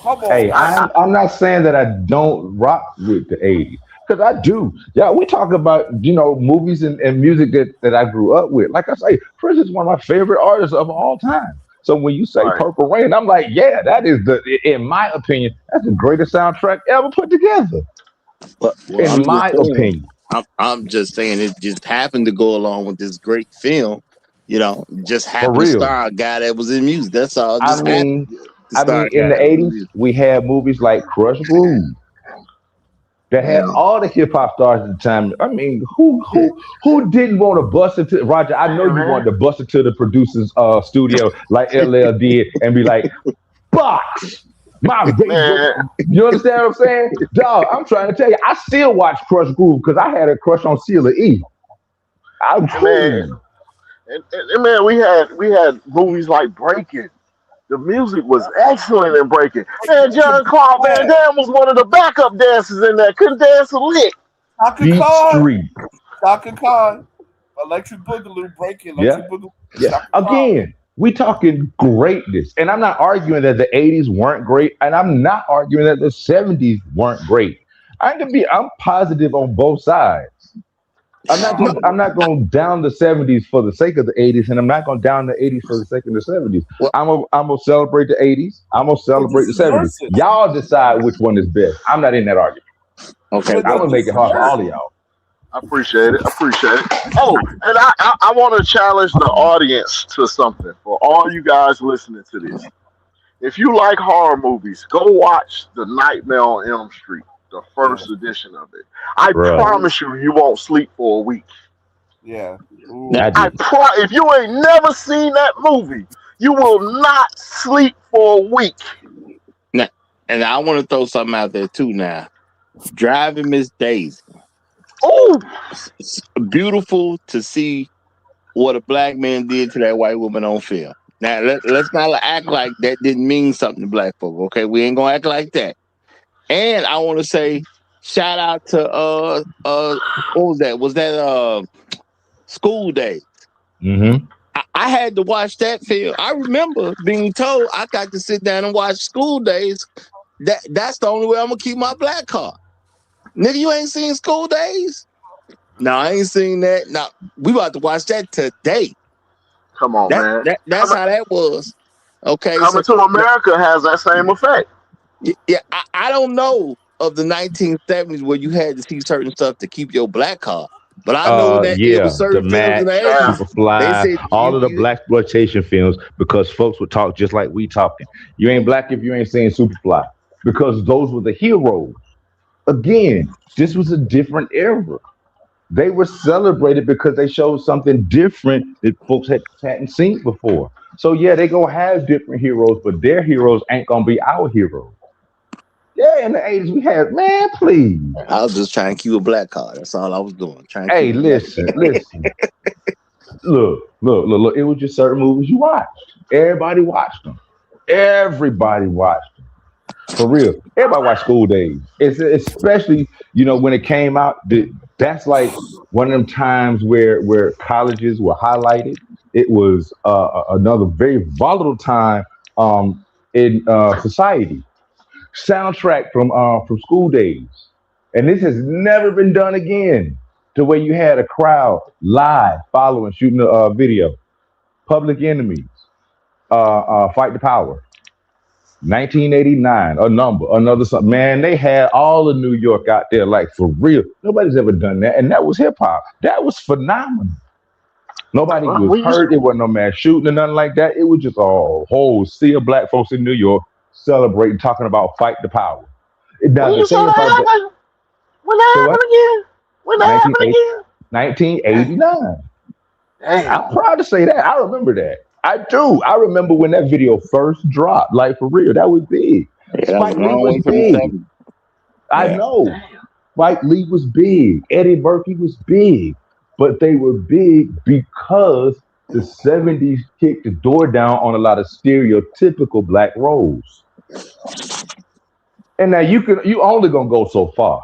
come hey, on, man. I'm not saying that I don't rock with the '80s because I do. Yeah, we talk about movies and music that I grew up with. Like I say, Prince is one of my favorite artists of all time. So when you say Right. Purple Rain, I'm like, yeah, that is in my opinion, that's the greatest soundtrack ever put together. Well, In I'm just my saying. opinion, I'm just saying it just happened to go along with this great film. Just for happened to real. star a guy that was in music. That's all. It I just happened mean, to star a in guy the that was in '80s, music. we had movies like Crush Groove that had Yeah. all the hip hop stars at the time. I mean, who didn't want to bust into Roger? I know Hey you man. wanted to bust into the producer's studio like LL did and be like, "Box, my favorite." Man. You understand what I'm saying, dog? I'm trying to tell you, I still watch Crush Groove because I had a crush on Sheila E. I, And man. whew, And man, we had movies like Breaking. The music was excellent in Breaking. Man, John Claude Van Yeah, Damme was one of the backup dancers in there. Couldn't dance a lick. Shaka Beat Khan, Street. Shaka Khan, Electric Boogaloo, breaking Yeah, Electric Boogaloo, yeah. Shaka Khan. Again, we talking greatness, and I'm not arguing that the '80s weren't great, and I'm not arguing that the '70s weren't great. I'm positive on both sides. I'm not going down the '70s for the sake of the '80s, and I'm not going down the '80s for the sake of the '70s. Well, I'm gonna celebrate the '80s. I'm gonna But this celebrate the is '70s. versus. Y'all decide which one is best. I'm not in that argument. okay. But I'm Well, gonna this make it is hard for all of versus. y'all. I appreciate it. I appreciate it. Oh, and I want to challenge the audience to something for all you guys listening to this. If you like horror movies, go watch The Nightmare on Elm Street, the Yeah, first edition of it. I Bruh, ooh, promise you, you won't sleep for a week. yeah, now, I ooh, did. If you ain't never seen that movie, you will not sleep for a week. now, and I want to throw something out there too. Now, driving Miss Daisy. Oh, It's beautiful to see what a black man did to that white woman on film. Now, let's not act like that didn't mean something to black folk. Okay, we ain't gonna act like that. And I want to say shout out to what was that? Was that School Day? Mm-hmm. I had to watch that film. I remember being told I got to sit down and watch School Days. That's the only way I'm gonna keep my black card. Nigga, you ain't seen School Days? No, I ain't seen that. No, we about to watch that today. Come on, man. That's how that was. Okay, Coming so to America has that same effect. yeah, I don't know of the 1970s where you had to see certain stuff to keep your black card, but I know that it was Yeah, the certain films in the Match, 80s. They Superfly, said all of the black exploitation films, because folks would talk just like we talking. You ain't black if you ain't saying Superfly, because those were the heroes. Again, this was a different era. They were celebrated because they showed something different that folks hadn't seen before. So yeah, they gonna have different heroes, but their heroes ain't gonna be our heroes. Yeah, in the 80s we had, man, please. I was just trying to keep a black card. That's all I was doing. Trying to keep Hey, a black listen. Look. It was just certain movies you watched. Everybody watched them. Everybody watched them. For real. Everybody watched School Days. It's especially, when it came out, that's like one of them times where colleges were highlighted. It was another very volatile time in society. Soundtrack from School Days, and this has never been done again. To where you had a crowd live following shooting a video. Public Enemies, Fight the Power, 1989, another song. Man, they had all of New York out there, like for real. Nobody's ever done that, and that was hip hop. That was phenomenal. Nobody Well, was hurt. It wasn't no mass shooting or nothing like that. It was just a whole sea of black folks in New York celebrating, talking about fight the power. Now when the you say thing that about that, happened? When say that what? happened again? When that happened 1980, again? 1989. Damn. I'm proud to say that. I remember that. I do. I remember when that video first dropped. Like for real, that was big. Yeah, that was Spike a Lee long was way from the big. 70s. I Yeah. know. Spike Lee was big. Eddie Murphy was big. But they were big because the 70s kicked the door down on a lot of stereotypical black roles. And now you only gonna go so far.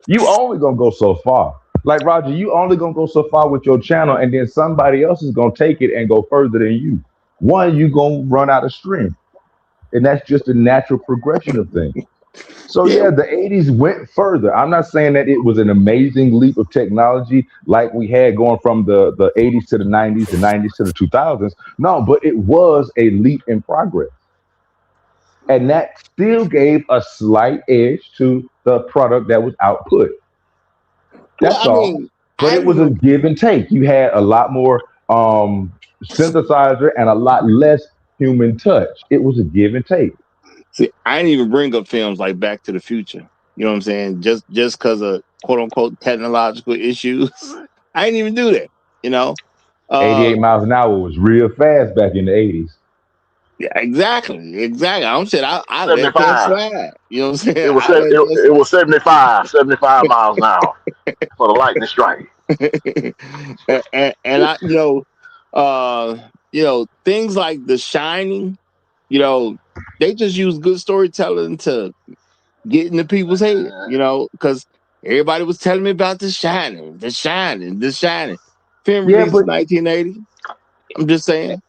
You only gonna go so far. Like Roger, you only gonna go so far with your channel, and then somebody else is gonna take it and go further than you. One, you gonna run out of strength, and that's just a natural progression of things. So Yeah. yeah, the 80s went further. I'm not saying that it was an amazing leap of technology like we had going from the 80s to the 90s, the 90s to the 2000s. No, but it was a leap in progress. And that still gave a slight edge to the product that was output. Well, That's I all. mean, But I it ain't was a even give and take. You had a lot more synthesizer and a lot less human touch. It was a give and take. see. I didn't even bring up films like Back to the Future. You know what I'm saying? Just because of quote unquote technological issues. I didn't even do that. You know. 88 miles an hour was real fast back in the 80s. Yeah, exactly. I'm saying I let that 75. slide. You know what I'm It saying? was I let that it was 75 miles an hour for the lightning strike. slide. And I, things like The Shining. You know, they just use good storytelling to get into people's head. Because everybody was telling me about The Shining, The Shining, The Shining. Film Yeah, released but in 1980. I'm just saying.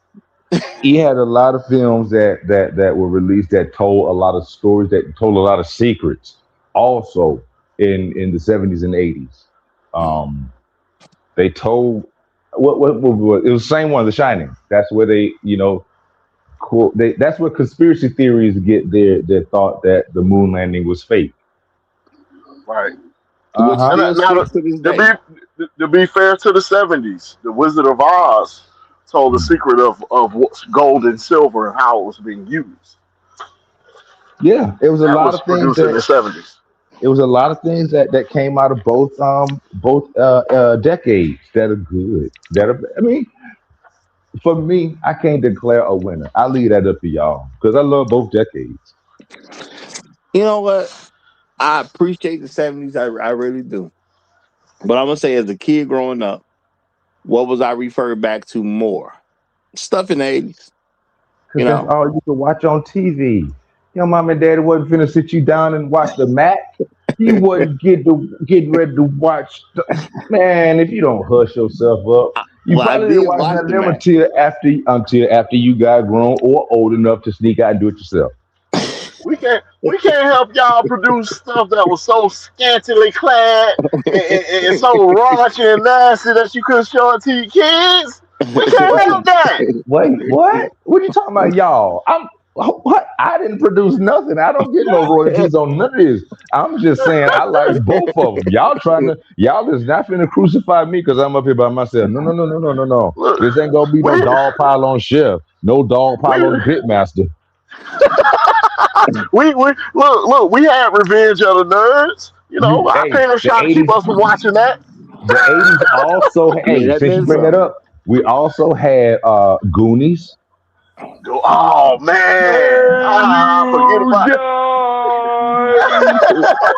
he had a lot of films that were released that told a lot of stories, that told a lot of secrets. Also, in the 70s and 80s, they told what it was the same one, The Shining. That's where they that's where conspiracy theories get their thought that the moon landing was fake. Right. Which Uh-huh. And still now sticks to this day. to be fair to the 70s, the Wizard of Oz told the secret of what's gold and silver and how it was being used. Yeah, it was a That lot was of things produced in the 70s. that came out of both decades that are good. I mean, for me, I can't declare a winner. I leave that up to y'all because I love both decades. You know what? I appreciate the 70s. I really do. But I'm gonna say, as a kid growing up, what was I referred back to more? Stuff in the 80s. You Because that's know, all you can watch on TV. Your mom and daddy wasn't finna sit you down and watch the Mac. You wasn't getting ready to watch. Man, if you don't hush yourself up, you well, I probably didn't did watch watch none of the them Mac. until after you got grown or old enough to sneak out and do it yourself. we can't help y'all produce stuff that was so scantily clad and so raunchy and nasty that you couldn't show it to your kids. We can't help that. Wait, what? What you talking about, y'all? What? I didn't produce nothing. I don't get no royalties on none of this. I'm just saying I like both of them. Y'all is not finna crucify me because I'm up here by myself. No, no, no, no, no, no, no. Look, This ain't gonna be no we dog pile on chef. No dog pile on we the pitmaster. we we had Revenge of the Nerds. You know, our Hey, parents the trying to keep '80s. us from watching that. The '80s also. Yeah, Hey, that since you been bring that something. up, we also had Goonies. Oh man, There forget you about go.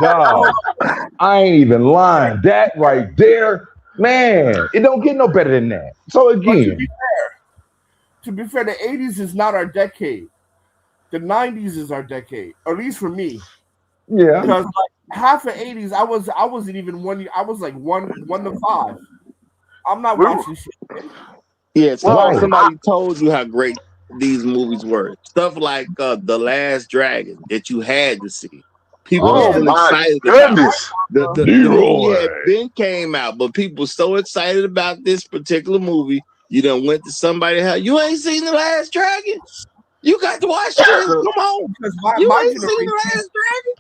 Dog, I ain't even lying. That right there, man, it don't get no better than that. So But again, to be fair, the 80s is not our decade. The 90s is our decade, or at least for me. yeah, Because like half the 80s, I wasn't even 1 year. I was like one to five. I'm not we, watching shit. Yeah, well, right. somebody told you how great these movies were. Stuff like The Last Dragon that you had to see. People were oh Yeah, so my excited about. goodness. The movie had been came out, but people were so excited about this particular movie. You done went to somebody house. You ain't seen The Last Dragon? You got to watch this. Come on. because You ain't seen The Last Dragon?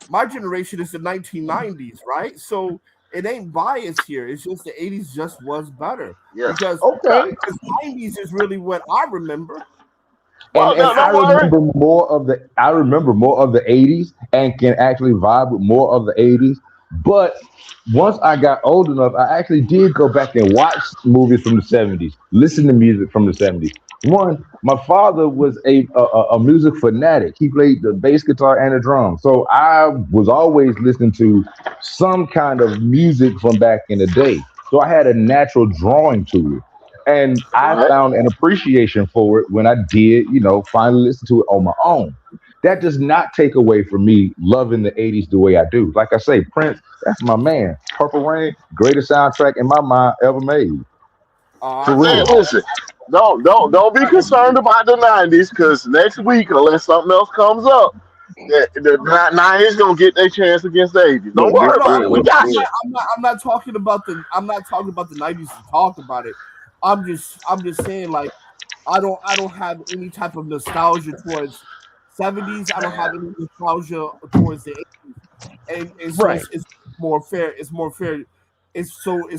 my generation is the 1990s, right? So it ain't biased here. It's just the 80s just was better Yes. because Yeah. Okay. the 90s is really what I remember. And Well, and no, I don't worry. remember more of the '80s and can actually vibe with more of the '80s. But once I got old enough, I actually did go back and watch movies from the '70s, listen to music from the '70s. One, my father was a music fanatic. He played the bass guitar and the drums, so I was always listening to some kind of music from back in the day. So I had a natural drawing to it. And I Right. found an appreciation for it when I did, finally listen to it on my own. That does not take away from me loving the '80s the way I do. Like I say, Prince, that's my man. Purple Rain, greatest soundtrack in my mind ever made. For Man, real. listen. Don't be concerned about the 90s because next week, unless something else comes up, the 90s gonna get their chance against the 80s. Don't Look, No, worry no, about it. We got you. I'm not talking about the 90s to talk about it. I'm just saying like I don't have any type of nostalgia towards 70s. I don't have any nostalgia towards the 80s. And so Right. it's more fair. It's more fair. It's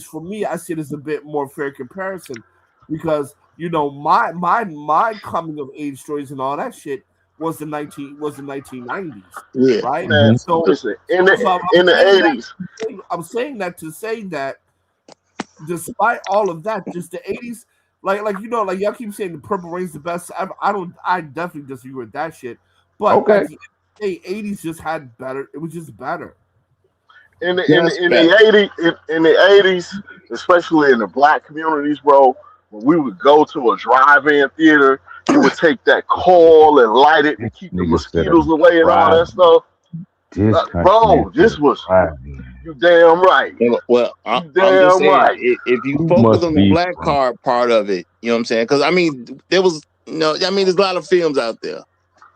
for me. I see it as a bit more fair comparison because my coming of age stories and all that shit was the 1990s, Yeah. right? Man, Hmm. So listen, I'm in the saying that 80s, I'm saying that to say that despite all of that, just the 80s, like y'all keep saying the Purple Rain's the best. I definitely disagree with that shit. But at Okay. the end of the day, 80s just had better. It was just better. Just in better. the 80s, in the 80s, especially in the black communities, bro, when we would go to a drive-in theater, you would take that coal and light it to This keep the nigga said a mosquitoes away and all that drive. stuff. This country man Bro, said a this was drive in. you damn right. Well, You I'm just damn saying, right. if you You focus must on the be black from. card part of it, you know what I'm saying? Because I mean, there was there's a lot of films out there,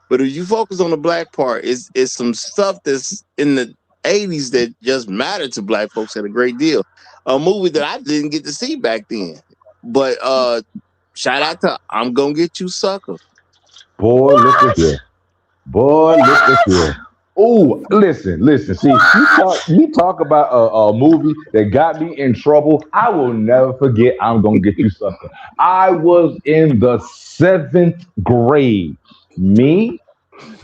but if you focus on the black part, it's some stuff that's in the '80s that just mattered to black folks at a great deal. A movie that I didn't get to see back then, but shout out to "I'm Gonna Get You, Sucker." Boy, look at What? here. Boy, look at What? here. Oh, listen. See, you talk about a movie that got me in trouble. I will never forget. I'm gonna get you, sucker. I was in the seventh grade. Me,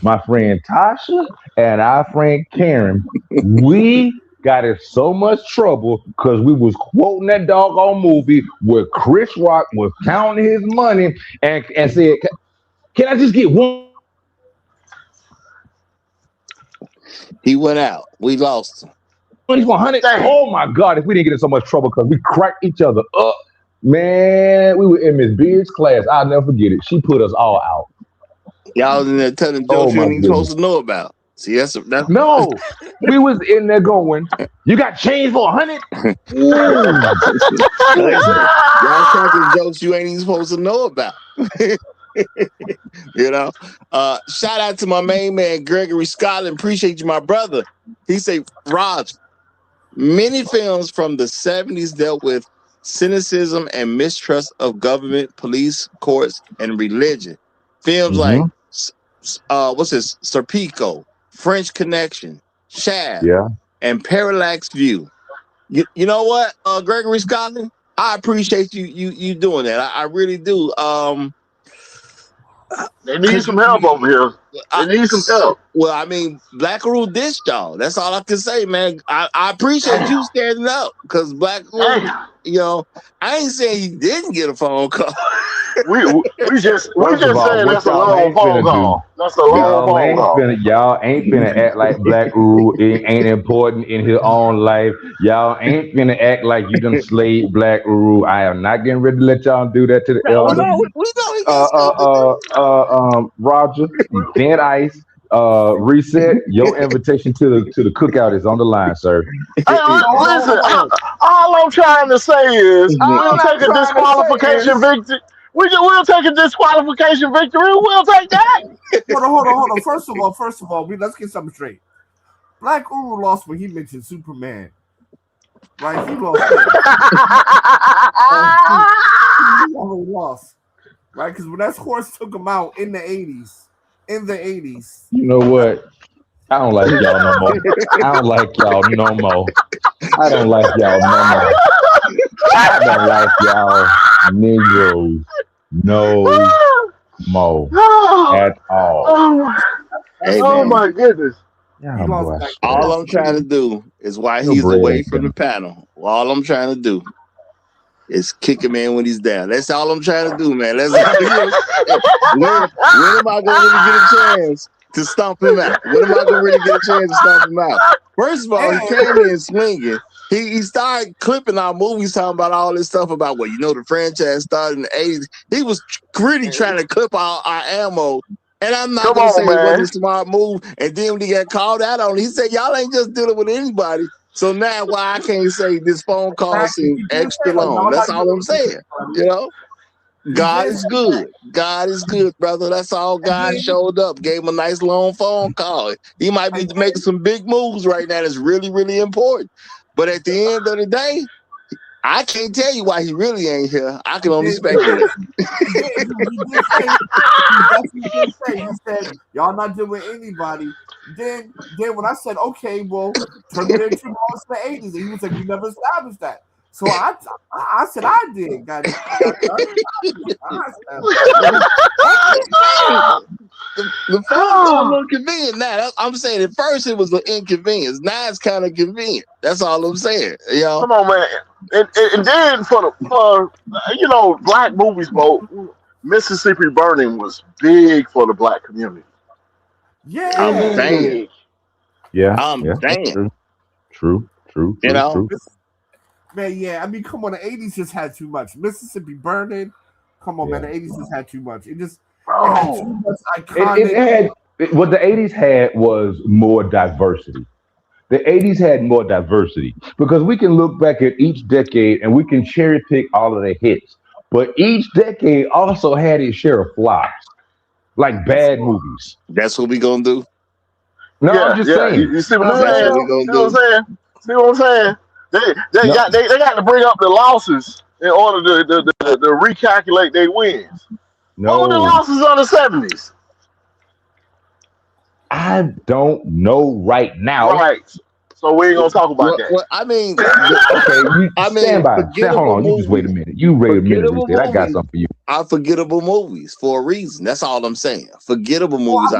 my friend Tasha, and our friend Karen. We got in so much trouble because we was quoting that doggone movie where Chris Rock was counting his money and said, "Can I just get one?" He went out. We lost him. 100. Dang. Oh my God, if we didn't get in so much trouble because we cracked each other up, man, we were in Miss Beard's class. I'll never forget it. She put us all out. Y'all was in there telling Oh jokes you my ain't even supposed goodness. to know about. See, that's No, we was in there going, you got change for 100? Ooh, listen. Y'all cracking jokes you ain't even supposed to know about. You know, shout out to my main man Gregory Scotland. Appreciate you, my brother. He say, Raj, many films from the 70s dealt with cynicism and mistrust of government, police, courts, and religion. Films like what's this? Serpico, French Connection, Shaft, Yeah. and Parallax View. You know what, Gregory Scotland? I appreciate you doing that. I really do. They need some help over here. They need some help. Well, I mean, Black Rule dissed y'all. That's all I can say, man. I appreciate you standing up because Black Rule, you know, I ain't saying he didn't get a phone call. we just saying that's a long phone call. That's a long phone call. Y'all ain't finna act like Black Rule ain't important in his own life. Y'all ain't finna act like you done slayed Black Rule. I am not getting ready to let y'all do that to the elders. Roger, Thin Ice, Reset. Your invitation to the cookout is on the line, sir. Hey, listen, all I'm trying to say is we'll take a disqualification victory. We'll take a disqualification victory. We'll take that. Hold on. First of all, let's get something straight. Black Uru lost when he mentioned Superman. Right? He lost. He already lost. Right? Because when that horse took him out in the 80s. You know what? I don't like y'all no more. I don't like y'all no more. I don't like y'all Negroes no more at all. Oh my goodness. Yeah, all I'm trying to do is while he's away from the panel, all I'm trying to do is kick him in when he's down. That's all I'm trying to do, man. When am I going to really get a chance to stomp him out? When am I going to really get a chance to stomp him out? First of all, he came in swinging. He started clipping our movies, talking about all this stuff about, well, you know, the franchise started in the 80s. He was really trying to clip our ammo. And I'm not going to say it wasn't a smart move. And then when he got called out on it, he said, y'all ain't just dealing with anybody. So now why I can't say this phone call seems extra long. That's all I'm saying. You know? God is good. God is good, brother. That's all. God showed up, gave him a nice long phone call. He might be making some big moves right now that's really, really important. But at the end of the day, I can't tell you why he really ain't here. I can only speculate. He said, y'all not doing anybody. Then when I said, okay, well, Terminator 2 lost in the 80s, and he was like, you never established that. So I said I did. Got it. The phone's a little convenient now. I'm saying at first it was an inconvenience. Now it's kind of convenient. That's all I'm saying. You know? Come on, man. And then for you know, black movies, bro, Mississippi Burning was big for the black community. Yeah. I'm saying. Yeah. I'm saying. True. You know? Man, yeah. I mean, come on. The 80s just had too much. Mississippi Burning. Come on, man. The 80s just had too much. It had too much iconic. What the 80s had was more diversity. The 80s had more diversity because we can look back at each decade and we can cherry pick all of the hits. But each decade also had its share of flops, like bad movies. That's what we gonna do. No, I'm just saying. You see what I'm saying? See what I'm saying? They got to bring up the losses in order to recalculate their wins. No. What were the losses on the 70s? I don't know right now. Right. So we ain't gonna talk about that. Well, I mean, stand by. Hold on. You just wait a minute. You wait a minute. I got something for you. Are forgettable movies for a reason. That's all I'm saying. Forgettable movies.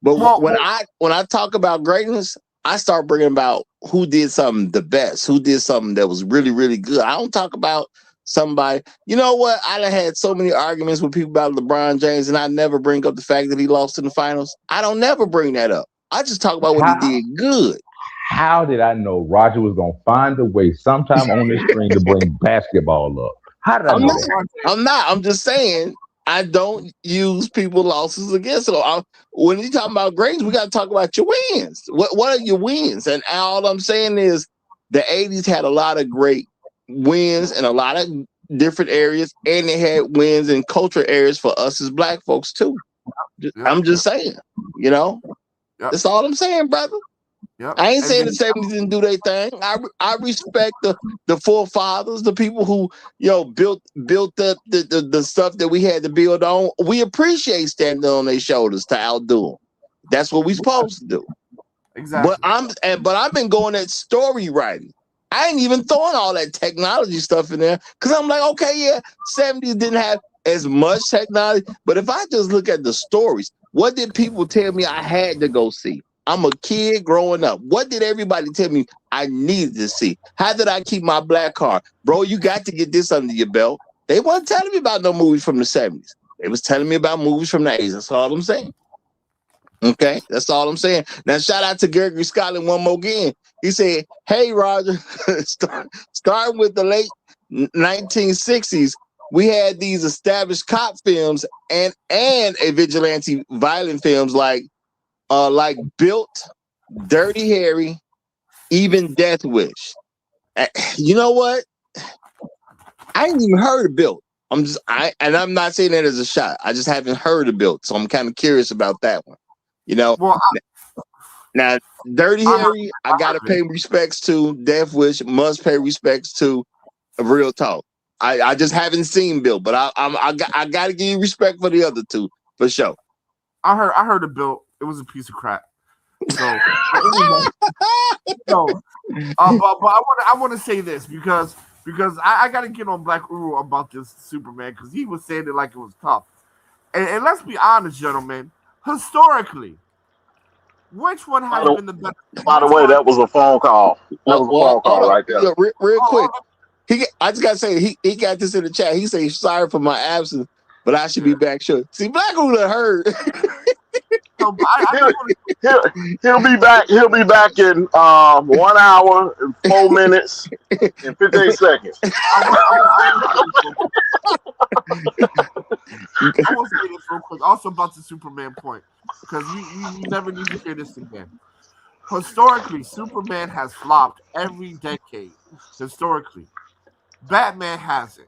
When I talk about greatness, I start bringing about who did something the best, who did something that was really, really good. I don't talk about somebody. You know what? I done had so many arguments with people about LeBron James, and I never bring up the fact that he lost in the finals. I don't never bring that up. I just talk about what he did good. How did I know Roger was gonna find a way sometime on this screen to bring basketball up? How did I know that? I'm not. I'm just saying I don't use people's losses against it. When you talking about greatness, we got to talk about your wins. What are your wins? And all I'm saying is the 80s had a lot of great wins and a lot of different areas, and it had wins in culture areas for us as black folks too. I'm just saying, you know, that's all I'm saying, brother. I ain't saying the 70s didn't do their thing. I respect the forefathers, the people who, you know, built up the stuff that we had to build on. We appreciate standing on their shoulders to outdo them. That's what we supposed to do. Exactly. But I've been going at story writing. I ain't even throwing all that technology stuff in there because I'm like, okay, yeah, 70s didn't have as much technology, but if I just look at the stories, what did people tell me I had to go see? I'm a kid growing up. What did everybody tell me I needed to see? How did I keep my black card? Bro, you got to get this under your belt. They weren't telling me about no movies from the 70s. They was telling me about movies from the 80s. That's all I'm saying. Okay, that's all I'm saying. Now, shout out to Gregory Scotland one more again. He said, hey, Roger, starting with the late 1960s, we had these established cop films and a vigilante violent films like Built, Dirty Harry, even Death Wish. You know what? I ain't even heard of Built. I'm not saying that as a shot. I just haven't heard of Built, so I'm kind of curious about that one. You know, now Dirty Harry, I gotta pay respects to. Death Wish must pay respects to. Real talk. I just haven't seen Built, but I gotta give you respect for the other two for sure. I heard of Built. It was a piece of crap. So, but I want to say this because I got to get on Black Uru about this Superman because he was saying it like it was tough. And let's be honest, gentlemen. Historically, which one has been the best? By the way, that was a phone call. That was a phone call right there. Yeah, real quick. I just gotta say he got this in the chat. He said sorry for my absence, but I should be back sure. See, Black Uru heard. So he'll be back. He'll be back in 1 hour and 4 minutes and 58 seconds. I will say this real quick. Also about the Superman point, because you never need to hear this again. Historically, Superman has flopped every decade. Historically, Batman hasn't.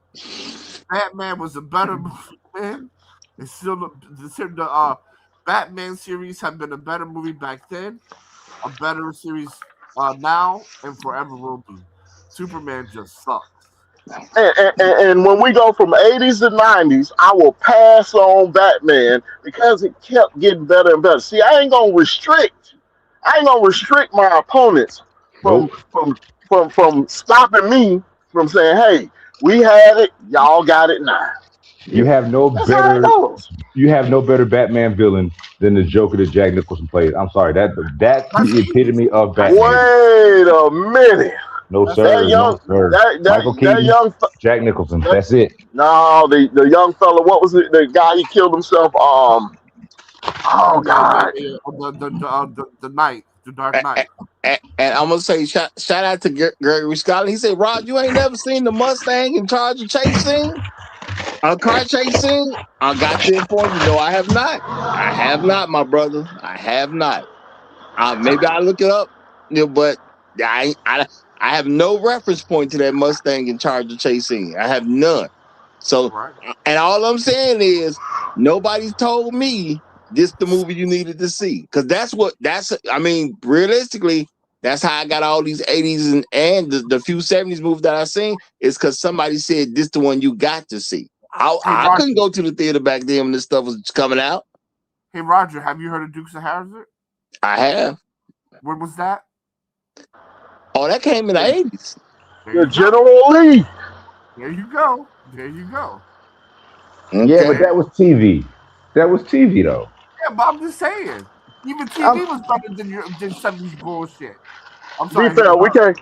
Batman was a better movie, man. It's still the Batman series have been a better movie back then, a better series now, and forever will be. Superman just sucks. And when we go from 80s to 90s, I will pass on Batman because it kept getting better and better. See, I ain't gonna restrict my opponents from stopping me from saying, hey, we had it, y'all got it now. You have no better Batman villain than the Joker that Jack Nicholson played. I'm sorry, that's the epitome of Batman. Wait a minute. No sir, no sir. Michael Keaton, Jack Nicholson. That's it. No, the young fella. What was it? The guy he killed himself. Oh God. The Knight, the Dark Knight. And I'm gonna say shout out to Gregory Scotland. He said, "Rod, you ain't never seen the Mustang in charge of chasing." A car chasing? I got to inform you. No, I have not. I have not, my brother. I have not. Maybe I'll look it up, but I have no reference point to that Mustang in charge of chasing. I have none. So, and all I'm saying is nobody's told me this the movie you needed to see. Because realistically, that's how I got all these 80s and the few 70s movies that I seen is because somebody said this the one you got to see. I couldn't go to the theater back then when this stuff was coming out. Hey, Roger, have you heard of Dukes of Hazzard? I have. When was that? Oh, that came in the 80s. The General Lee. There you go. There you go. Okay. Yeah, but that was TV. That was TV, though. Yeah, but I'm just saying. Even TV was better than 70s bullshit. I'm sorry. Be fair, we can't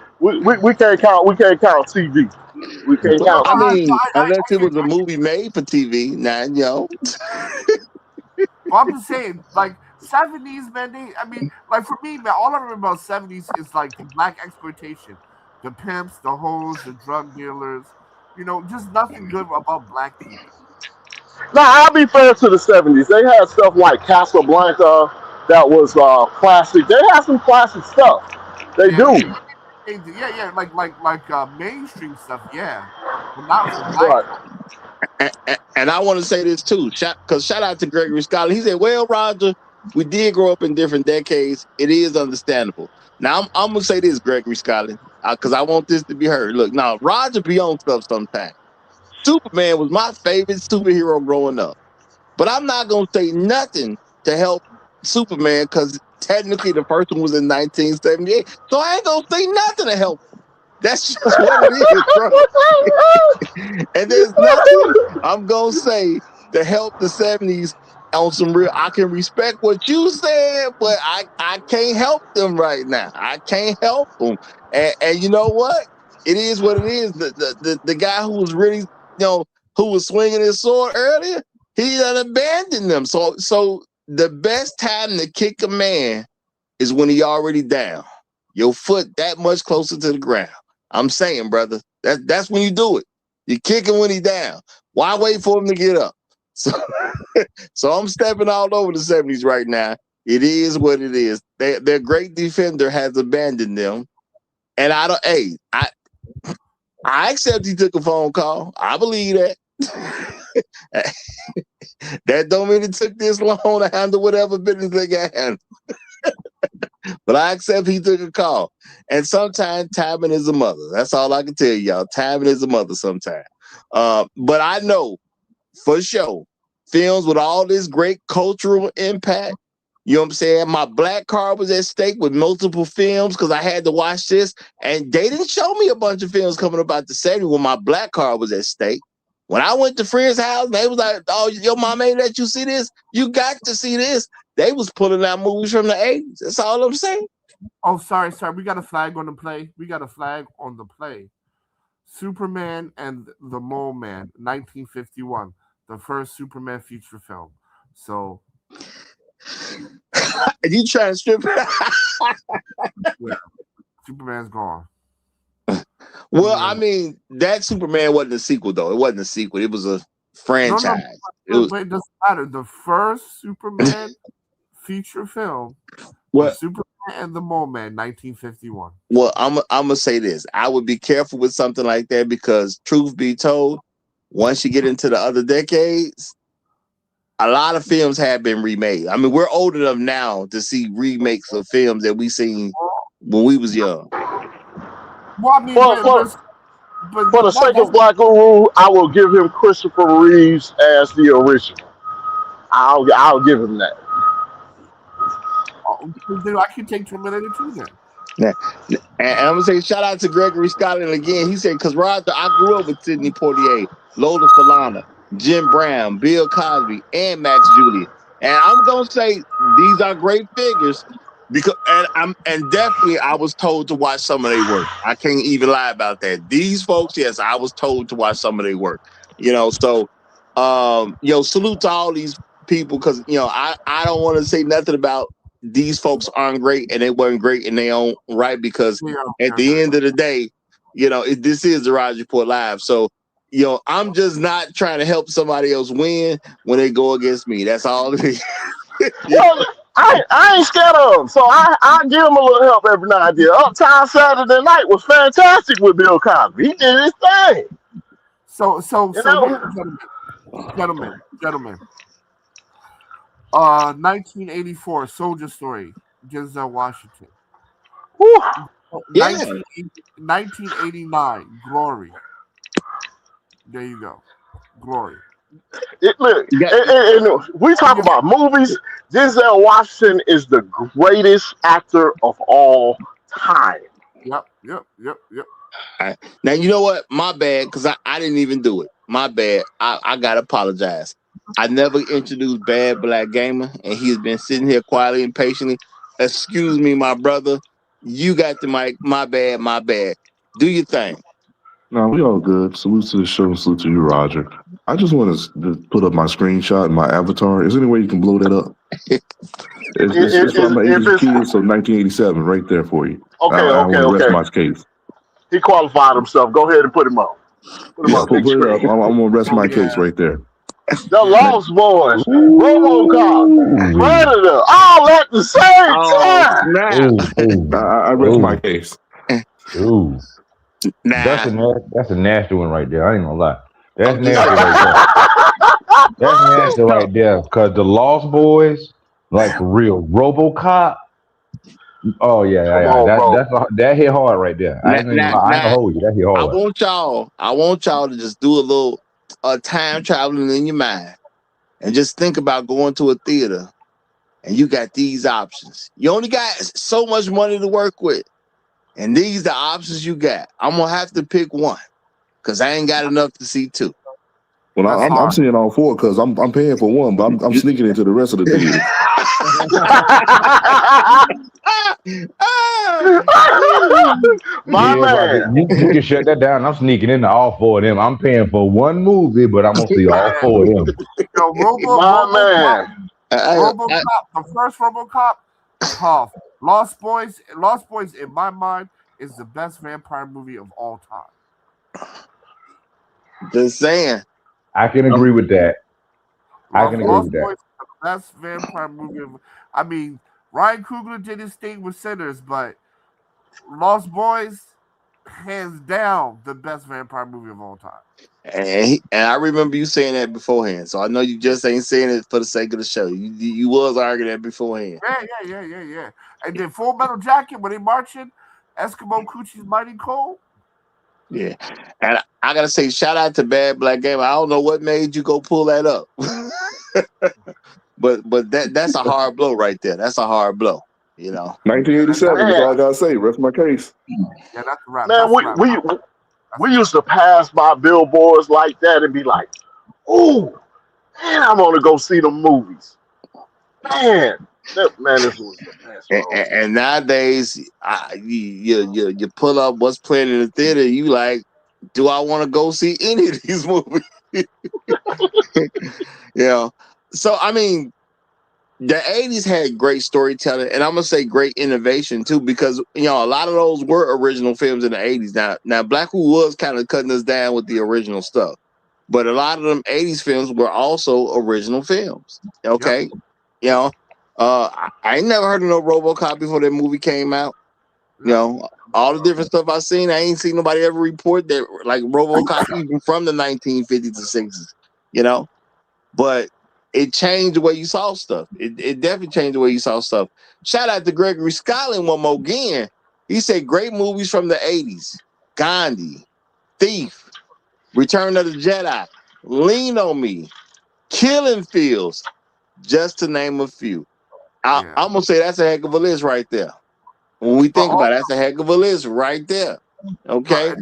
count TV. We can't count. Unless it was a movie made for TV. Now, well, I'm just saying, like 70s, man. Like for me, man, all I remember about 70s is like the black exploitation, the pimps, the hoes, the drug dealers. Just nothing good about black people. Now, I'll be fair to the 70s. They had stuff like Casablanca that was classic. They had some classic stuff. They do. Yeah, like mainstream stuff, yeah. not for black. Right. And I want to say this too, because shout out to Gregory Scott. He said, "Well, Roger, we did grow up in different decades. It is understandable." Now I'm gonna say this, Gregory Scott, because I want this to be heard. Look, now Roger be on stuff sometimes. Superman was my favorite superhero growing up, but I'm not gonna say nothing to help Superman because technically the first one was in 1978, so I ain't gonna say nothing to help. That's just what it is, bro. And there's nothing I'm gonna say to help the 70s on some real. I can respect what you said, but I can't help them right now. I can't help them. And you know what? It is what it is. The guy who was really, who was swinging his sword earlier, he done abandoned them. So the best time to kick a man is when he already down. Your foot that much closer to the ground. I'm saying, brother, that's when you do it. You kick him when he down. Why wait for him to get up? So I'm stepping all over the 70s right now. It is what it is. Their great defender has abandoned them. And I accept he took a phone call. I believe that. That don't mean it took this long to handle whatever business they got handled. But I accept he took a call. And sometimes timing is a mother. That's all I can tell y'all. Timing is a mother sometimes. But I know for sure, films with all this great cultural impact, you know what I'm saying? My black card was at stake with multiple films because I had to watch this. And they didn't show me a bunch of films coming about the 70s when my black card was at stake. When I went to friends' house, they was like, "Oh, your mom ain't let you see this. You got to see this." They was pulling out movies from the 80s. That's all I'm saying. Oh, sorry. We got a flag on the play. Superman and the Mole Man, 1951, the first Superman feature film. So, you trying to strip? Yeah, Superman's gone. Well, I mean, that Superman wasn't a sequel, though. It wasn't a sequel. It was a franchise. But it doesn't matter. The first Superman feature film was Superman and the Mole Man, 1951. Well, I'm gonna say this. I would be careful with something like that because, truth be told, once you get into the other decades, a lot of films have been remade. I mean, we're old enough now to see remakes of films that we seen when we was young. Well, I mean, for the sake of Black Uru, I will give him Christopher Reeves as the original. I'll give him that. I can take Terminator 2 then. Yeah. And I'm gonna say shout out to Gregory Scott again. He said, "Cause Roger, I grew up with Sidney Poitier, Lola Falana, Jim Brown, Bill Cosby, and Max Julian. And I'm gonna say these are great figures because and definitely I was told to watch some of their work. I can't even lie about that. These folks, yes, I was told to watch some of their work. So salute to all these people because I don't want to say nothing about these folks aren't great and they weren't great in their own right because at the end of the day, this is the Roger Report Live. So I'm just not trying to help somebody else win when they go against me. That's all it is. Well, I ain't scared of them, so I give them a little help every now and then. Uptown Saturday Night was fantastic with Bill Cosby. He did his thing. Gentlemen. 1984 Soldier Story, Denzel Washington. 1989 Glory. There you go, Glory. Look, and we talk about movies. Denzel Washington is the greatest actor of all time. Yep. Right. Now, you know what? My bad, because I didn't even do it. My bad. I got to apologize. I never introduced Bad Black Gamer, and he's been sitting here quietly and patiently. Excuse me, my brother. You got the mic. My bad. Do your thing. No, we all good. Salute to the show. Salute to you, Roger. I just want to put up my screenshot and my avatar. Is there any way you can blow that up? It's from my 80s kids, so 1987, right there for you. Okay. I want to rest my case. He qualified himself. Go ahead and put him up. Put it up. I'm going to rest my case right there. The Lost Boys, RoboCop, Predator, all at the same time. I rest my case. That's Nah, a nasty one right there. I ain't gonna lie. That's I'm just nasty saying. right there. That's nasty right there. Cause the Lost Boys, like for real, RoboCop. Oh yeah, yeah, Come yeah. on, bro. That hit hard right there. I Now, ain't gonna even now, lie. I ain't gonna now, hold you. That hit hard. I want y'all to just do a little time traveling in your mind and just think about going to a theater and you got these options. You only got so much money to work with, and these the options you got. I'm gonna have to pick one because I ain't got enough to see two. Well, That's I'm hard. seeing all four because I'm paying for one, but I'm sneaking into the rest of the theaters. My Yeah, but man. you can shut that down. I'm sneaking into all four of them. I'm paying for one movie, but I'm gonna see all four of them. Yo, My RoboCop, man. the first RoboCop, tough. Lost Boys, in my mind, is the best vampire movie of all time. Just saying. I can agree with that. I can agree Lost with that. Boys is the best vampire movie. I mean, Ryan Coogler did his thing with Sinners, but Lost Boys, hands down, the best vampire movie of all time. And I remember you saying that beforehand, so I know you just ain't saying it for the sake of the show. You was arguing that beforehand. Yeah. And then Full Metal Jacket, when they marching, Eskimo Coochie's Mighty Cold. Yeah, and I gotta say, shout out to Bad Black Game. I don't know what made you go pull that up, but that's a hard blow right there. That's a hard blow. You know, 1987. That's Man, all I gotta say. Rest my case. Yeah, that's a wrap. man, That's a wrap. we used to pass by billboards like that and be like, "Ooh, man, I want to go see the movies." Man, this was the best, bro. and nowadays, you pull up what's playing in the theater. You like, do I want to go see any of these movies? You know, so I mean, the 80s had great storytelling, and I'm gonna say great innovation too, because a lot of those were original films in the 80s. Now Blackwood was kind of cutting us down with the original stuff, but a lot of them 80s films were also original films. Okay, I ain't never heard of no RoboCop before that movie came out. All the different stuff I've seen, I ain't seen nobody ever report that like RoboCop even from the 1950s to 60s. But it changed the way you saw stuff. It definitely changed the way you saw stuff. Shout out to Gregory Scotland one more again. He said great movies from the 80s. Gandhi, Thief, Return of the Jedi, Lean on Me, Killing Fields, just to name a few. I'm gonna say that's a heck of a list right there. When we think about it, that's a heck of a list right there. Okay.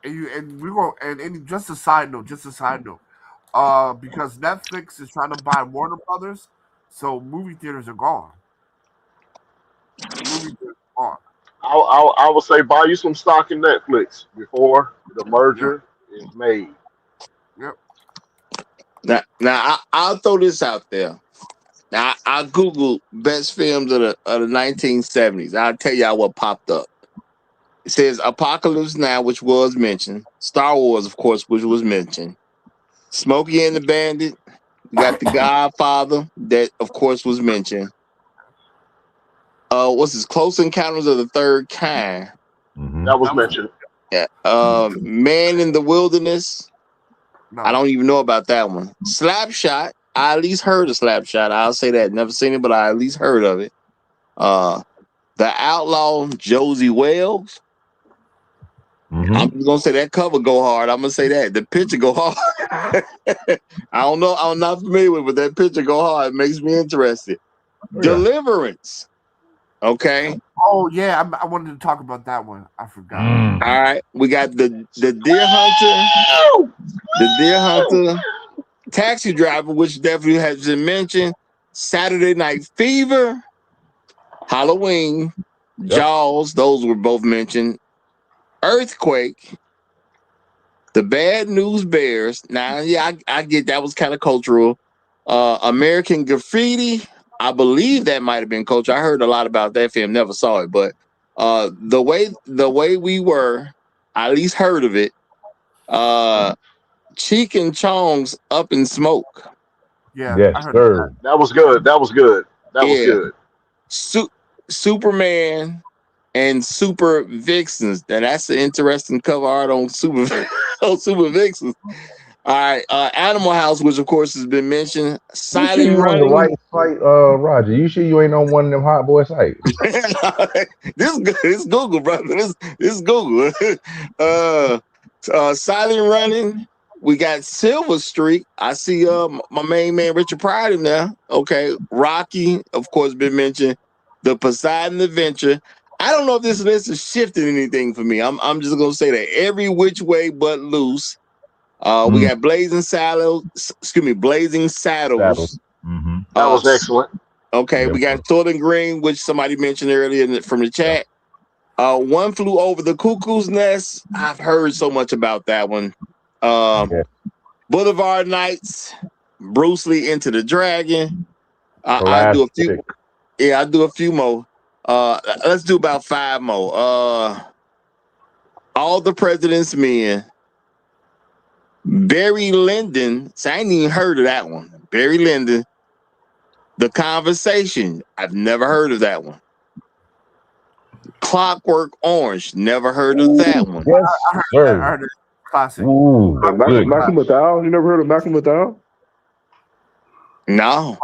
And just a side note, because Netflix is trying to buy Warner Brothers, so movie theaters are gone. I would say buy you some stock in Netflix before the merger is made. Yep. Now I'll throw this out there. Now I Googled best films of the 1970s. I'll tell y'all what popped up. It says Apocalypse Now, which was mentioned. Star Wars, of course, which was mentioned. Smokey and the Bandit. We got The Godfather, that of course was mentioned. What's his Close Encounters of the Third Kind? That was mentioned. Yeah. Man in the Wilderness. No. I don't even know about that one. Slapshot. I at least heard of Slapshot. I'll say that. Never seen it, but I at least heard of it. The Outlaw Josie Wells. I'm just gonna say that cover go hard. I'm gonna say that the picture go hard. I don't know. I'm not familiar with it, but that picture go hard. It makes me interested. Deliverance. Okay. Oh yeah, I wanted to talk about that one. I forgot. All right. We got the Deer Hunter. The Deer Hunter. Taxi Driver, which definitely has been mentioned. Saturday Night Fever. Halloween. Jaws. Those were both mentioned. Earthquake. The Bad News Bears. Now, yeah, I get that was kind of cultural. American Graffiti. I believe that might have been cultural. I heard a lot about that film. Never saw it, but the way we were, I at least heard of it. Cheek and Chong's Up in Smoke. Yeah, yes, I heard sir. That was good. That was good. That was good. Superman and Super Vixens. And that's an interesting cover art on Super on Super Vixens. All right, Animal House, which of course has been mentioned. You sure Silent you on the Running. right site, Roger? You sure you ain't on one of them hot boy sites? This Google, brother. This Google. Silent Running. We got Silver Streak. I see my main man Richard Pryor now. Okay. Rocky, of course, been mentioned. The Poseidon Adventure. I don't know if this list is shifting anything for me. I'm just gonna say that Every Which Way But Loose. We got Blazing Saddles. Mm-hmm. That was excellent. Okay, we got Thornton Green, which somebody mentioned earlier from the chat. One Flew Over the Cuckoo's Nest. I've heard so much about that one. Boulevard Nights, Bruce Lee Into the Dragon. I'll do a few. Yeah, I'll do a few more. Let's do about 5 more. All the President's Men. Barry Lyndon. So I ain't even heard of that one. Barry Lyndon. The Conversation. I've never heard of that one. Clockwork Orange. Never heard of that one. Yes, I heard it. Classic. Malcolm McDowell. You never heard of Malcolm McDowell? No.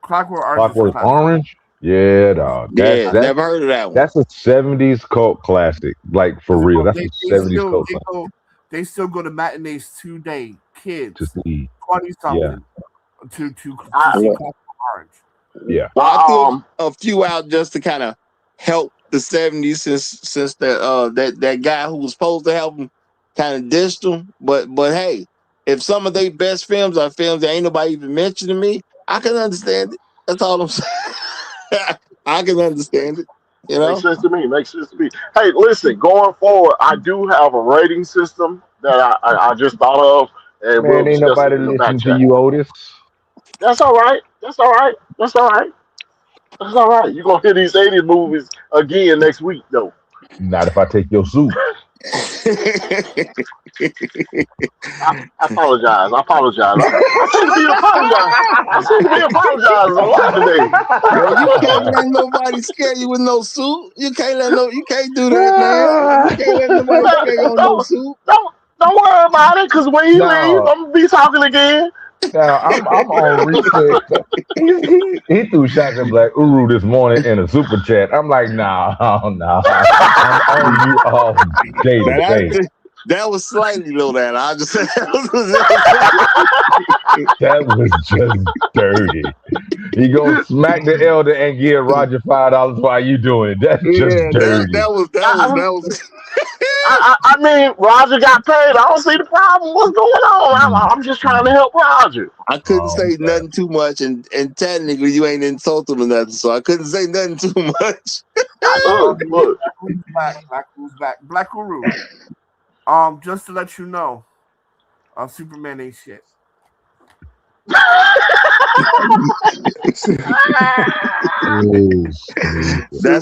Clockwork Orange? Yeah, dog. That's never heard of that one. That's a 70s cult classic. Like, for real. That's a 70s cult classic. They still go to matinees today, kids. To see. 20-something. To see Clockwork Orange. Yeah. Well, I threw a few out just to kind of help the 70s since that guy who was supposed to help them kind of dished them. But hey, if some of their best films are films that ain't nobody even mentioned to me, I can understand it. That's all I'm saying. I can understand it. You know? Makes sense to me. Hey, listen, going forward, I do have a rating system that I just thought of. And Man, ain't nobody listening to you, Otis. That's all right. You're going to hear these 80s movies again next week, though. Not if I take your suit. I apologize. I seem to be apologizing a lot today. Man, you can't let nobody scare you with no suit. You can't do that, man. You can't let nobody scare you with no suit. Don't worry about it, because when he leaves, I'm going to be talking again. Now, I'm on reset. He threw shots at Black Uru this morning in a super chat. I'm like, nah. I'm on you all day today. That was slightly low down. I just said that was just dirty. You gonna smack the elder and give Roger $5 while you doing it. That's just dirty. That was I mean, Roger got paid. I don't see the problem. What's going on? I'm just trying to help Roger. I couldn't say nothing too much, and technically you ain't insulted or nothing, so I couldn't say nothing too much. Look. Black Guru. Just to let you know, Superman ain't shit. That's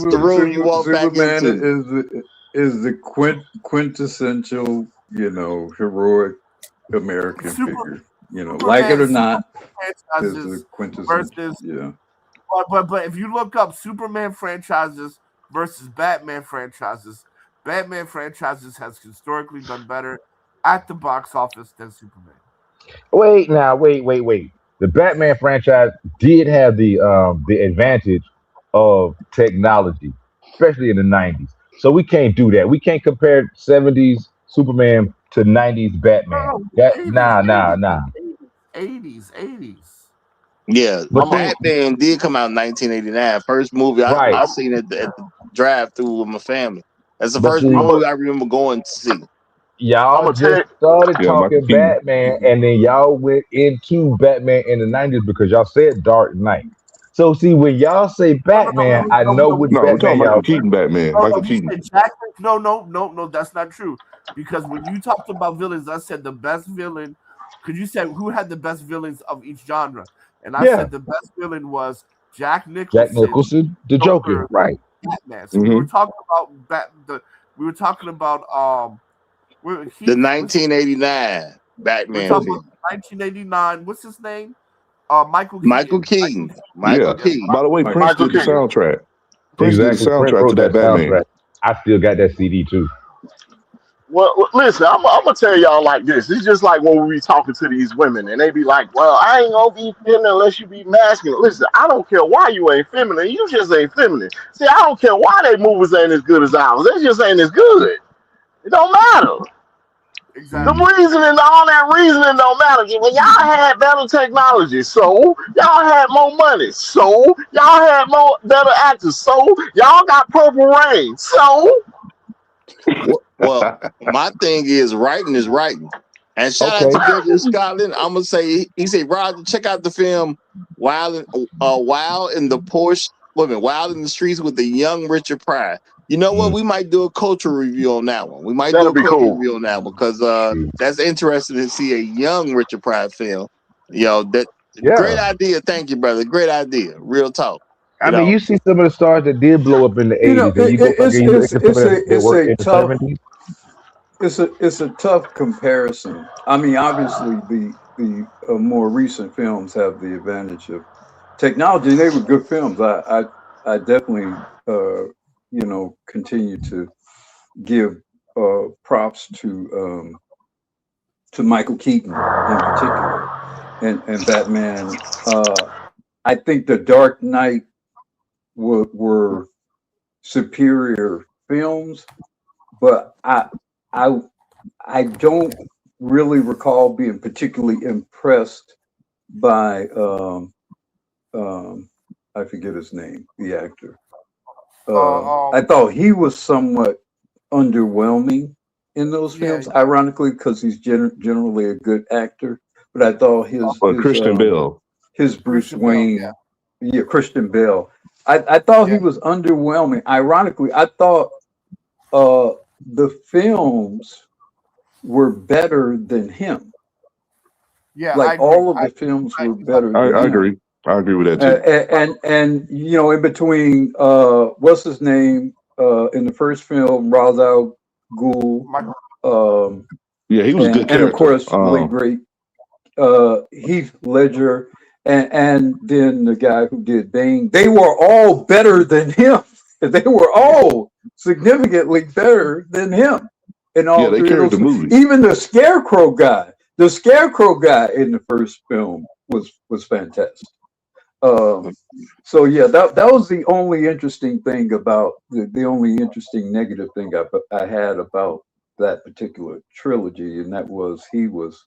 the room you walk back into. Superman is the quintessential, heroic American figure. Like it or not, is the quintessential. Yeah. But if you look up Superman franchises versus Batman franchises has historically done better at the box office than Superman. Wait. The Batman franchise did have the advantage of technology, especially in the 90s. So we can't do that. We can't compare 70s Superman to 90s Batman. 80s. Yeah, but Batman did come out in 1989. First movie I seen it at the drive-through with my family. That's the first movie I remember going to see. Y'all just started talking Batman, and then y'all went into Batman in the 90s because y'all said Dark Knight. So see, when y'all say Batman, I know which Batman y'all. Michael Keaton Batman. Michael Keaton. No, that's not true. Because when you talked about villains, I said the best villain. Because you said who had the best villains of each genre, and I said the best villain was Jack Nicholson, the Joker, right? Batman. So we were talking about we were talking about the 1989 Batman. 1989. What's his name? Michael Keaton. Michael Keaton. By the way, Prince did the soundtrack. Prince did the soundtrack to that Batman. I still got that CD too. Well, listen, I'm gonna tell y'all like this. It's just like when we be talking to these women, and they be like, "Well, I ain't gonna be feminine unless you be masculine." Listen, I don't care why you ain't feminine. You just ain't feminine. See, I don't care why they movies ain't as good as ours. They just ain't as good. It don't matter. The Exactly. reasoning, all that reasoning don't matter. Well, y'all had better technology, so y'all had more money, so y'all had more better actors, so y'all got Purple Rain, so. Well, my thing is writing is writing. And shout out Okay. to Governor Scotland. I'm gonna say he said, Roger, check out the film Wild in the Porsche. Wait a minute, Wild in the Streets with the young Richard Pryor. You know what? Mm. We might do a culture review on that one. We might do That'll a be culture cool. review on that one because that's interesting to see a young Richard Pryor film. You know, that great Yeah. idea. Thank you, brother. Great idea. Real talk. I mean, you see some of the stars that did blow up in the You know, '80s, and you go back and you look at some of them that it's worked a in the tough '70s. it's a tough comparison. I mean, obviously the more recent films have the advantage of technology. They were good films. I definitely continue to give props to Michael Keaton in particular and Batman. I think The Dark Knight were superior films, but I I don't really recall being particularly impressed by I forget his name, the actor. I thought he was somewhat underwhelming in those Yeah. films, ironically, because he's generally a good actor. But I thought But Christian Bale. his Bruce Christian Bale. Wayne, Yeah. yeah, Christian Bale. I thought he Yeah. was underwhelming. Ironically, I thought the films were better than him. Yeah. I Like agree. all of the films I were agree about better that. than I him. agree. I agree with that too. And in between, what's his name? In the first film, Ra's al Ghul, Michael. um, Yeah, he was a good and of character. course, late great Heath Ledger, and then the guy who did Bane. They were all better than him. They were all significantly better than him in Yeah, all they three of carried those the films. movie. Even the Scarecrow guy in the first film was fantastic. So yeah, that was the only interesting thing about the only interesting negative thing I had about that particular trilogy, and that was he was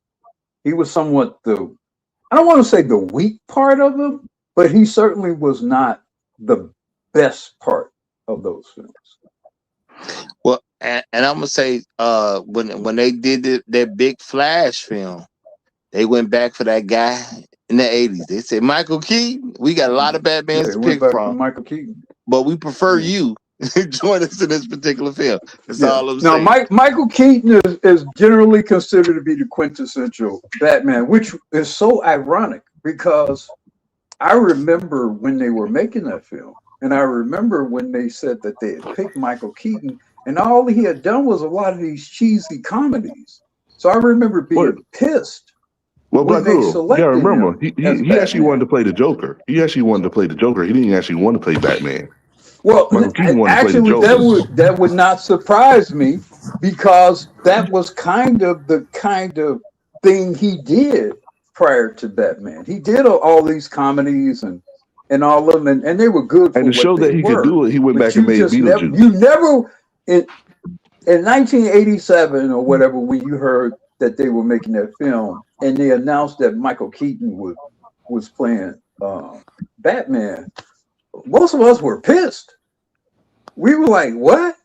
somewhat I don't want to say the weak part of him, but he certainly was not the best part of those films. Well, and I'm gonna say, when they did that big Flash film, they went back for that guy in the '80s. They said, Michael Keaton, we got a lot of Yeah, Batmans he to went pick back for from, Michael Keaton. but we prefer Yeah. you. Join us in this particular film. That's Yeah. all I'm Now, saying. Michael Keaton is generally considered to be the quintessential Batman, which is so ironic because I remember when they were making that film, and I remember when they said that they had picked Michael Keaton, and all he had done was a lot of these cheesy comedies. So I remember What? being pissed Well, when Black they Guru, you gotta selected remember, him he, as he he actually wanted Batman. to play the Joker. He actually wanted to play the Joker. He didn't actually want to play Batman. Well, Michael Keaton wanted to play the actually, Joker. that would not surprise me because that was kind of the kind of thing he did prior to Batman. He did all these comedies and all of them, and they were good And for to what show they that he could were. do it, he went But back and you made just Beetlejuice. never in 1987 or whatever when you heard that they were making that film and they announced that Michael Keaton was playing Batman. Most of us were pissed. We were like, what?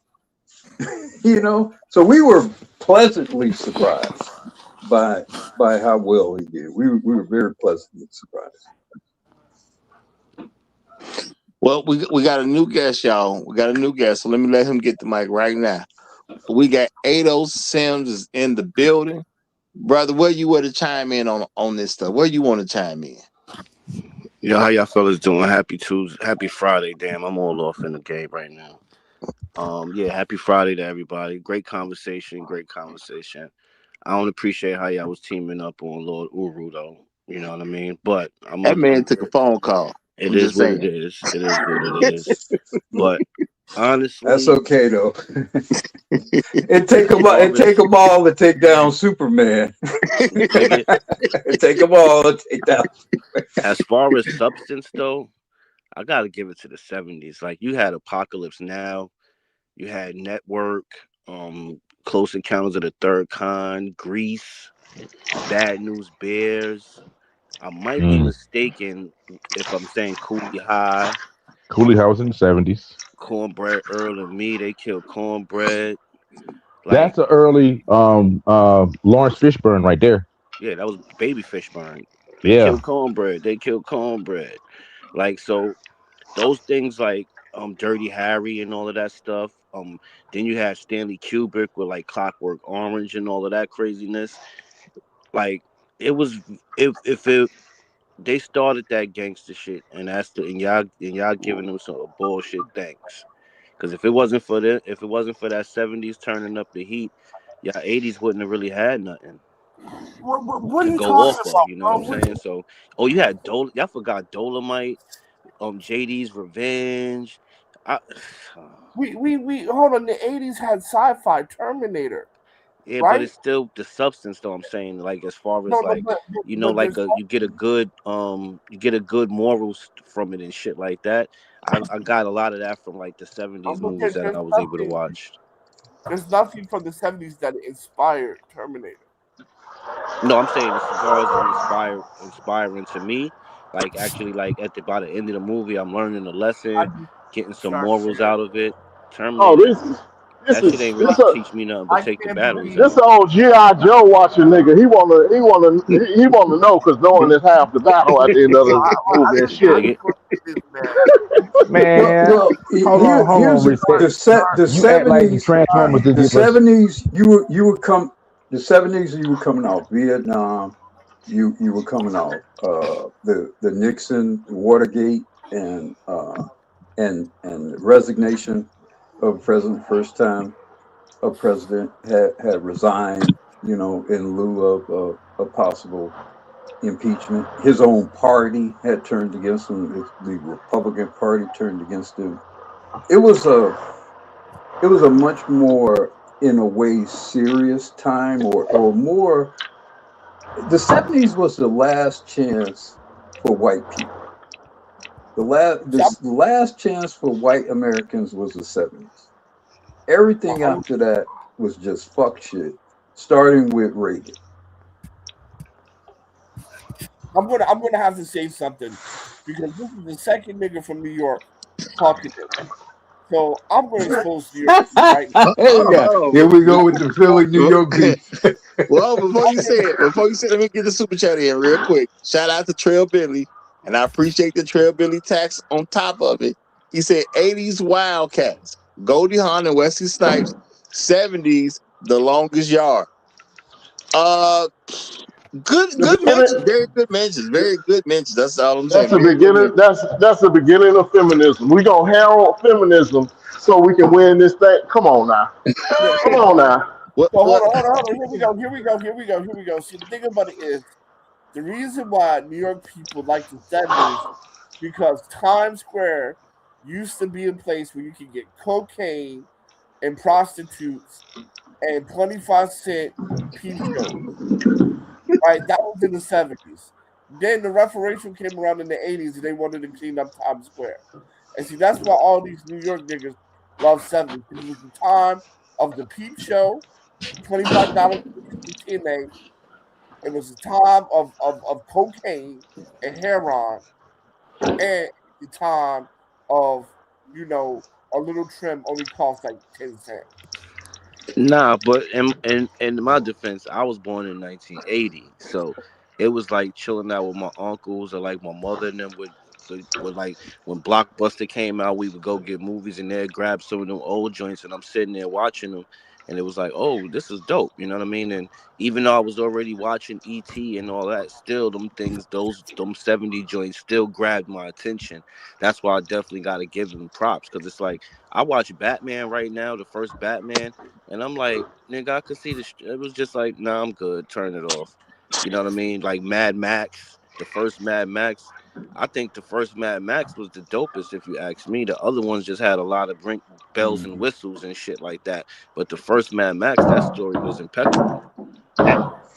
So we were pleasantly surprised by how well he did. We were very pleasantly surprised. Well, we got a new guest, y'all. We got a new guest, so let me let him get the mic right now. We got Ado Sims is in the building. Brother, where you want to chime in on this stuff? Where you want to chime in? Yo, how y'all fellas doing? Happy Tuesday, happy Friday. Damn, I'm all off in the game right now. Yeah, happy Friday to everybody. Great conversation, great conversation. I don't appreciate how y'all was teaming up on Lord Uru though. You know what I mean? But That man took a phone call. it I'm is just what it saying. is. It is what it is. But That's honestly, okay though. as far It take as them all to take down Superman. you dig it, It take them all to take down. as far as substance though, I gotta give it to the '70s. Like you had Apocalypse Now, you had Network, Close Encounters of the Third Kind, Grease, Bad News Bears. I might be Mm. mistaken if I'm saying Coolie High, Cooley High was in the 70s. Cornbread Earl and Me. They killed Cornbread. Like, That's an early Lawrence Fishburne right there. yeah, that was Baby Fishburne. They Yeah. killed Cornbread. They killed Cornbread. Like, so those things like Dirty Harry and all of that stuff. Then you had Stanley Kubrick with like Clockwork Orange and all of that craziness. Like it was if it they started that gangster shit and y'all giving them some bullshit thanks. Because if it wasn't for that '70s turning up the heat, y'all '80s wouldn't have really had nothing What are to you go talking off of. about, You know what I'm bro? saying? So, oh, you had y'all forgot Dolomite, JD's Revenge. I, We hold on. The '80s had sci-fi Terminator, yeah, but right? it's still the substance though. I'm saying like as far as No, no, like but like you get a good morals from it and shit like that. I got a lot of that from like the '70s movies that I was able to watch. there's nothing from the '70s that inspired Terminator. No, I'm saying as far as inspiring to me, like actually like by the end of the movie, I'm learning a I lesson, just getting some trying to morals say out of it. Oh, Terminator, this that shit is ain't really this a teach me nothing but I take the can't batteries believe this out. a old GI Joe watching nigga. He wanna know because knowing is half the battle at the end of the movie and You shit. dig I it? just want to say this, man. Man, Well, hold on, here's reset. the You act like '70s. Transformers didn't The give us. '70s, you would come. The '70s, you were coming off Vietnam. You were coming off the Nixon, Watergate, and resignation of president. First time a president had resigned, in lieu of a possible impeachment. His own party had turned against him. The Republican Party turned against him. It was a much more, in a way, serious time, or more. The '70s was the last chance for white people. The last chance for white Americans was the '70s. Everything after that was just fuck shit, starting with Reagan. I'm gonna have to say something because this is the second nigga from New York talking this. So I'm gonna expose New York City right now. Yeah, here we go with the Philly New York beef. Well, before you say, let me get the super chat in real quick. Shout out to Trail Billy, and I appreciate the Trail Billy tax on top of it. He said '80s Wildcats, Goldie Hawn and Wesley Snipes, '70s The Longest Yard. Uh, The good mentions, beginning. very good mentions, very good mentions. That's all I'm That's saying. the Very good beginning. mentions. That's the beginning of feminism. We gonna herald feminism so we can win this thing. Come on now. So, Come on now. What so what? hold on. Here we go. See, the thing about it is the reason why New York people like the '70s because Times Square used to be a place where you could get cocaine and prostitutes and 25-cent peep shows. Right, that was in the '70s. Then the reparation came around in the '80s, and they wanted to clean up Times Square. And see, that's why all these New York niggas love '70s because it was the time of the peep show, $25 for TNA. It was the time of cocaine and heroin, and the time of a little trim only cost like 10 cents. Nah, but in my defense, I was born in 1980, so it was like chilling out with my uncles or like my mother and them would like when Blockbuster came out, we would go get movies and they'd grab some of them old joints, and I'm sitting there watching them, and it was like, oh, this is dope, you know what I mean? And even though I was already watching ET and all that, still them '70 joints still grabbed my attention. That's why I definitely got to give them props because it's like I watch Batman right now, the first Batman. And I'm like, nigga, I could see this. It was just like, nah, I'm good. Turn it off. You know what I mean? Like Mad Max. the first Mad Max. I think the first Mad Max was the dopest, if you ask me. The other ones just had a lot of bells and whistles and shit like that. But the first Mad Max, that story was impeccable.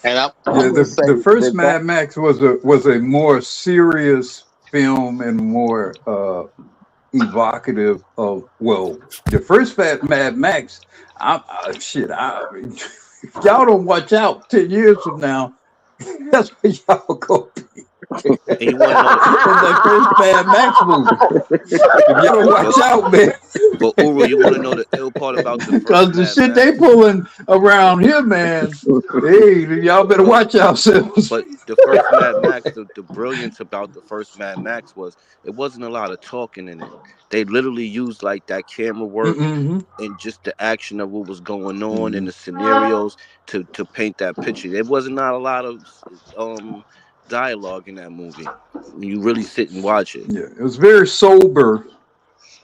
And I'm Yeah, gonna say the first that Mad Max was a more serious film and more evocative of, well, the first Mad Max. Shit, if y'all don't watch out 10 years from now, that's where y'all go be. And you want to know In that first Mad Max movie. If y'all don't watch out, man. But Uru, you want to know the ill part about the first Because the Mad shit they Max? pulling around here, man. Hey, y'all better watch yourselves. But the first Mad Max, the brilliance about the first Mad Max was it wasn't a lot of talking in it. They literally used like that camera work Mm-hmm. and just the action of what was going on and Mm-hmm. the scenarios to paint that picture. There wasn't not a lot of dialogue in that movie. You really sit and watch it. Yeah, it was very sober.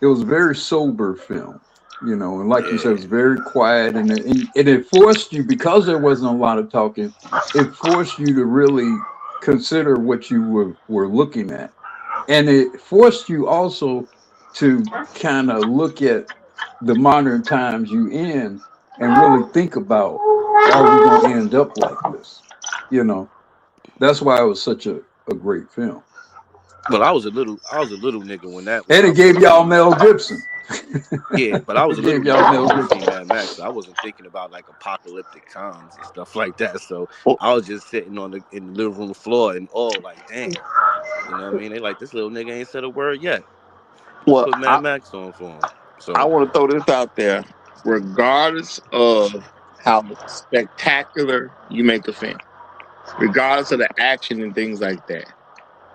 It was a very sober film, and like you said, it Yeah. was very quiet, and it forced you, because there wasn't a lot of talking. It forced you to really consider what you were looking at, and it forced you also to kind of look at the modern times you in and really think about, are we going to end up like this? You know, that's why it was such a great film. But I was a little nigga when And it I gave first y'all seen. Mel Gibson. Yeah, but I was a It little gave y'all nigga when I Mel first Gibson. seen Mad Max, so I wasn't thinking about like apocalyptic times and stuff like that. So well, I was just sitting in the living room floor and like, damn, you know what I mean? They like this little nigga ain't said a word yet. Let's well, put Mad Max on for him. I So want to throw this out there. Regardless of how spectacular you make a film, regardless of the action and things like that,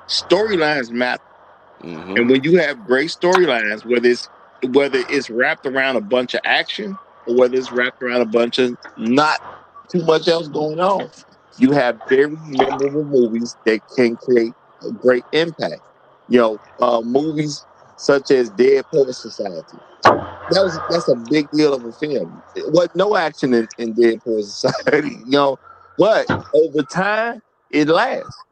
storylines matter. And when you have great storylines, whether it's wrapped around a bunch of action or whether it's wrapped around a bunch of not too much else going on, you have very memorable movies that can create a great impact. Movies such as Dead Poet Society. That's a big deal of a film. It was no action in Dead Poet Society, but over time it lasts.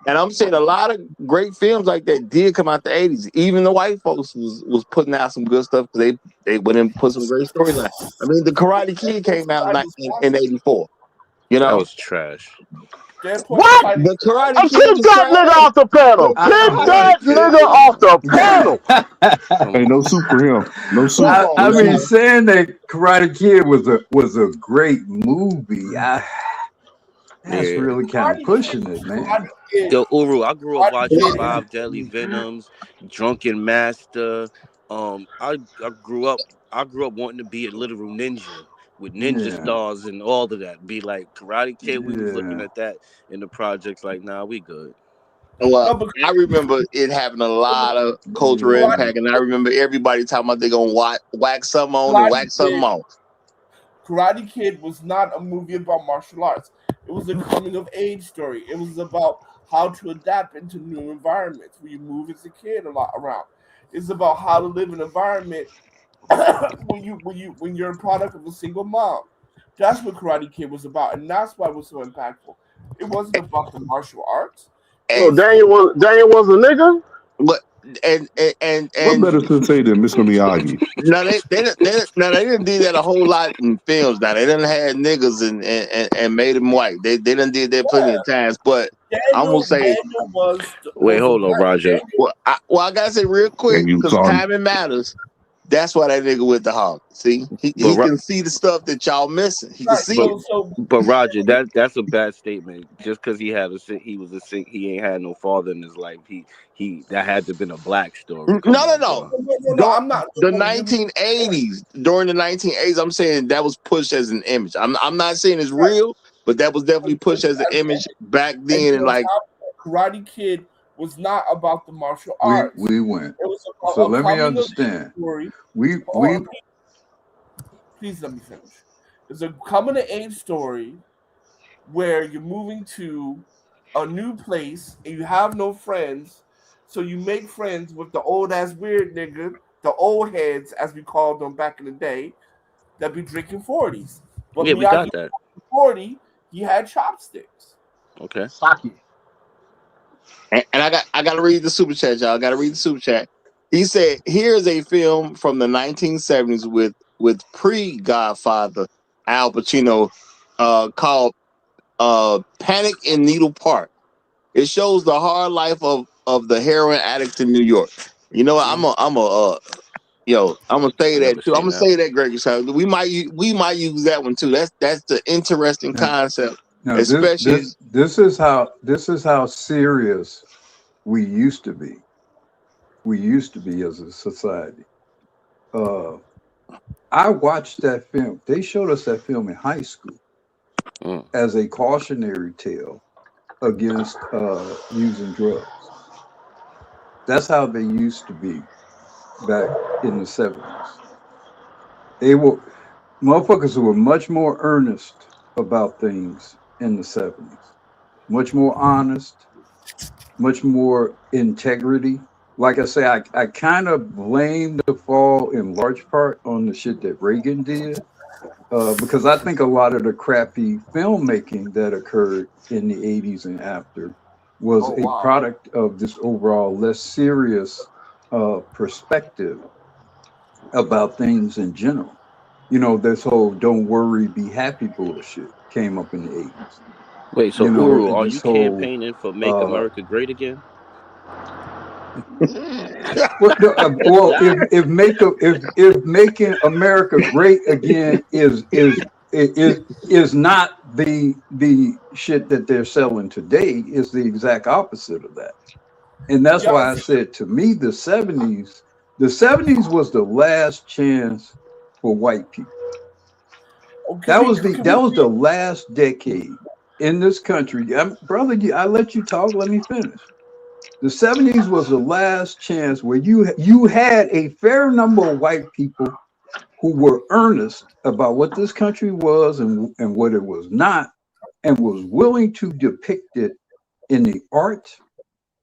And I'm saying a lot of great films like that did come out the 80s. Even the white folks was putting out some good stuff because they went and put some great storylines. I mean, the Karate Kid came out in 84. that was trash. What? The Karate Kick Kid was that nigga trash. off the panel. I, Kick that nigga off the panel. Hey, no soup for him. No soup. I mean, saying that Karate Kid was a great movie, that's Yeah. really kind of pushing it, man. Yo, Uru, I grew up watching Five Deadly Venoms, Drunken Master. I grew up wanting to be a literal ninja with ninja Yeah, stars and all of that. Be like Karate Kid. We was looking yeah. at that in the projects. Like, nah, we good. Well, I remember it having a lot of cultural Yeah. impact, and I remember everybody talking about they gonna wax something on and wax something on. Karate Kid was not a movie about martial arts. It was a coming of age story. It was about how to adapt into new environments where you move as a kid a lot around. It's about how to live in an environment when you're a product of a single mom. That's what Karate Kid was about, and that's why it was so impactful. It wasn't about the martial arts. It So was Daniel was a nigga. But and What better sensei than Mr. Miyagi? no, they didn't do that a whole lot in films. Now they didn't have niggas and made them white. They didn't did that plenty of times. But I'm gonna say, Daniel was Wait, hold on, Roger. I gotta say real quick And you because saw him. timing matters. That's why that nigga with the hog. See, he But can see the stuff that y'all missing. He can see it. but Roger, that's a bad statement. Just because he ain't had no father in his life. He that had to have been a black story. Come on, No. bro. No, I'm not. The 1980s. During the 1980s, I'm saying that was pushed as an image. I'm not saying it's real, but that was definitely pushed as an image back then. And like Karate Kid was not about the martial We arts. we went. It was about So a let me coming of age understand. story. We Please let me finish. It's a coming of age story where you're moving to a new place and you have no friends, so you make friends with the old ass weird nigga, the old heads as we called them back in the day, that be drinking 40s. But Yeah, we got Miyagi that. 40, he had chopsticks. Okay. Saki. And I got to read the super chat, y'all. I got to read the super chat. He said, "Here's a film from the 1970s with pre-Godfather Al Pacino, called Panic in Needle Park. It shows the hard life of the heroin addict in New York." You know what? I'm gonna say that too. I'm gonna say that, Gregory. So we might use that one too. That's the interesting concept, Now especially. this is how serious we used to be. We used to be as a society. I watched that film. They showed us that film in high school as a cautionary tale against using drugs. That's how they used to be back in the 70s. Motherfuckers were much more earnest about things in the 70s, much more honest, much more integrity. Like I say, I kind of blame the fall in large part on the shit that Reagan did, because I think a lot of the crappy filmmaking that occurred in the 80s and after was a product of this overall less serious perspective about things in general. You know, this whole "don't worry, be happy" bullshit came up in the 80s. Wait, so You know, Uru, are you this whole campaigning for Make America Great Again? well, if making America great again is not the shit that they're selling today, is the exact opposite of that. And that's why I said, to me, the 70s was the last chance for white people. That was the last decade in this country. Brother, I let you talk. Let me finish. The 70s was the last chance where you had a fair number of white people who were earnest about what this country was and what it was not, and was willing to depict it in the art,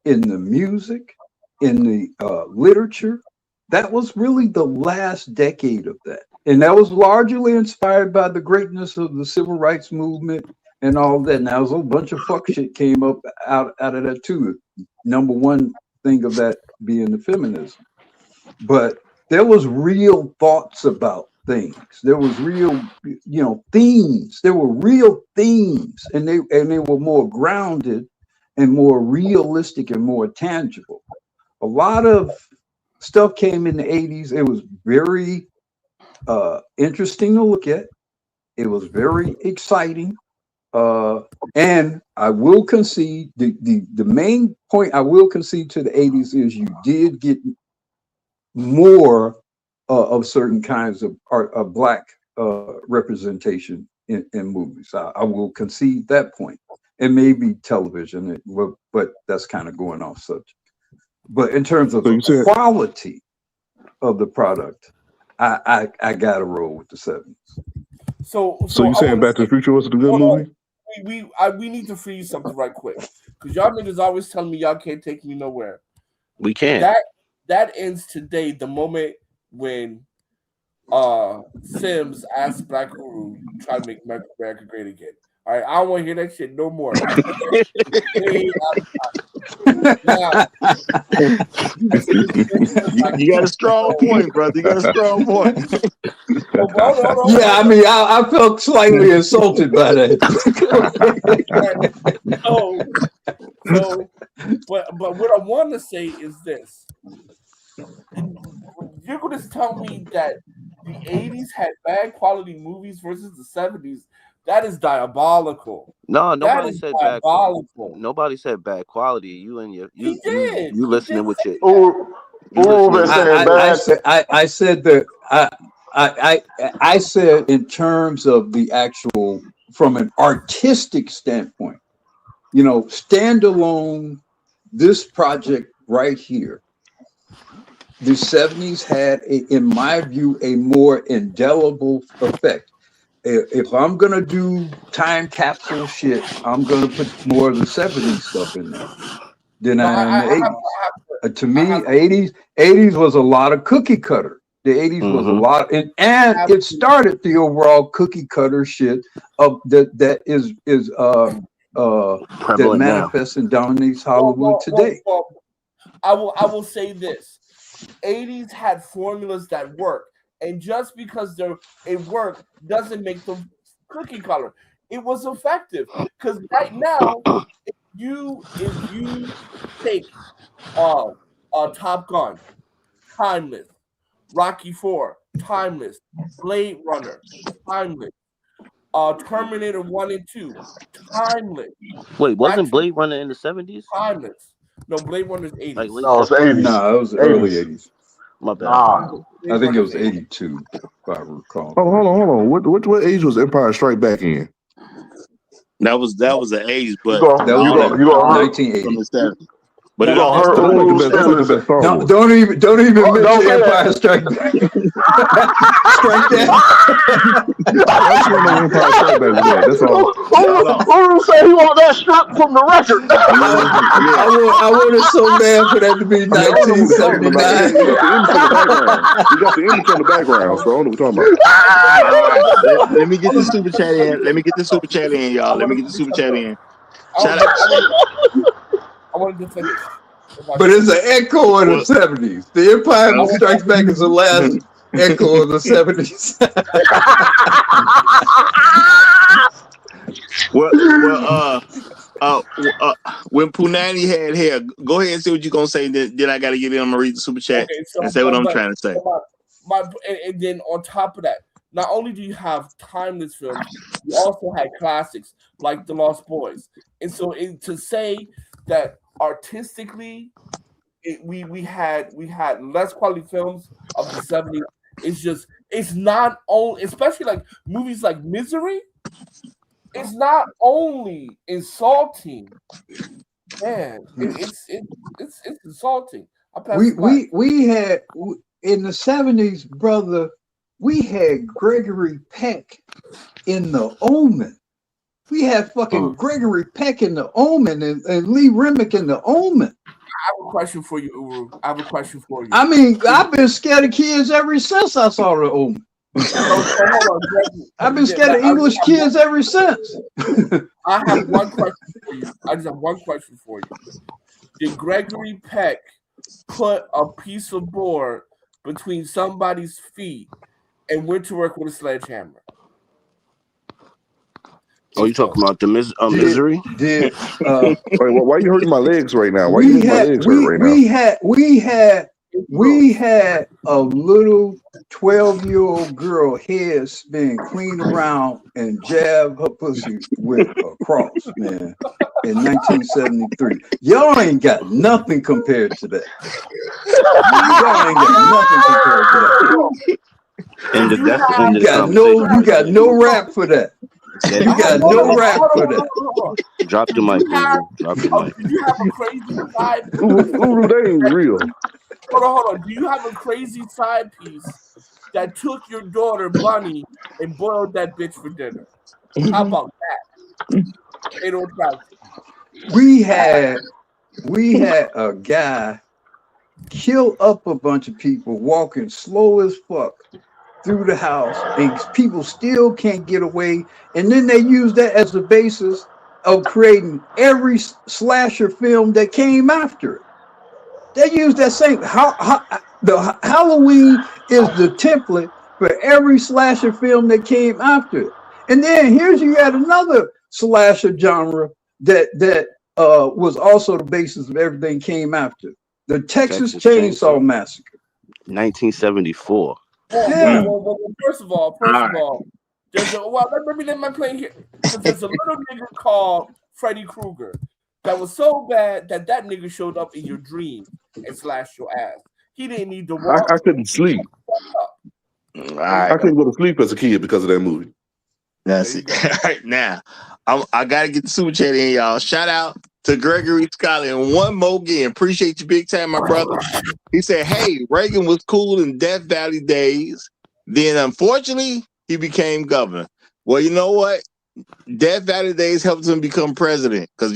in the music, in the literature. That was really the last decade of that. And that was largely inspired by the greatness of the civil rights movement and all that. Now, a bunch of fuck shit came up out of that too. Number one thing of that being the feminism. But there was real thoughts about things. There was real, themes. There were real themes, and they were more grounded and more realistic and more tangible. A lot of stuff came in the 80s. It was very interesting to look at. It was very exciting. And I will concede the main point I will concede to the 80s is you did get more of certain kinds of art, of black representation in movies. I will concede that point. And maybe television, but that's kind of going off subject. But in terms of the quality of the product, I got to roll with the 70s. So you saying Back to the Future wasn't a good movie? We need to freeze something right quick, because y'all niggas always telling me y'all can't take me nowhere. We can't. That ends today. The moment when Sims asked Black Uru to try to make America great again. All right, I don't want to hear that shit no more. You got a strong point, brother. You got a strong point. Yeah, I mean, I felt slightly insulted by that. But what I want to say is this: you're going to tell me that the 80s had bad quality movies versus the 70s? That is diabolical. No, nobody said bad quality. Nobody said bad quality. You listening with your. I said that I said in terms of the actual, from an artistic standpoint, standalone, this project right here, the 70s had, in my view, a more indelible effect. If I'm going to do time capsule shit, I'm going to put more of the 70s stuff in there than I am the 80s. To me, 80s was a lot of cookie cutter. The 80s was a lot, and it started the overall cookie cutter shit of that is that Prevalent now. manifests and dominates Hollywood today. I will say this: 80s had formulas that work, and just because it worked doesn't make them cookie color. It was effective because right now, if you take Top Gun, timeless, Rocky 4, timeless, Blade Runner, timeless, Terminator 1 and 2, timeless. Wait, wasn't Blade Runner in the 70s? Timeless. No, Blade Runner's 80s. Like late No, it's 80s. No, it was early 80s. My bad. Nah. I think it was 82, if I recall. Oh, hold on. What age was Empire Strike Back in? That was the age, but that was 1980. But you gonna hurt don't even mention Empire Strike Back. Strike that. That's when the Empire Strike Back was there. That's all. Who say he want that strip from the record? I want it so bad for that to be 1979. You got the image on the background, so I don't know what we're talking about. Let me get the super chat in. Y'all. Let me get the super chat in. Shout out. I wanted to finish. But it's an echo of the 70s. The Empire Strikes Back is the last echo of the 70s. When Punani had hair, go ahead and say what you're gonna say. Then I gotta get in. I'm gonna read the super chat and say what I'm trying to say. And then on top of that, not only do you have timeless films, you also had classics like The Lost Boys. And so to say that artistically we had less quality films of the 70s, it's not only, especially like movies like Misery, it's not only insulting, man, it's insulting. We had in the 70s, brother, we had Gregory Peck in The Omen. We had fucking Gregory Peck in The Omen and Lee Remick in The Omen. I have a question for you, Uru. I mean, I've been scared of kids ever since I saw The Omen. I've been scared of English kids ever since. I have one question for you. I just have one question for you. Did Gregory Peck put a piece of board between somebody's feet and went to work with a sledgehammer? Oh, you talking about the Misery? Wait, why are you hurting my legs right now? Why are you hurting my legs right now? We had a little 12-year-old girl head being cleaned around and jab her pussy with a cross, man, in 1973. Y'all ain't got nothing compared to that. Y'all ain't got nothing compared to that. You got no rap for that. You got no rap for that. Drop the mic, Drop the mic. Do you have a crazy side piece? That ain't real. Hold on. Do you have a crazy side piece that took your daughter Bunny and boiled that bitch for dinner? How about that? They don't try. We had a guy kill up a bunch of people walking slow as fuck through the house, and people still can't get away. And then they use that as the basis of creating every slasher film that came after it. They use that same the Halloween is the template for every slasher film that came after it. And then here's you got another slasher genre that was also the basis of everything came after. The Texas Chainsaw Massacre. 1974. Well, first of all, there's let me let my plane here. There's a little nigga called Freddy Krueger that was so bad that nigga showed up in your dream and slashed your ass. He didn't need to walk. I couldn't sleep. I couldn't go to sleep as a kid because of that movie. That's it. Right now, I gotta get the super chat in, y'all. Shout out to Gregory Scott and one more again. Appreciate you big time, my brother. He said, "Hey, Reagan was cool in Death Valley days. Then, unfortunately, he became governor. Well, you know what? Death Valley days helped him become president because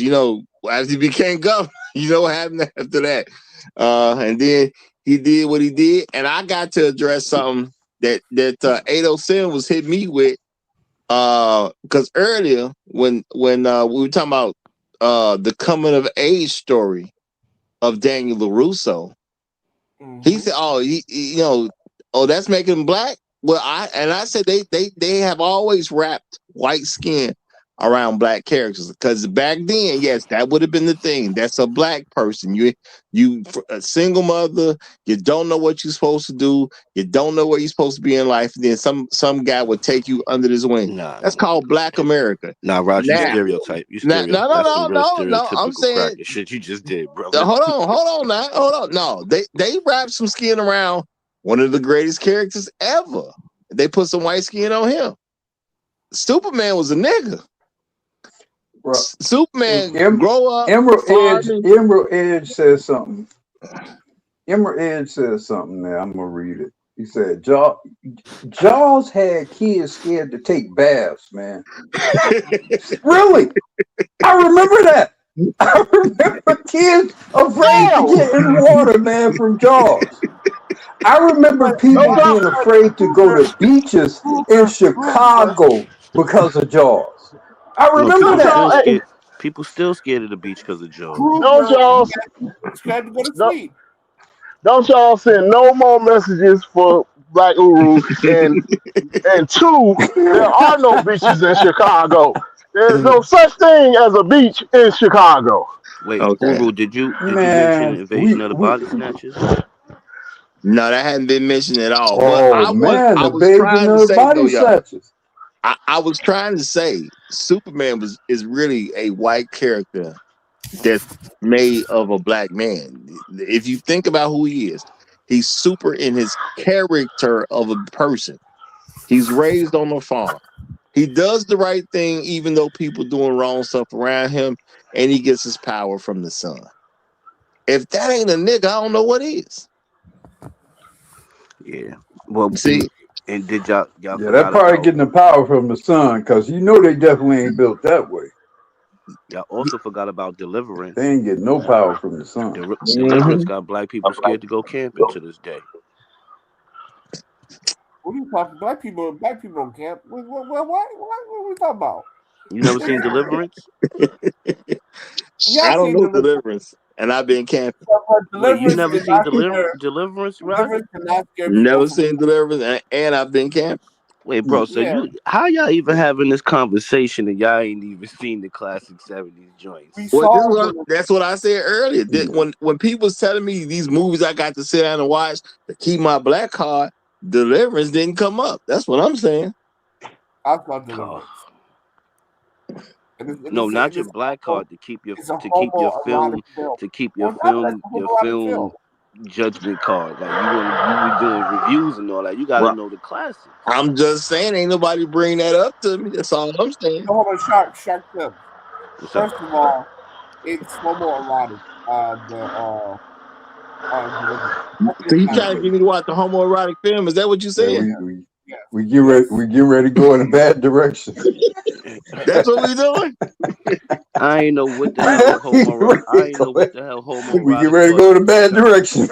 as he became governor, what happened after that. And then he did what he did. And I got to address something that 807 was hitting me with. Because earlier when we were talking about the coming of age story of Daniel LaRusso, he said, "Oh, oh, that's making him black." Well, I said they have always wrapped white skin around black characters because back then, yes, that would have been the thing. That's a black person. You a single mother. You don't know what you're supposed to do. You don't know where you're supposed to be in life. And then some guy would take you under his wing. Nah, That's called Black America. Nah, Roger, you Now, stereotype. no, That's some real no. I'm stereotypical saying, cracker shit you just did, brother. hold on now, hold on. No, they wrapped some skin around one of the greatest characters ever. They put some white skin on him. Superman was a nigga. Right. Superman grow up. Emerald Edge says something. Emerald Edge says something there. I'm gonna read it. He said, Jaws had kids scared to take baths, man. Really? I remember that. I remember kids afraid to get in water, man, from Jaws. I remember people being afraid to go to beaches in Chicago because of Jaws. I remember that. People still scared of the beach because of Jaws. Don't y'all scared to go to sleep. Don't y'all send no more messages for Black Uru and two, there are no beaches in Chicago. There's no such thing as a beach in Chicago. Wait, Uru, did you mention Invasion of the Body Snatchers? No, that hadn't been mentioned at all. Oh, but I was trying to say though, y'all. I was trying to say Superman is really a white character that's made of a black man. If you think about who he is, he's super in his character of a person. He's raised on a farm. He does the right thing even though people doing wrong stuff around him, and he gets his power from the sun. If that ain't a nigga, I don't know what is. Yeah. Well, see, and did y'all Yeah, that probably getting the power from the sun, because you know they definitely ain't built that way. Y'all also forgot about Deliverance. They ain't getting no power from the sun. Deliverance got black people scared to go camping to this day. What are you talking? Black people on camp. What are we talking about? You never seen Deliverance? I don't know Deliverance, and I've been camping. Wait, you never seen Deliverance, right? Never seen Deliverance, and I've been camping. Wait, bro. So how y'all even having this conversation and y'all ain't even seen the classic '70s joints? Well, that's what I said earlier. When people was telling me these movies I got to sit down and watch to keep my black card, Deliverance didn't come up. That's what I'm saying. I thought Deliverance. No, not your black card to keep your film judgment card. Like you be doing reviews and all that. You gotta know the classics. I'm just saying, ain't nobody bring that up to me. That's all I'm saying. Hold on, Shark Film. First of all, it's homoerotic. So you trying to get me to watch the homoerotic film? Is that what you saying? We get ready to go in a bad direction. That's what we doing. I ain't know what the hell homoerotic. I ain't know what the hell homoerotic. We get ready to go in a bad direction.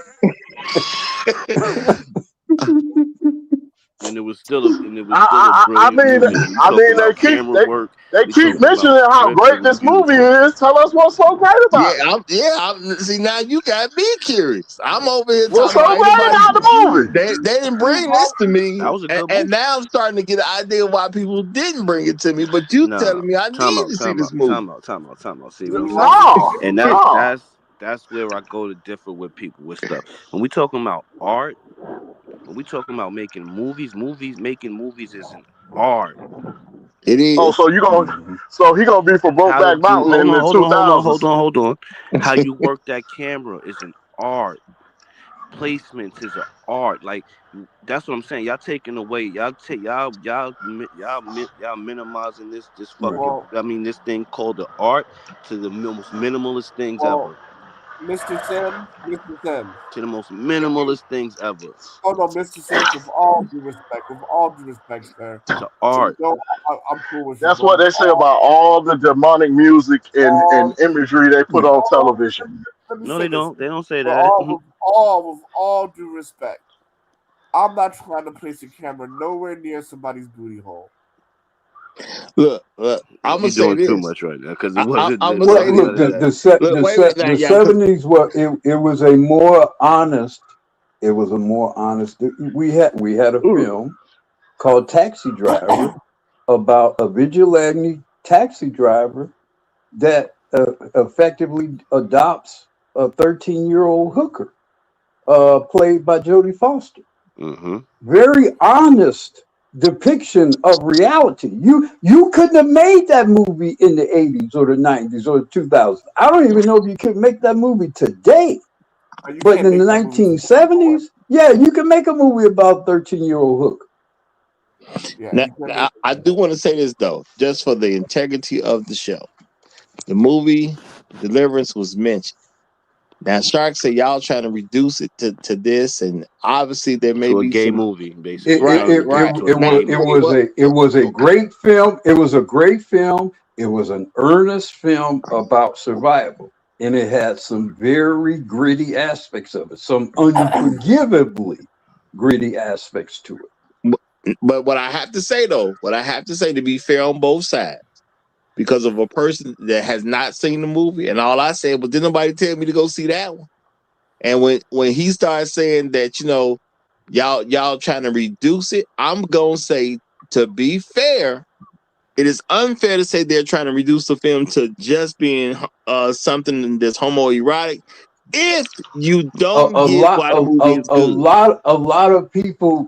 And it was still a brilliant movie. They keep mentioning how great this movie is. Tell us what's so great about it. See, now you got me curious. I'm over here what's talking so great about the movie. They didn't bring this to me, that was a good and now I'm starting to get an idea why people didn't bring it to me. But you telling me I need to see this movie. Time out. See, and that's where I go to differ with people with stuff. When we talking about art, when we talking about making movies is an art. It is. Oh, so he gonna be for Brokeback Mountain in the 2000s. Hold on. How you work that camera is an art. Placements is an art. Like that's what I'm saying. Y'all taking away. Y'all minimizing this fucking. This thing called the art to the most minimalist things ever. Mr. Sims. To the most minimalist things ever. Oh no, Mr. Sims, with all due respect, sir. It's an art. I'm cool with That's what they say about all the demonic music and imagery they put on television. No, they don't. They don't say that. With all due respect, I'm not trying to place a camera nowhere near somebody's booty hole. Look, I'm gonna You're say doing too this. much right now because it I'm wasn't gonna none say of this. that. Look, wait a minute now, the y'all. 70s were it was a more honest. It was a more honest. We had a film called Taxi Driver about a vigilante taxi driver that effectively adopts a 13-year-old hooker, played by Jodie Foster. Mm-hmm. Very honest depiction of reality. You couldn't have made that movie in the 80s or the 90s or the 2000s. I don't even know if you could make that movie today. You But can't in the make that movie today. 1970s, yeah, you can make a movie about 13-year-old hooker. Yeah, Now, you can't make I do want to say this though, just for the integrity of the show. The movie Deliverance was mentioned. Now Shark said y'all trying to reduce it to this, and obviously there may To a be gay some movie, basically. It You're right, trying to it, reduce it, it right. to it a Now, was gay it movie. was a it was a okay. great film. It was a great film. It was an earnest film about survival. And it had some very gritty aspects of it, some unforgivably gritty aspects to it. But what I have to say though, what I have to say to be fair on both sides, because of a person that has not seen the movie, and all I said was, did nobody tell me to go see that one? And when he started saying that, y'all trying to reduce it, I'm gonna say, to be fair, it is unfair to say they're trying to reduce the film to just being something that's homoerotic. If you don't A get lot why the movie is good. a lot of people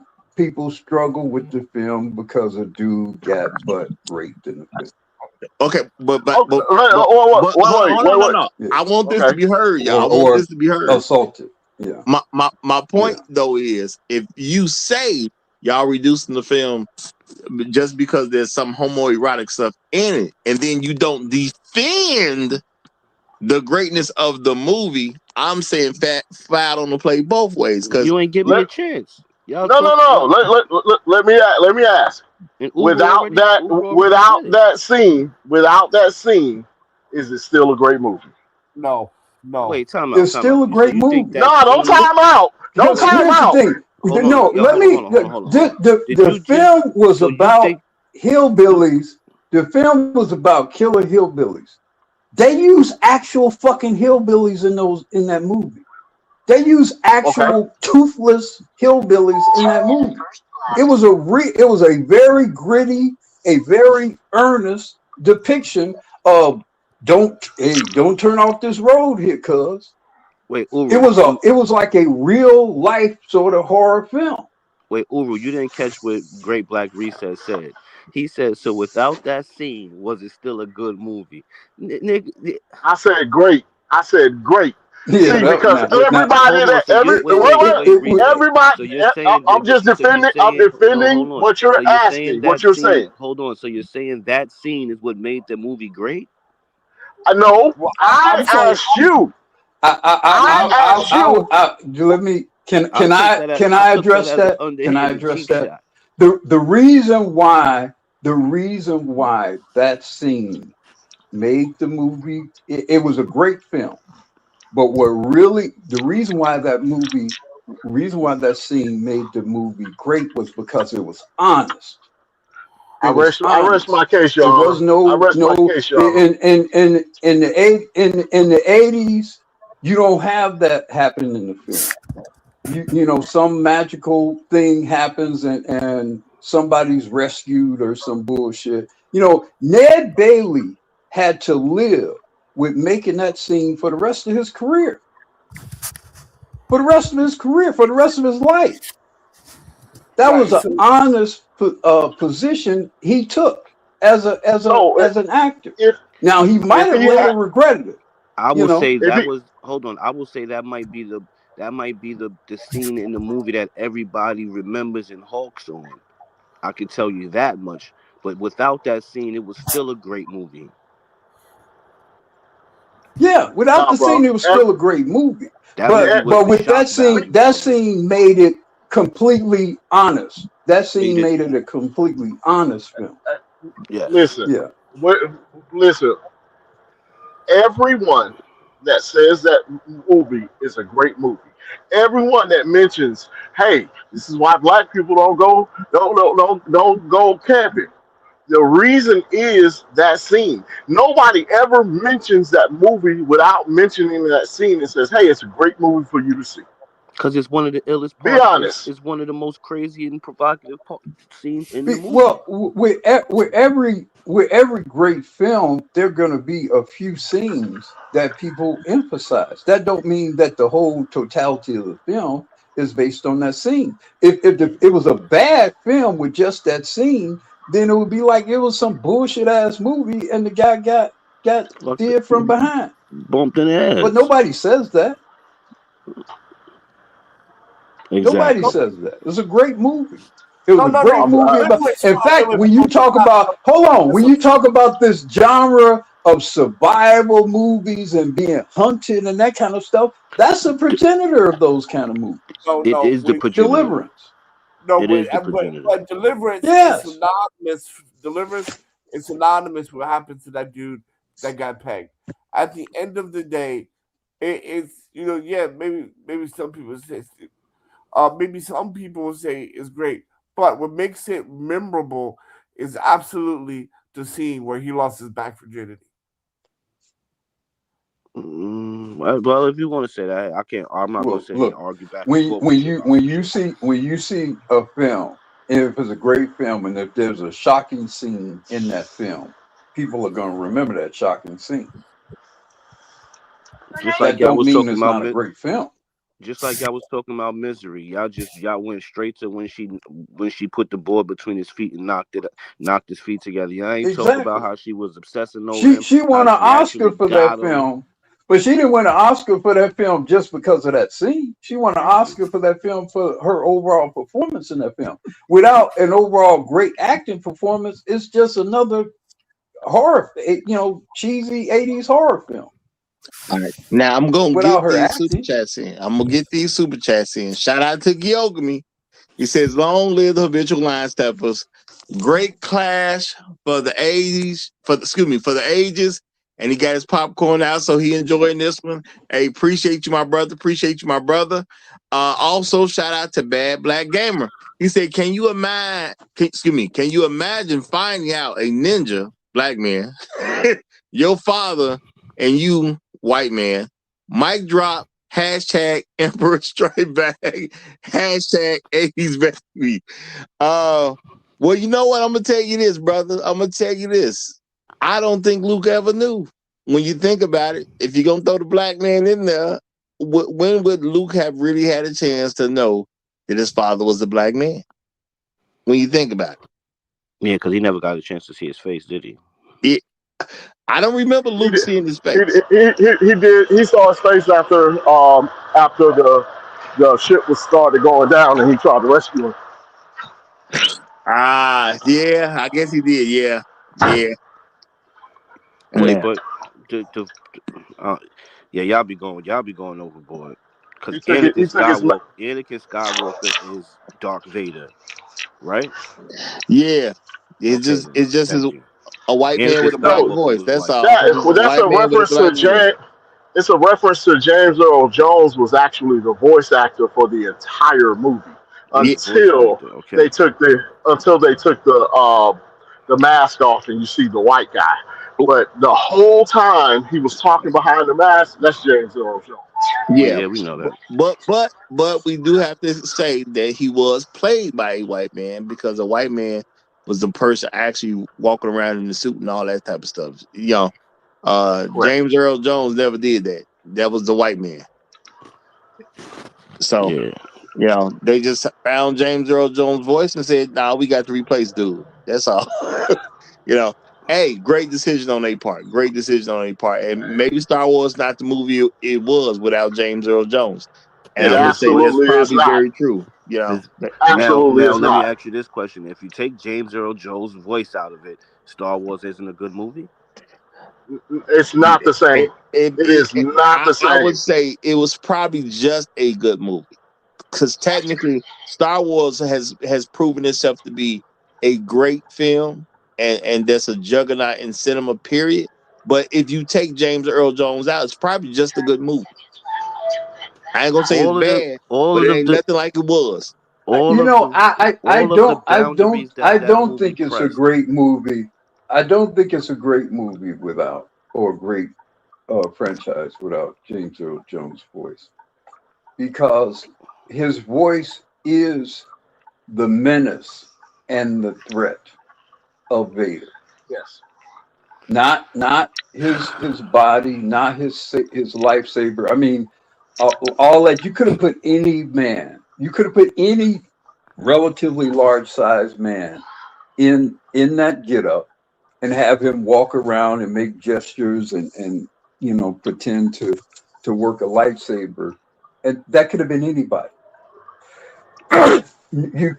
struggle with the film because a dude got butt raped in the film. Okay, Okay, hold on, no, wait. no. Yeah. I want this to Okay. be heard, y'all. I want Or this to be heard. assaulted. Yeah. My point Yeah. though is, if you say y'all reducing the film just because there's some homoerotic stuff in it, and then you don't defend the greatness of the movie, I'm saying flat on the play both ways. Because You ain't give me Let, a chance. Y'all no, no, talk. no. Let me ask. And Without Uber already said it. without that scene, is it still a great movie? No, no. Wait, time out, It's time out. still a So great you think movie. No, that don't scene? time out. Don't Because Wait, time here's the out. thing. hold No, on, yo, let hold on, me. hold on, hold on, hold on, hold on. Did The you just? film was So you about think? hillbillies. The film was about killer hillbillies. They use actual fucking hillbillies in that movie. They use Okay. actual toothless hillbillies in that movie. It was a very gritty, a very earnest depiction of don't turn off this road here, cuz. Wait, Uru, It was like a real life sort of horror film. wait, Uru, you didn't catch what Great Black Reset said. He said, so without that scene, was it still a good movie? Nigga, I said great. I said great. Yeah, See, wait, that because so now, wait, now everybody hold on. that So you wait, wait, wait, wait, reset. everybody, So you're saying, I'm just so you're I'm saying, no, defending hold on. what you're So you're saying asking, what that you're scene, saying. hold on. So you're saying that scene is what made the movie great? No, Well, I I'm saying asked you. I asked you. let me I'll take that. can I I took that address as an that? Can I underhanded address cheap that? shot. The reason why that scene made the movie, it was a great film. But what really the reason why that scene made the movie great was because it was honest. It was I rest my honest. case, It Your Honor. was I rest my case, Your Honor. in the 80s, you don't have that happen in the film. You know, some magical thing happens and somebody's rescued or some bullshit. You know, Ned Bailey had to live with making that scene for the rest of his career, for the rest of his career, for the rest of his life. That right. was an So honest position he took So as an actor. if Now he might if have he later had regretted it, I you will know. say if that he was hold on. I will say that might be the scene in the movie that everybody remembers and hawks on. I can tell you that much. But without that scene, it was still a great movie. Yeah, without nah, the bro. scene, it was still a great movie. That movie was But the with shock value that of it. scene made it completely honest. That Made scene it made it a completely honest film. yes. Listen, Yeah. what, listen. Everyone that says that movie is a great movie. Everyone that mentions, hey, this is why black people don't go camping. The reason is that scene. Nobody ever mentions that movie without mentioning that scene and says, "Hey, it's a great movie for you to see." Because it's one of the illest Be parts. honest. It's one of the most crazy and provocative scenes in the movie. Well, with every great film, there are going to be a few scenes that people emphasize. That don't mean that the whole totality of the film is based on that scene. If it was a bad film with just that scene, then it would be like it was some bullshit ass movie, and the guy got Fucked dead from behind. bumped in the But ass. nobody says that. Nobody Exactly. says that. It was a great movie. It was a great No. movie about. Deliverance In fact, when you is talk not about, hold on, it's when you talk about this genre of survival movies and being hunted and that kind of stuff, that's a progenitor of those kind of movies. It no. is the progenitor. Deliverance, No, It is the progenitor. but deliverance is yes. synonymous. Deliverance is synonymous with what happened to that dude that got pegged. At the end of the day, it's yeah, maybe some people say maybe some people will say it's great, but what makes it memorable is absolutely the scene where he lost his back virginity. Well, if you want to say that, I can't. I'm not going to Well, sit here and look, argue back and when forth with you about when that you shit. see a film, if it's a great film, and if there's a shocking scene in that film, people are going to remember that shocking scene. Just like That y'all don't was mean talking it's about, not a great film. just like y'all was talking about misery. Y'all went straight to when she put the board between his feet and knocked his feet together. Y'all ain't talk about Exactly. how she was obsessing over She him, she how won an she Oscar actually for that got him. film, but she didn't win an Oscar for that film just because of that scene. She won an Oscar for that film for her overall performance in that film. Without an overall great acting performance, it's just another cheesy '80s horror film All right. Now I'm gonna without get her these super acting. chats in. I'm gonna get these super chats in. Shout out to Gyogami. He says, "Long live the habitual line steppers. Great clash for the '80s, for the ages." And he got his popcorn out, so he enjoying this one. Hey, appreciate you, my brother. Appreciate you, my brother. Also, shout out to Bad Black Gamer. He said, Can you imagine finding out a ninja black man, your father, and you white man? Mic drop. Hashtag Emperor Straight Back. Hashtag 80s baby. Well, you know what? I'm gonna tell you this, brother. I'm gonna tell you this. I don't think Luke ever knew. When you think about it, if you're gonna throw the black man in there, when would Luke have really had a chance to know that his father was the black man? When you think about Yeah, because he never got a chance to see his face, did he? it, I don't remember He Luke did. seeing his He, face. he did. He saw his face after the ship was started going down, and he tried to rescue him. Yeah, I guess he did. Yeah. Wait, Yeah. but uh, yeah, y'all be going overboard. Because He took it. He took his. Anakin Skywalker is Darth Vader, right? Yeah. Okay, then. It's just Thank you. a white man Anakin with a black Skywalker voice. was That's white. all. Well, A that's white a man with a reference black to voice. James. It's a reference to James Earl Jones was actually the voice actor for the entire movie He was the voice actor. Okay. until they took the mask off and you see the white guy. But the whole time he was talking behind the mask. That's James Earl Jones. Well, Yeah, yeah, we know that. but we do have to say that he was played by a white man because a white man was the person actually walking around in the suit and all that type of stuff. Correct. James Earl Jones never did that. That was the white man. So Yeah. they just found James Earl Jones' voice and said, "Nah, we got to replace dude." That's all. you know. Hey, great decision on their part. Great decision on their part. And maybe Star Wars not the movie it was without James Earl Jones. And It I'm Now gonna this say that's absolutely is probably not. very true. this Absolutely now is let me not. ask you this question: if you take James Earl Jones' voice out of it, Star Wars isn't a good movie. It's not the same. It is not the I would same. say it was probably just a good movie because technically Star Wars has proven itself to be a great film and that's a juggernaut in cinema. Period. But if you take James Earl Jones out, it's probably just a good movie. I ain't gonna say it's All of the bad, all but of it the, ain't the nothing like it was. All You of know, the all of the boundaries I that that don't movie think it's a pressed. great movie. I don't think it's a great movie without, or a great franchise without James Earl Jones' voice, because his voice is the menace and the threat of Vader. Yes. Not his body, not his lifesaver. I mean, all that. You could have put any man. You could have put any relatively large sized man in that getup and have him walk around and make gestures and pretend to work a lightsaber, and that could have been anybody.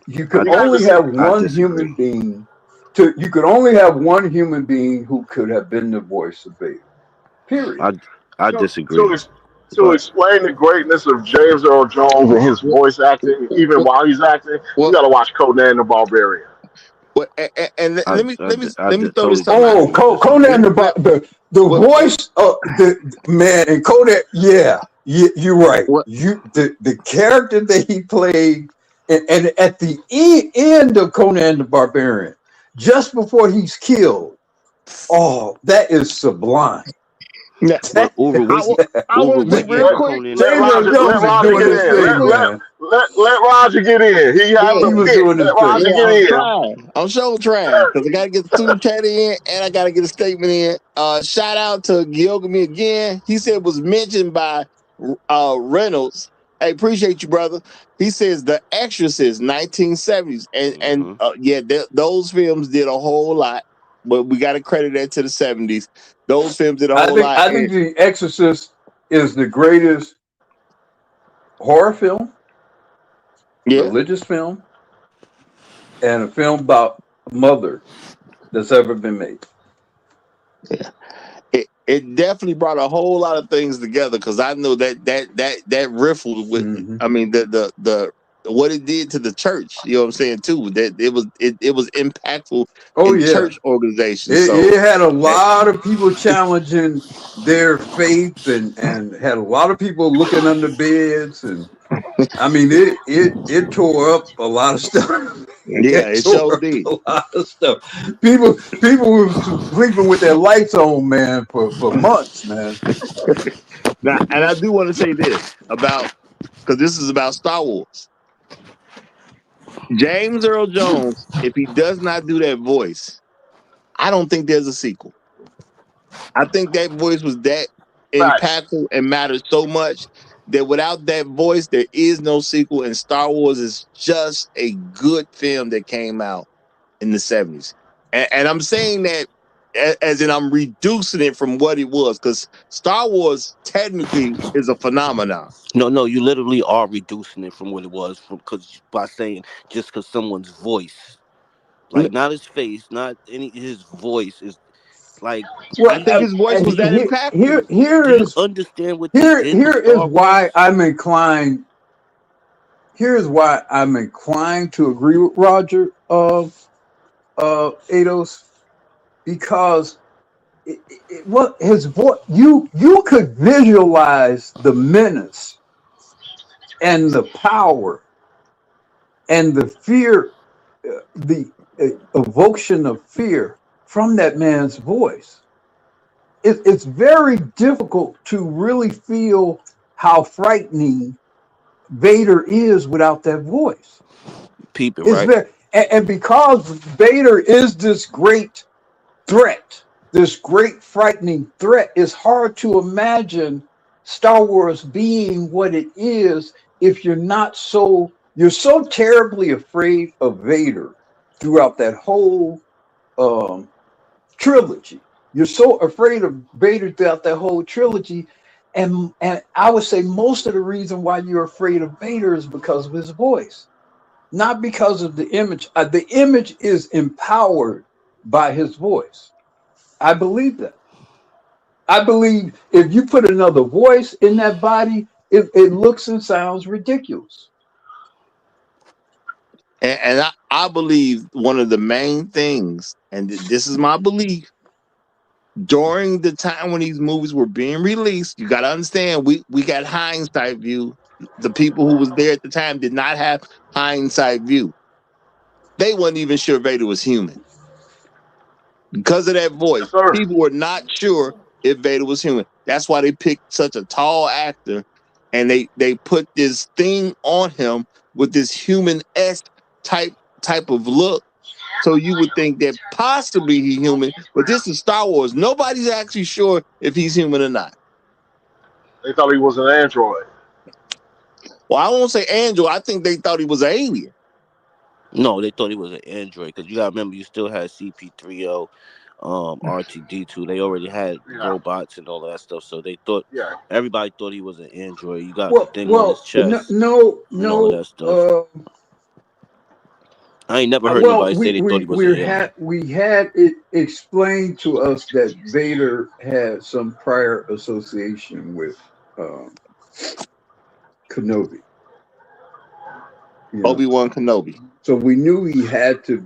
You could I only have I one disagree. human being to you could only have one human being who could have been the voice of Vader. Period. I I to disagree. to But explain the greatness of James Earl Jones and his Well, voice acting, even well, while he's acting, you well, got to watch Conan the Barbarian. and I I let me throw this something out. Oh, totally Conan disagree. the Well, voice of the man and Kodak. Yeah, you're right. well, The character that he played, and at the end of Conan the Barbarian, just before he's killed. Oh, that is sublime. yeah, But Uru, I, wa- I Uru, want to what say year real Let was quick. Conan the James Earl Barbarian? Let Jones is Roger doing get his in. thing, man. Let Roger get in. He Yeah, having He a was fit. doing his Let Roger thing. yeah, get I'm in. trying. I'm sure trying because I got to get the super chat in and I got to get a statement in. Shout out to Gilgamy again. He said it was mentioned by Reynolds. Hey, appreciate you, brother. He says The Exorcist, 1970s, and Hmm. yeah, those films did a whole lot, but we got to credit that to the 70s. Those films did a whole lot. I And think The Exorcist is the greatest horror film, yeah, religious film, and a film about a mother that's ever been made. it definitely brought a whole lot of things together because I know that riffled with. Hmm. I mean the what it did to the church. You know what I'm saying too. That it was impactful Oh in yeah, church organizations. So it had a eh, lot of people challenging their faith, and had a lot of people looking under beds, and I mean it tore up a lot of stuff. yeah, It it tore showed up did. a lot of stuff. People were sleeping with their lights on, man, for months, man. Now, and I do want to say this about because this is about Star Wars. James Earl Jones, if he does not do that voice, I don't think there's a sequel. I think that voice was that Facts. impactful and mattered so much that without that voice, there is no sequel. And Star Wars is just a good film that came out in the 70s. And I'm saying that as in I'm reducing it from what it was because Star Wars technically is a phenomenon. No, no, you literally are reducing it from what it was from because by saying just because someone's voice, like not his face, not any his voice is like I Well, think his voice was that impactful. do you understand what they did to here is Star why Wars? I'm inclined. Here's why I'm inclined to agree with Roger Ados, because what his voice, you could visualize the menace and the power and the fear, the evocation of fear from that man's voice. It's very difficult to really feel how frightening Vader is without that voice. Peep it, It's right? very, and because Vader is this great threat, this great frightening threat, it's hard to imagine Star Wars being what it is if you're so terribly afraid of Vader throughout that whole um, trilogy. You're so afraid of Vader throughout that whole trilogy. And I would say most of the reason why you're afraid of Vader is because of his voice, not because of the image. The image is empowered by his voice. I believe that. I believe if you put another voice in that body, it looks and sounds ridiculous. And I believe one of the main things, and this is my belief, during the time when these movies were being released, you got to understand we got hindsight view. the people who was there at the time did not have hindsight view. They wasn't even sure Vader was human. Because of that voice, Yes, sir. people were not sure if Vader was human. That's why they picked such a tall actor, and they put this thing on him with this human-esque type of look. So you would think that possibly he's human, but this is Star Wars. Nobody's actually sure if he's human or not. They thought he was an android. Well, I won't say android. I think they thought he was an alien. No, they thought he was an android because you gotta remember you still had CP3O, R2D2. They already had Yeah, robots and all that stuff, so they thought yeah. everybody thought he was an android. You got the Well, thing on his well, no, chest no, and all of no. that stuff. I ain't never heard Well, nobody say they thought he was an alien. we had it explained to us that Vader had some prior association with um, Kenobi. You know, Obi-Wan Kenobi. so we knew he had to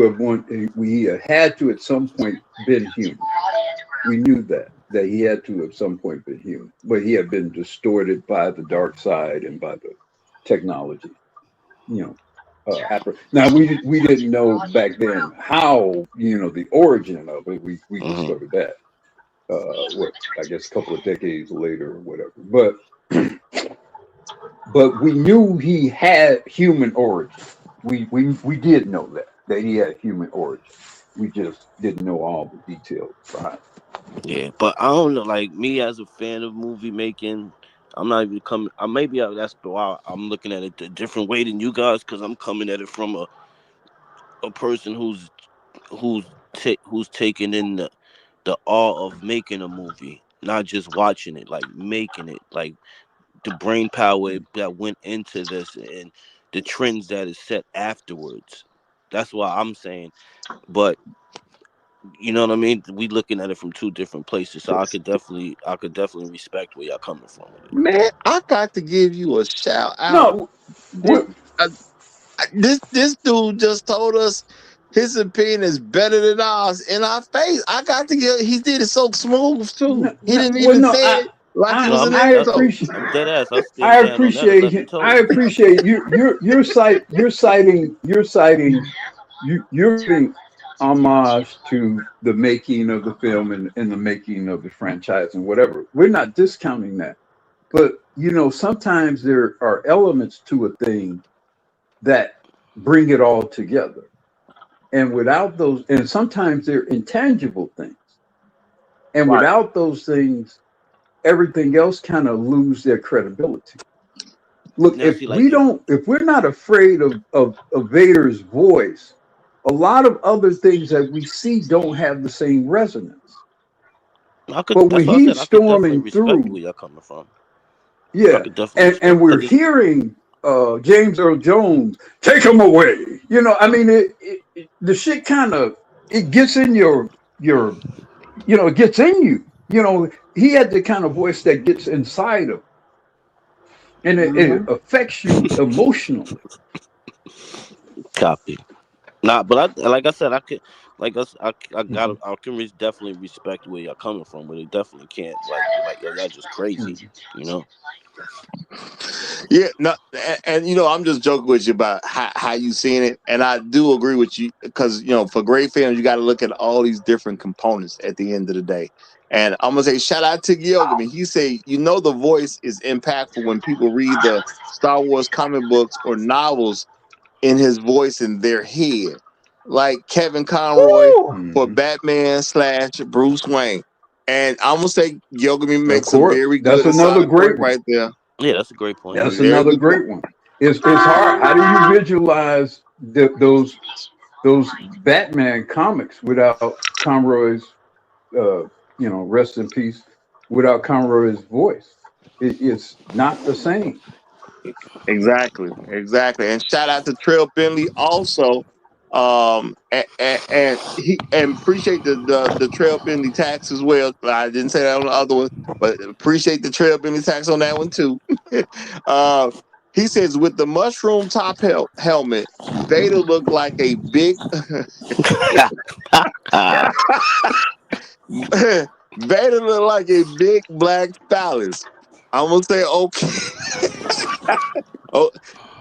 have one. We had to at some point been human. We knew that he had to at some point been human, but he had been distorted by the dark side and by the technology. You know, now we didn't know back then how the origin of it. We discovered that what I guess a couple of decades later or whatever. But we knew he had human origin. We did know that he had human origin. We just didn't know all the details behind it. Yeah, but I don't know. Like me as a fan of movie making, I'm not even coming. That's why I'm looking at it a different way than you guys because I'm coming at it from a person who's taking in the awe of making a movie, not just watching it, like making it, like the brain power that went into this and the trends that is set afterwards. That's why I'm saying. But you know what I mean? We looking at it from two different places, so I could definitely respect where y'all coming from with it. Man, I got to give you a shout out. No, This, uh, this dude just told us his opinion is better than ours in our face. I got to give. He did it so smooth too. He didn't well, even no, say it like he No, was an I insult. appreciate. I'm dead ass. I stand down on that 11 I toes. appreciate you. You're giving homage to the making of the film and the making of the franchise and whatever. We're not discounting that, but sometimes there are elements to a thing that bring it all together, and without those, and sometimes they're intangible things, and Right. without those things, everything else kind of lose their credibility. Look, Now, see, like if we're not afraid of Vader's voice, a lot of other things that we see don't have the same resonance. But when that's why I said he's I could definitely storming respect through, where y'all coming from. I yeah, could definitely and respect we're because hearing James Earl Jones take him away. I mean, the shit kind of it gets in your it gets in you. He had the kind of voice that gets inside of, and it affects you emotionally. copy. Nah, but like I said, I could, like us, I got, I can definitely respect where y'all coming from, but it definitely can't, like y'all just crazy, you know. Yeah, no, and I'm just joking with you about how you seeing it, and I do agree with you because for great films you got to look at all these different components at the end of the day. And I'm gonna say shout out to Gilgamesh. He said, the voice is impactful when people read the Star Wars comic books or novels in his voice in their head, like Kevin Conroy for Batman / Bruce Wayne. And I'm gonna say Gilgamesh Of makes some course, very that's good and another solid point great one. right there. Yeah, that's a great point. That's Very another good point. great one. It's hard. How do you visualize those Batman comics without Conroy's, rest in peace, without Conroy's voice? It's not the same. Exactly. And shout out to Trail Bentley also. And he and appreciate the Trail Bentley tax as well. I didn't say that on the other one, but appreciate the Trail Bentley tax on that one too. uh, he says with the mushroom top helmet, Vader looked like a big Vader looked like a big black phallus. I'm gonna say okay. Oh,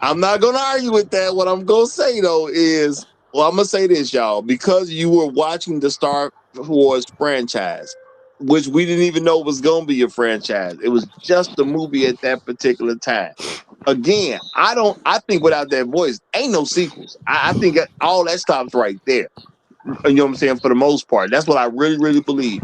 I'm not gonna argue with that. What I'm gonna say though is, well, I'm gonna say this, y'all, because you were watching the Star Wars franchise, which we didn't even know was gonna be a franchise. It was just a movie at that particular time. Again, I think without that voice, ain't no sequels. I think all that stops right there. You know what I'm saying? For the most part, that's what I really, really believe.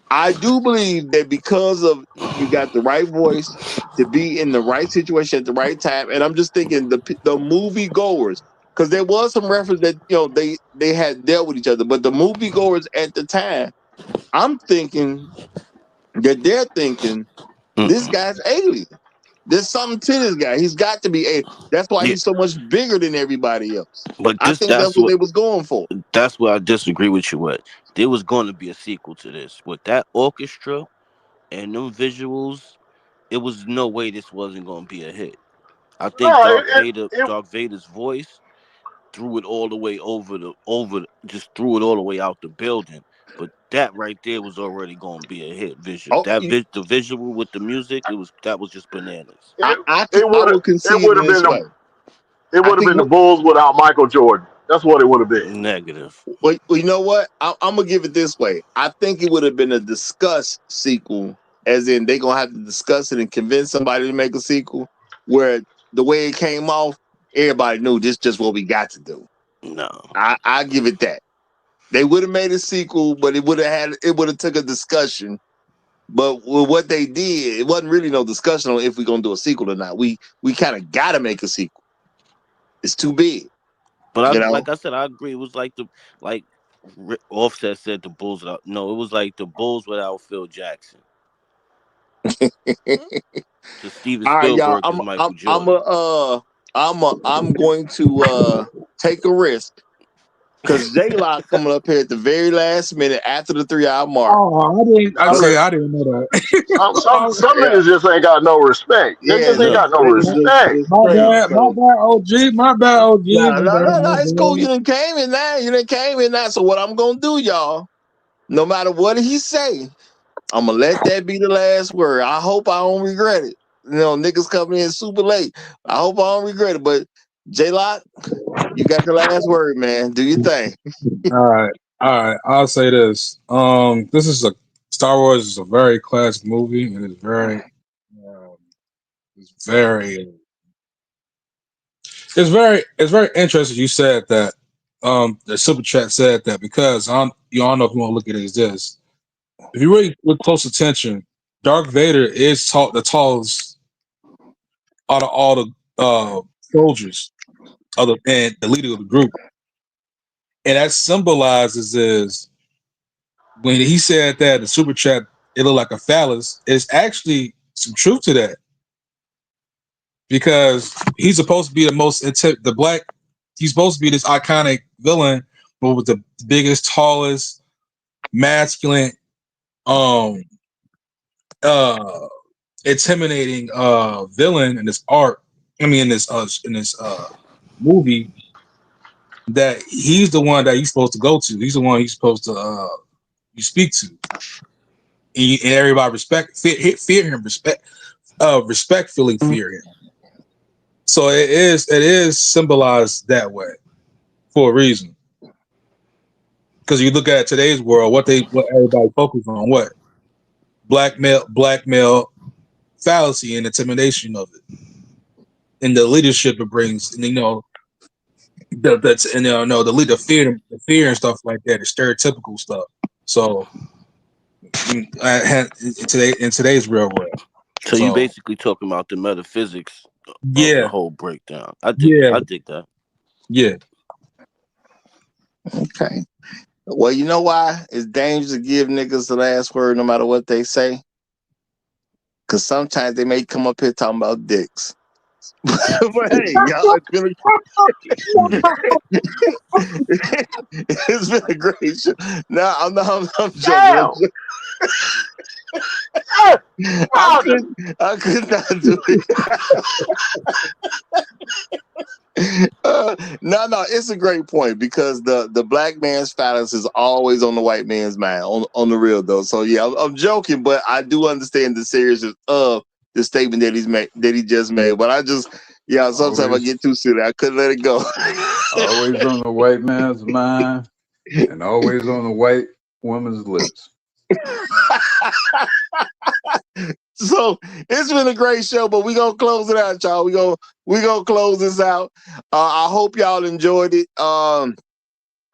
I do believe that because of you got the right voice to be in the right situation at the right time, and I'm just thinking the movie goers, because there was some reference that they had dealt with each other, but the movie goers at the time, I'm thinking that they're thinking this guy's alien. There's something to this guy. He's got to be a. That's why he's so much bigger than everybody else. But I think that's what they was going for. That's what I disagree with you with. There was going to be a sequel to this with that orchestra and them visuals. It was no way this wasn't going to be a hit. I think No, Darth Vader's voice threw it all the way just threw it all the way out the building. But that right there was already going to be a hit visual. The visual with the music, that was just bananas. I would would concede it would have this been way. it would have been the Bulls without Michael Jordan. That's what it would have been. Negative. Well, you know what? I'm gonna give it this way. I think it would have been a discuss sequel, as in they gonna have to discuss it and convince somebody to make a sequel. Where the way it came off, everybody knew this just what we got to do. No, I give it that. They would have made a sequel, but it would have took a discussion. But with what they did, it wasn't really no discussion on if we're gonna do a sequel or not. We kind of gotta make a sequel. It's too big. but like I said, I agree. It was like Offset said, the Bulls without. No, it was like the Bulls without Phil Jackson. To Steven All right, y'all. Spielberg is Michael Jordan. I'm going to take a risk because J-Lock coming up here at the very last minute after the 3-hour mark. Oh, I didn't know that. Some niggas just ain't got no respect. They just ain't got no respect. My bad, OG. No, it's cool. You done came in that. So what I'm gonna do, y'all, no matter what he say, I'm gonna let that be the last word. I hope I don't regret it. Niggas coming in super late. I hope I don't regret it. But J-Lock, you got the last word, man. Do your thing. All right. I'll say this. This is Star Wars is a very classic movie, and it's very interesting. You said that. The super chat said that because you all know if you want to look at it as this. If you really look close attention, Darth Vader is the tallest out of all the soldiers, and the leader of the group. And that symbolizes is when he said that the super chat, it looked like a phallus. It's actually some truth to that because he's supposed to be he's supposed to be this iconic villain, but with the biggest, tallest, masculine, intimidating villain in this movie. That he's the one that you're supposed to go to. He's the one you're supposed to you speak to, and everybody fear him, respectfully fear him. So it is symbolized that way for a reason. Because you look at today's world, what everybody focuses on, what blackmail, fallacy, and intimidation of it, and the leadership it brings, and the fear and stuff like that, the stereotypical stuff. So in today's real world. So you basically talking about the metaphysics of the whole breakdown. I dig that. Yeah. Okay. Well, you know why it's dangerous to give niggas the last word no matter what they say? Because sometimes they may come up here talking about dicks. But hey, y'all, it's been a great show. No, I'm joking. I could not do it. No, it's a great point because the black man's phallus is always on the white man's mind, on the real though. So yeah, I'm joking, but I do understand the seriousness of the statement that he just made. But sometimes I get too silly. I couldn't let it go. Always on the white man's mind and always on the white woman's lips. So it's been a great show, but we're gonna close it out, y'all. We're gonna close this out. I hope y'all enjoyed it. I'm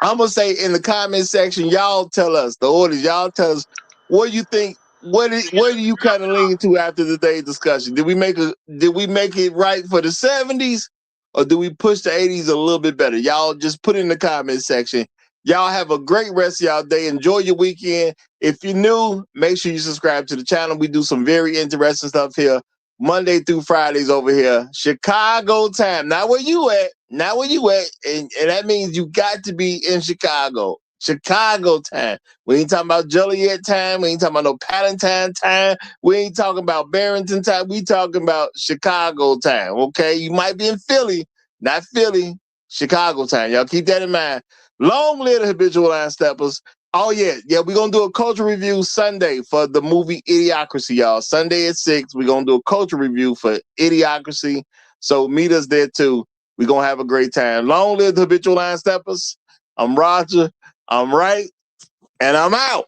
gonna say in the comment section, y'all tell us, the audience, y'all tell us what you think. Where do you kind of lean to after today's discussion? Did we make it right for the 70s, or do we push the 80s a little bit better? Y'all just put it in the comment section. Y'all have a great rest of y'all day. Enjoy your weekend. If you're new, make sure you subscribe to the channel. We do some very interesting stuff here, Monday through Fridays over here. Chicago time. Not where you at. Not where you at. And that means you got to be in Chicago. Chicago time. We ain't talking about Joliet time. We ain't talking about no Palatine time. We ain't talking about Barrington time. We talking about Chicago time. Okay? You might be in Philly, not Philly, Chicago time. Y'all keep that in mind. Long live the Habitual Line Steppers. Oh, yeah. We're going to do a culture review Sunday for the movie Idiocracy, y'all. Sunday at 6, we're going to do a culture review for Idiocracy. So meet us there, too. We're going to have a great time. Long live the Habitual Line Steppers. I'm Roger. I'm right. And I'm out.